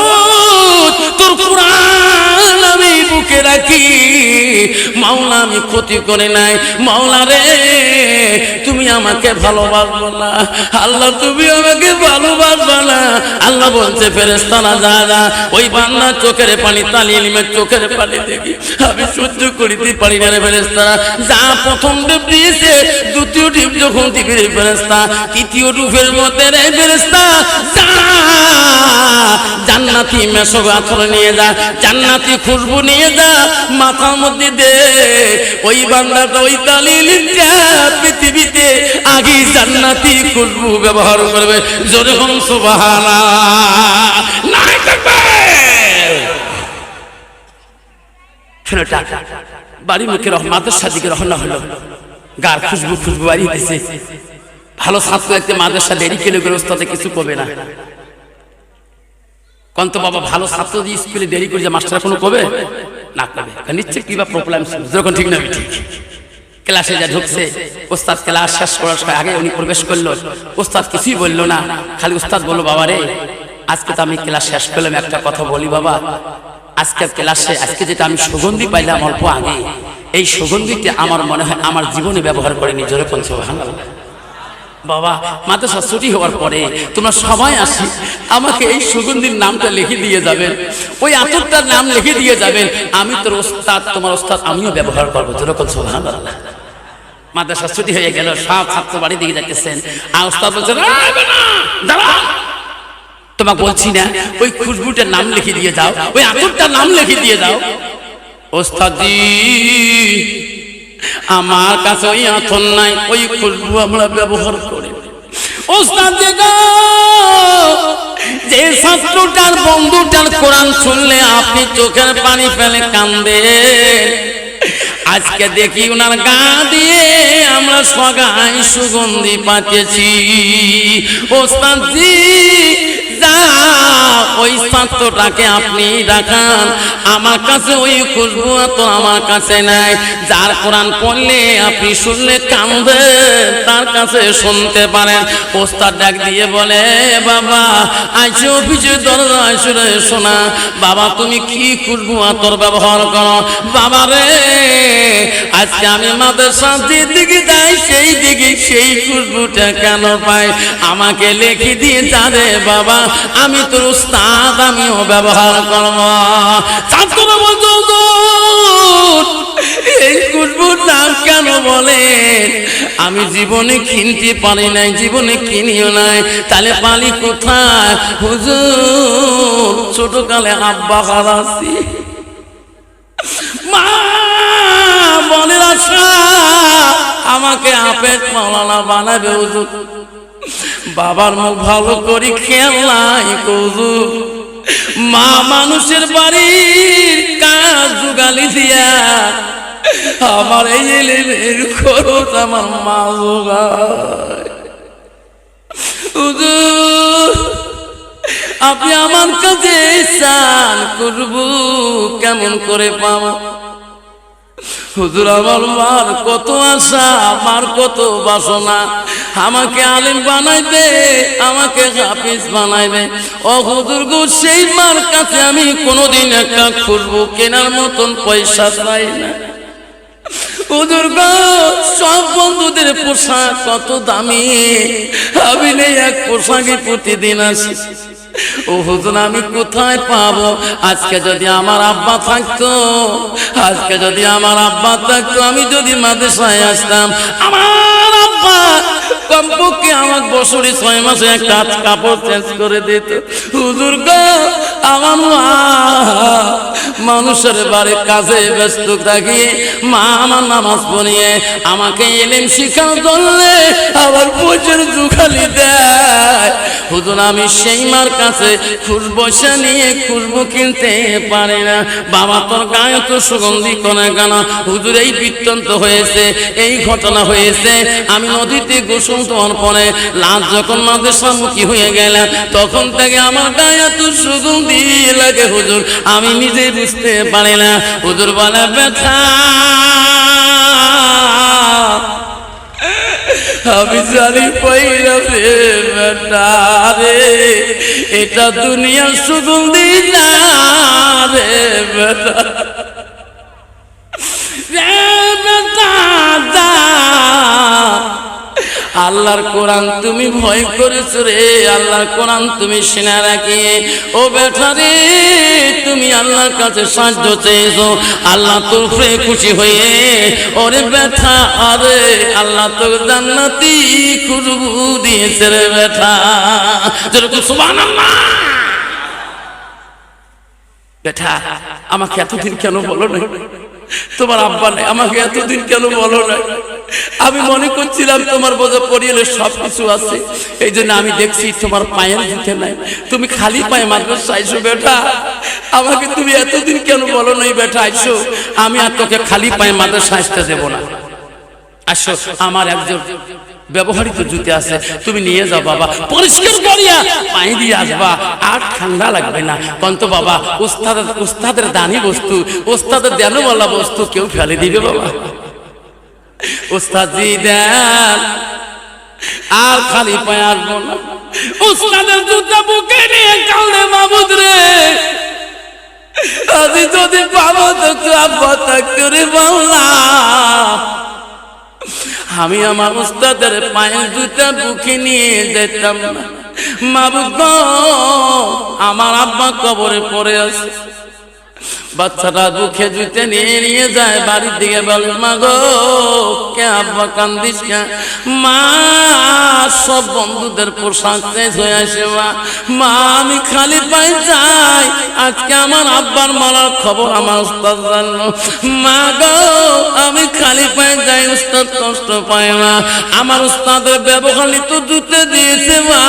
তোর কুরআন আমি বুকে রাখি মাওলা আমি ক্ষতি করে নাই মাওলা রে তুমি আমাকে ভালোবাসবো না আল্লাহ তুমি আমাকে ভালোবাসবা না আল্লাহ বলছে ফেরেশতারা যা ওই বান্দার চোখের পানি তালিমের চোখের পানি দেখি আমি সহ্য করিতে পারি না রে ফেরেশতারা যা প্রথম ডিপ দিয়েছে দ্বিতীয় ডিপ যখন দিবি রে ফেরেশতা তৃতীয় ডিপের মধ্যে রে ফেরেশতা যা জান্নাতি মেশক আতর নিয়ে যা জান্নাতি খুশবু নিয়ে যা মাথার মধ্যে দে ওই বান্দাটা ওই তালিমটা পৃথিবীতে আগে জান্নাতি খুশবু ব্যবহার করবে জোরে বল সুবহানাল্লাহ নাই তাকবীর। ছেলেটা বাড়ি মুখে মাদ্রাসার দিকে রওনা হলো গার খুশবু খুশবু বাড়ি দিছে ভালো ছাত্র একটা মাদ্রাসা দেরি কেলে ওস্তাদে কিছু কবে না কোন তো বাবা ভালো ছাত্র দিয়ে স্কুলে দেরি করে যে মাস্টার কোনো কবে না কবে নিচ্ছে কি বা প্রবলেম যখন ঠিক না ঠিক ক্লাসে যা ঢুকছে ওস্তাদ ক্লাস শেষ করার আগে উনি প্রবেশ করলো ওস্তাদ কিছুই বললো না খালি ওস্তাদ বললো বাবা রে আজকে তো আমি ক্লাস শেষ করলাম একটা কথা বলি বাবা আজকের ক্লাসে আজকে যেটা আমি সুগন্ধি পাইলাম অল্প আগে এই সুগন্ধিতে আমার মনে হয় আমার জীবনে ব্যবহার করেনি জোরে কোন সুবহানাল্লাহ। বাবা মাদ্রাসা ছুটি হওয়ার পরে তোমরা সবাই আসি আমাকে এই সুগন্ধির নামটা লিখে দিয়ে যাবেন ওই আতরটার নাম লিখে দিয়ে যাবেন আমি তোর ওস্তাদ তোমার ওস্তাদ আমিও ব্যবহার করবো জোরে কোন সুবহানাল্লাহ। মাদ্রাসা ছুটি হয়ে গেল সব ছাত্র বাড়ি দিকে যাচ্ছেন আর ওস্তাদ বলছেন তোমাকে বলছি না ওই খুশবুটার নাম লিখে দিয়ে যাও ওই আতরটার নাম লিখে দিয়ে যাও। ওস্তাদি আমার কাছে ওই আতর নাই ওই খুশবু আমরা ব্যবহার করি ওস্তাদ যে ছাত্রটার বন্ধুটার কোরআন শুনলে আপনি চোখের পানি ফেলে কান্দে আজকে দেখি ওনার গা দিয়ে আমরা সগাই সুগন্ধি পাচ্ছি ওস্তাদজি যা ওই ছাত্রটাকে আপনি রাখান আমার কাছে ওই খুশবু তো আমার কাছে নাই যার কোরআন পড়লে আপনি শুনলে কান্দে তার কাছে শুনতে পারেন। ওস্তাদ ডাক দিয়ে বলে বাবা আইসো অফিসে দরজা আইসো রে শোনা বাবা তুমি কি খুশবু আতর ব্যবহার করো বাবা রে আজকে আমি মাদ্রাসা দিকে যাই সেই দিকে সেই খুশবুটা কেন পাই আমাকে লিখে দিয়ে যা রে বাবা আমি তোর উস্তাদ আমিও ব্যবহার করব। ছাত্ররা বলতো এই খুশবুর নাম কেন বলে আমি জীবনে কিনতে পারি নাই জীবনে কিনিও নাই তাহলে পালি কোথায় হুজুর ছোটকালে আব্বা হারাছি মা বলে আশা আমাকে আপেল মাওলানা বানাবে হুজুর বাবার মুখ ভালো করি খেয়াল নাই হুজুর মা মানুষের বাড়ির কাজ জোগালি দিয়া আমার এই খরচ আমার মা জোগায় আপনি আমার কাছে স্নান করব কেমন করে পাবো? হুজুর আমার মার কত আশা, আমার কত বাসনা, আমাকে আলেম বানাইবে, আমাকে হাফিজ বানাইবে। ও হুজুর গো, সেই মার কাছে আমি কোনোদিন একটা খুলবো কেনার মতন পয়সা চাই না। হুজুর গো, সব বন্ধুদের পোশাক কত দামি, আমি নেই এক পোশাকই প্রতিদিন আসি। ও হুজুর, আমি কোথায় পাবো? আজকে যদি আমার আব্বা থাকতো, আজকে যদি আমার আব্বা থাকতো, আমি যদি মাদ্রাসায় আসতাম, আমার আব্বা কমপক্ষে আমার বছরে 6 মাসে একটা কাপড় চেঞ্জ করে দিত। হুজুর গো, আমার মা মানুষের বাড়ি কাজে ব্যস্ত থাকি, মা আমার নামাজ পড়িয়ে আমাকে এলেম শিখাও করলে আবার বছর জুখালি দেয়। হুজুর, আমি সেই মার কাছে খুশবসা নিয়ে খুশবু কিনতে পারি না। বাবা, তোর গায়ে তো সুগন্ধি কোনে কেন? হুজুর, এই বৃত্তান্ত হয়েছে, এই ঘটনা হয়েছে। আমি নদীতে গোসল দেওয়ার পরে লাশ যখন মাদ্রাসামুখী হয়ে গেলাম, তখন থেকে আমার গায়ে তো সুগন্ধি লাগে হুজুর, আমি নিজে বুঝতে পারি না। হুজুর বলে, ব্যথা আমি জানি পয়রা বেটা রে, এটা দুনিয়ার সুগন্ধি না রে বেটা, আল্লাহর কোরআন তুমি ভয় করেছো রে, আল্লাহর কোরআন তুমি শুনে রাখি। ও বেটা রে, তুমি আল্লাহর কাছে সাহায্য চেয়েছো, আল্লাহ তোর উপরে খুশি হয়ে ওরে বেটা, আরে আল্লাহ তোর জান্নাতি খুশবু দিয়েছে রে বেটা। যেরকম সুবহানাল্লাহ। বেটা, আমাকে এতদিন কেন বলো না? তোমার আব্বা নেই, আমাকে এতদিন কেন বলো না? আমি মনে করছিলাম তোমার বোঝা পড়িয়ে সব কিছু আছে, এই জন্য আমি দেখছি তোমার পায়ের জুতে নাই, তুমি খালি পায়ে মাদ্রাসা আইসো। বেটা, আমাকে তুমি এতদিন কেন বলো নাই? বেটা আইসো, আমি আর তোকে খালি পায়ে মাদ্রাসা আসতে দেবো না। আসো, আমার একজন ব্যবহারিত জুতে আছে, তুমি নিয়ে যাও বাবা, পরিষ্কার করিয়া পায়ে দিয়ে আসবা, আর ঠান্ডা লাগবে না। কন্ত বাবা, উস্তাদের দানি বস্তু, উস্তাদের দেনওয়ালা বস্তু কেউ ফেলে দিবে বাবা? উস্তাদ জি দেন, আর খালি পায়ে আসবো না। উস্তাদের জুতা বুকে নিয়ে কালে মাবুদ রে, আজ যদি পাবো তো আব্বা থাকতো রে বাংলা, আমি আমার উস্তাদের পায়ের জুতা বুকে নিয়ে যেতাম না। মাবুদ গো, আমার আব্বা কবরে পড়ে আছে, বাচ্চাটা বুকে জুতে নিয়ে যায় বাড়ির দিকে, বলে মা গো, কে আব্বা কান্দিস না? মা, সব বন্ধুদের পোশাক চেঞ্জ হয়ে আসে মা, আমি খালি পায়ে যাই, আজকে আমার আব্বার মারার খবর আমার উস্তাদ জানলো। মা গো, আমি খালি পায়ে যাই, উস্তাদ কষ্ট পায় না, আমার উস্তাদের ব্যবহারিত জুতে দিয়েছে মা,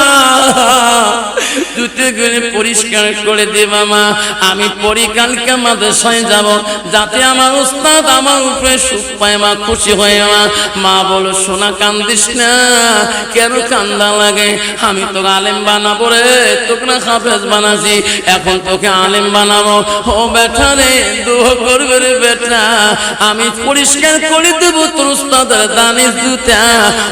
জুতে গুলো পরিষ্কার করে দেবা মা, আমি পরিকালকে মাদ্রাসায় যাব, যাতে আমার উস্তাদ আমার উপরে সুখ পায় মা, খুশি হয়ে মা। মা বলো, সোনা কান্দিস না, কেন কান্দা লাগে? আমি তোকে আলেম বানাবো রে, তোকে না হাফেজ বানাছি, এখন তোকে আলেম বানাবো। ও বেটা রে, দোয়া করবে রে বেটা, আমি পরিষ্কার করে দেবো তোর উস্তাদের দানের জুতা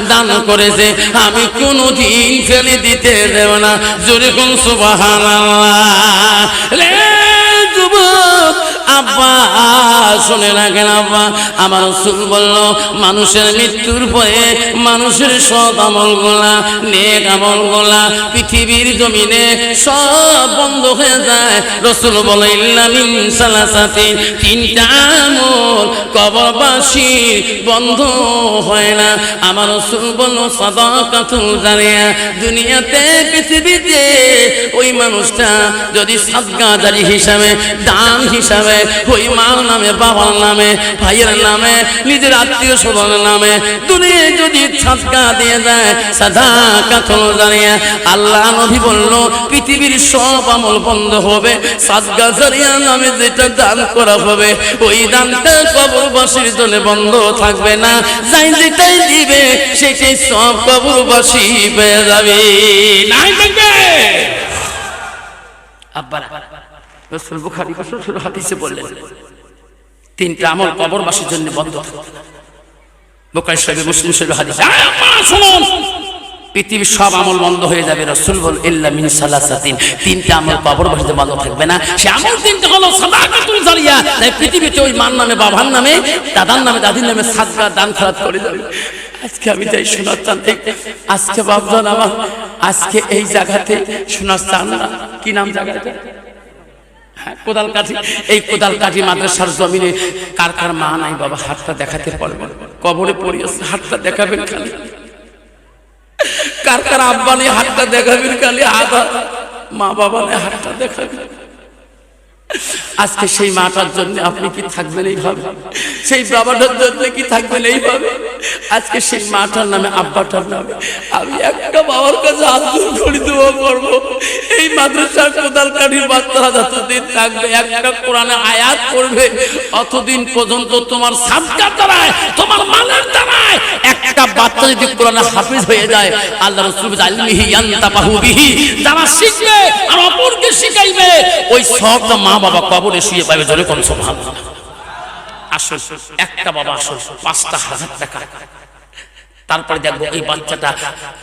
দান করেছে, আমি কোনোদিন ফেলে দিতে দেব না। জোরে কোন সুবহানাল্লাহ। রে যুবক, আব্বা শুনে রাখেন, আব্বা আমার রাসূল বলল, মানুষের মৃত্যুর পরে মানুষের সৎ আমলগুলা, নেক আমলগুলা পৃথিবীর জমিনে সব বন্ধ হয়ে যায়। রাসূল বলে, ইল্লা মিন সালাসাতিন, 3টা আমল কবরবাসী বন্ধ হয় না। আমার রাসূল বলল, সাদাকাতুল জারিয়া, দুনিয়াতে পৃথিবীতে ওই মানুষটা যদি সাদকা জারি হিসাবে, দান হিসাবে, ওই মার নামে, বাবার নামে, ভাইয়ের নামে, নিজের আত্মীয় স্বজনের নামে দুনিয়ায় যদি সাদকা দিয়ে যায়, সাদাকাতুল জারিয়া, আল্লাহ নবী বলল, পৃথিবীর সব আমল বন্ধ হবে, সাদকা জারিয়া নামে যেটা দান করা হবে, ওই দানটা কবরবাসীর জন্য বন্ধ থাকবে না, যাই যেটাই দিবে সেটাই সব কবরবাসী পেয়ে যাবে। নাই থাকবে। আব্বারা রাসূল বুখারী রাসূল হাদিসে বললেন তিনটা আমল কবরবাসীর জন্য বন্ধ থাকবে না। বুখারী শরীফ মুসলিম শরীফ হাদিস। শুনুন, পৃথিবীর সব আমল বন্ধ হয়ে যাবে, রাসূল বল ইল্লা মিন সালাসাতিন, তিনটা আমল কবরবাসীতে বন্ধ থাকবে না। সে আমল তিনটা হলো সাদাকাতুল জারিয়া। তাই পৃথিবীতে ওই মার নামে, বাবার নামে, দাদার নামে, দাদির নামে সাদকা দান খয়রাত করে যাবে। আজকে আমি যাই শোনার চান, আজকে বাপজান আমার আজকে এই জায়গাতে শোনার চান না, কি নাম জায়গাটা? কোদালকাঠি। এই কোদালকাঠি মাদ্রাসার জমিনে কার কার মা নাই বাবা হাতটা দেখাতে পারবেন? কবরে পড়িয়েছে, হাতটা দেখাবেন খালি। কার কার আব্বা নেই হাতটা দেখাবেন খালি। মা বাবা নেই হাতটা দেখাবেন। আজকে সেই মাটার জন্য আপনি কি থাকবেন এইভাবে? সেই বাবাটার জন্য কি থাকবেন এইভাবে? আজকে সেই মাটার নামে, আব্বাটার নামে আমি একটা বাবার কাছে হাত ধরে দোয়া করবো, এই মাদ্রাসার কোদালকাঠির বাচ্চারা যতদিন থাকবে একটা কোরআনে আয়াত পড়বে, অতদিন পর্যন্ত তোমার সাদকা দ্বারায়, তোমার মালের দ্বারায় একটা বাচ্চা যদি কোরআনে হাফিজ হয়ে যায়, আল্লাহ রাসূল আলমিহি ইয়ান্তাবাহু বিহি, যারা শিখবে আর অপরকে শিখাইবে, ওই সবটা মা বাবা কবরে শুয়ে পাবে। জোরে কোন সুবহানাল্লাহ। আসল একটা বাবা আসল ৫,০০০ টাকা। তারপরে দেখবো এই বাচ্চাটা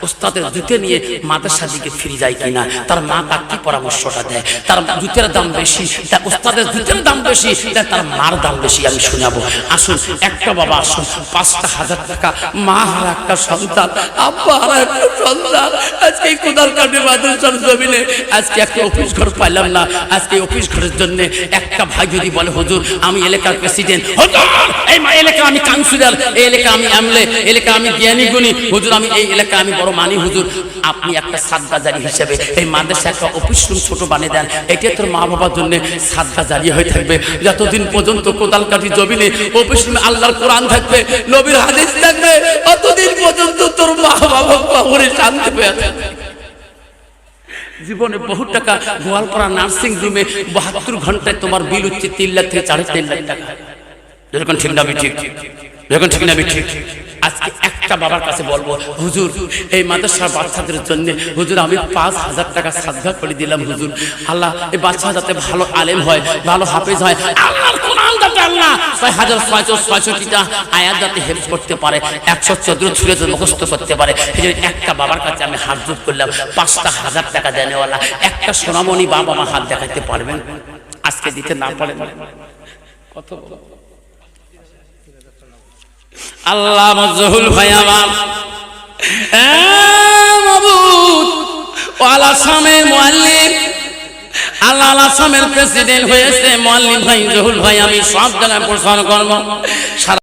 ওস্তাদের জুতে নিয়ে মাদ্রাসার দিকে ফিরে যায় কিনা, তার মা তার কি পরামর্শটা দেয়। তার জুতের দাম বেশি, তার ওস্তাদের জুতের দাম বেশি, তার মার দাম বেশি, আমি শোনাবো। আসুন একটা বাবা, আসুন ৫,০০০ টাকা, মা হারা একটা সন্তান, আব্বা হারা একটা সন্তান। আজকে এই কোদালকাঠি মাদ্রাসার জমিনে আজকে একটা অফিস ঘর পাইলাম না। আজকে অফিস ঘরের জন্য একটা ভাই যদি বলে হুজুর আমি এলাকার প্রেসিডেন্ট, হুজুর এই এলাকা আমি কাউন্সিলর, এই এলাকা আমি এমএলএ, এলাকা আমি জ্ঞানী, হুজুর আমি এই এলাকা আমি বড় মানি, হুজুর আপনি একটা সাদকা জারি হিসেবে এই মাদ্রাসা একটা অফিস রুম ছোট বানিয়ে দেন, এটা তোর মা বাবার জন্য সাদকা জারি হয়ে থাকবে। যতদিন পর্যন্ত কোদালকাঠি জমিনে অফিস রুমে আল্লাহর কোরআন থাকবে, নবীর হাদিস থাকবে, ততদিন পর্যন্ত তোর মা বাবা কবরে শান্তি পেয়ে থাকবে। জীবনে বহু টাকা গোয়ালপাড়া নার্সিং রুমে ৭২ ঘন্টায় তোমার বিল হচ্ছে ৩ লাখ থেকে ৩.৫ লাখ টাকা। যখন ঠিক না ঠিক, যখন ঠিক না ঠিক। আজকে একটা বাবার কাছে বলবো হুজুর এই মাদ্রাসার বাচ্চাদের জন্য হুজুর আমি ৫,০০০ টাকা সাদকা করে দিলাম, হুজুর আল্লাহ এই বাচ্চা যাতে ভালো আলেম হয়, ভালো হাফেজ হয়, আল্লাহর কোরআন যাতে আল্লাহ ৬,৬৬৬টা আয়াত যাতে হেফজ করতে পারে, ১১৪ ছুঁড়ে মুখস্থ করতে পারে। এই জন্য একটা বাবার কাছে আমি হাত জোড় করলাম, ৫,০০০ টাকা দেনেওয়ালা একটা সোনামণি বাবা আমার হাত দেখাতে পারবেন? আজকে দিতে না পারেন কত আল্লাহ মজহুল ভাই আমার মাবুদ ওয়াল আসামের মুআল্লিম, আল্লাহ আসামের প্রেসিডেন্ট হয়েছে মুআল্লিম ভাই জহুল ভাই। আমি সব জায়গায় প্রচার করব, সারা